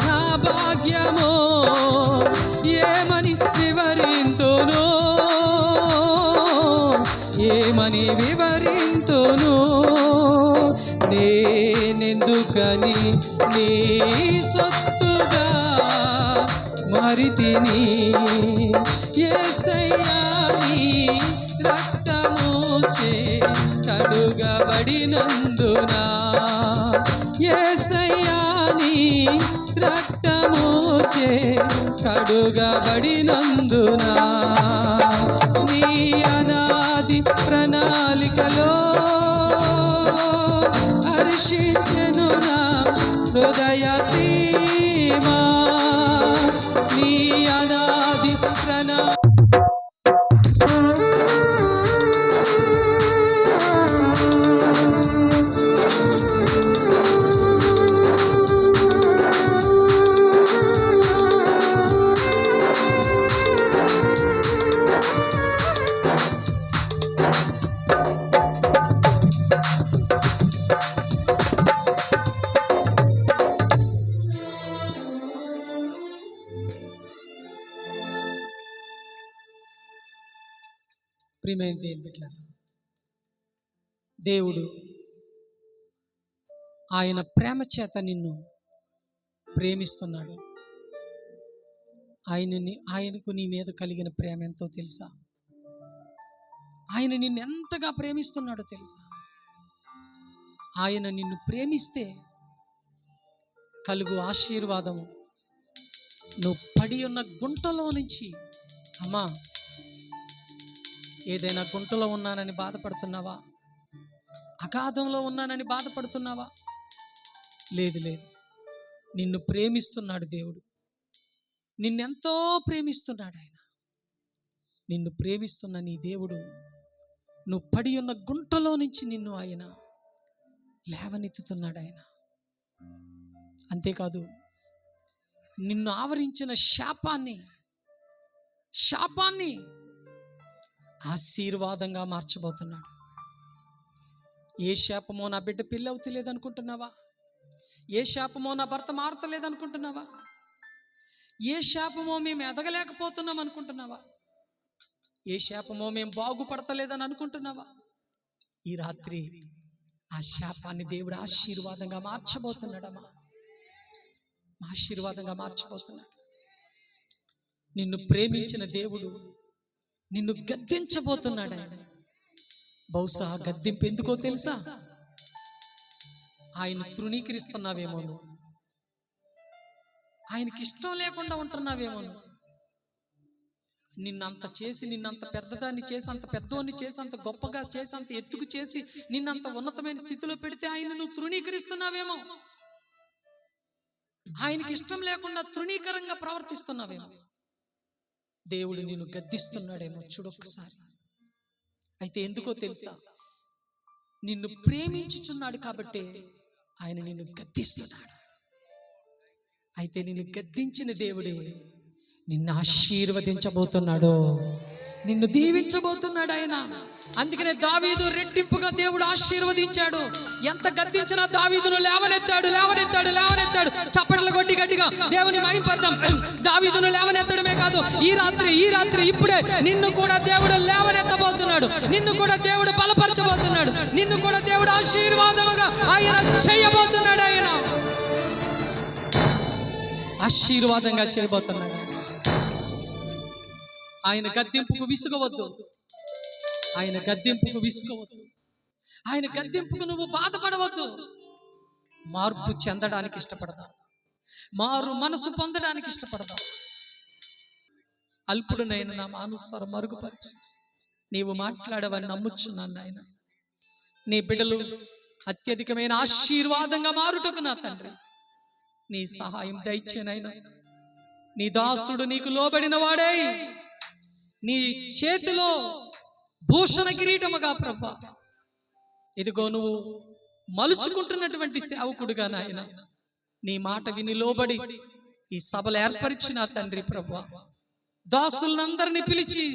నా భాగ్యమో, ఏమని వివరింతును, నేనెందుకని నీ సొత్తుగా మారితిని. యేసయ్యా, నీ రక్తము చే కడుగబడినందునా, యేసయ్యా, నీ రక్తము చే కడుగబడినందునా, నీ అనాది ప్రణాళికలో హర్షించెను నా హృదయ సీమా. నీ అనాది ప్రియమైన దేవుని బిడ్డలారా, దేవుడు ఆయన ప్రేమ చేత నిన్ను ప్రేమిస్తున్నాడు. ఆయనకు నీ మీద కలిగిన ప్రేమ ఎంతో తెలుసా? ఆయన నిన్ను ఎంతగా ప్రేమిస్తున్నాడో తెలుసా? ఆయన నిన్ను ప్రేమిస్తే కలుగు ఆశీర్వాదము, నువ్వు పడి ఉన్న గుంటలో నుంచి, అమ్మా ఏదైనా గుంటలో ఉన్నానని బాధపడుతున్నావా? అగాధంలో ఉన్నానని బాధపడుతున్నావా? లేదు లేదు, నిన్ను ప్రేమిస్తున్నాడు దేవుడు. నిన్నెంతో ప్రేమిస్తున్నాడు ఆయన. నిన్ను ప్రేమిస్తున్న నీ దేవుడు నువ్వు పడి ఉన్న గుంటలో నుంచి నిన్ను ఆయన లేవనెత్తుతున్నాడు ఆయన. అంతేకాదు, నిన్ను ఆవరించిన శాపాన్ని ఆశీర్వాదంగా మార్చబోతున్నాడు. ఏ శాపమో నా బిడ్డ పెళ్ళి అవుతలేదనుకుంటున్నావా? ఏ శాపమో నా భర్త మారతలేదనుకుంటున్నావా? ఏ శాపమో మేము ఎదగలేకపోతున్నాం అనుకుంటున్నావా? ఏ శాపమో మేము బాగుపడతలేదని అనుకుంటున్నావా? ఈ రాత్రి ఆ శాపాన్ని దేవుడు ఆశీర్వాదంగా మార్చబోతున్నాడమ్మా. ఆశీర్వాదంగా మార్చబోతున్నాడు. నిన్ను ప్రేమించిన దేవుడు నిన్ను గద్దించబోతున్నాడు ఆయన. బహుశా గద్దింపు ఎందుకో తెలుసా? ఆయన తృణీకరిస్తున్నావేమో, ఆయనకి ఇష్టం లేకుండా ఉంటున్నావేమో. నిన్నంత చేసి, నిన్నంత పెద్దదాన్ని చేసి, అంత పెద్దోన్ని చేసి, అంత గొప్పగా చేసి, అంత ఎత్తుకు చేసి, నిన్నంత ఉన్నతమైన స్థితిలో పెడితే ఆయన నువ్వు తృణీకరిస్తున్నావేమో. ఆయనకి ఇష్టం లేకుండా తృణీకరంగా ప్రవర్తిస్తున్నావేమో. దేవుడు నిన్ను గద్దిస్తున్నాడేమో, చూడొక్కసారి. అయితే ఎందుకో తెలుసా? నిన్ను ప్రేమించుచున్నాడు కాబట్టి ఆయన నిన్ను గద్దిస్తున్నాడు. అయితే నిన్ను గద్దించిన దేవుడే నిన్ను ఆశీర్వదించబోతున్నాడు, నిన్ను దీవించబోతున్నాడు ఆయన. అందుకనే దావీదు రెట్టింపుగా దేవుడు ఆశీర్వదించాడు. ఎంత గద్దించినా దావీదును లేవనెత్తాడు. చప్పట్లు కొట్టి గట్టిగా దేవుని మహింపడదాం. దావీదును లేవనెత్తడమే కాదు, ఈ రాత్రి ఇప్పుడే నిన్ను కూడా దేవుడు లేవనెత్తబోతున్నాడు. నిన్ను కూడా దేవుడు బలపరచబోతున్నాడు. నిన్ను కూడా దేవుడు ఆశీర్వాదముగా ఆయన చేయబోతున్నాడు. ఆయన ఆశీర్వాదంగా చేయబోతున్నాడు. ఆయన గద్దింపుకు విసుగవద్దు. ఆయన గద్దింపుకు నువ్వు బాధపడవద్దు. మార్పు చెందడానికి ఇష్టపడదా? మారు మనసు పొందడానికి ఇష్టపడదా? అల్పుడునైన నా మానస్వరం మరుగుపరిచి నీవు మాట్లాడవని నమ్ముచున్నాను ఆయన. నీ బిడ్డలు అత్యధికమైన ఆశీర్వాదంగా మారుటకు నా తండ్రి నీ సహాయం దయచేనైనా. నీ దాసుడు నీకు లోబడిన వాడే, నీ చేతిలో భూషణ కిరీటముగా ప్రభా, ఇదిగో నువ్వు మలుచుకుంటున్నటువంటి సేవకుడుగా నాయన నీ మాట విని లోబడి ఈ సభలు ఏర్పరిచిన తండ్రి ప్రభా, దాసులందరినీ పిలిచి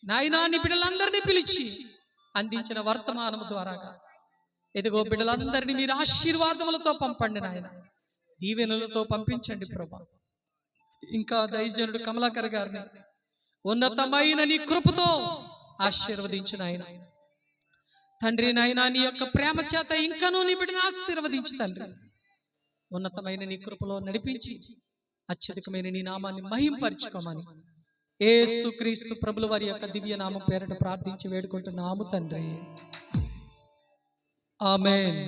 నాయనా నీ బిడ్డలందరినీ పిలిచి అందించిన వర్తమానము ద్వారా ఇదిగో బిడ్డలందరినీ మీరు ఆశీర్వాదములతో పంపండి నాయన, దీవెనలతో పంపించండి ప్రభా. ఇంకా దైవజనుడు కమలాకర్ గారిని ఉన్నతమైన నీ కృపతో ఆశీర్వదించు నాయన. తండ్రి నాయనా నీ యొక్క ప్రేమ చేత ఇంకనూ నీ బిడ్డను ఆశీర్వదించు తండ్రి. ఉన్నతమైన నీ కృపలో నడిపించి అత్యధికమైన నీ నామాన్ని మహింపరచుకోమని యేసుక్రీస్తు ప్రభుల వారి యొక్క దివ్య నామం పేరట ప్రార్థించి వేడుకుంటున్నాము తండ్రి. ఆమేన్.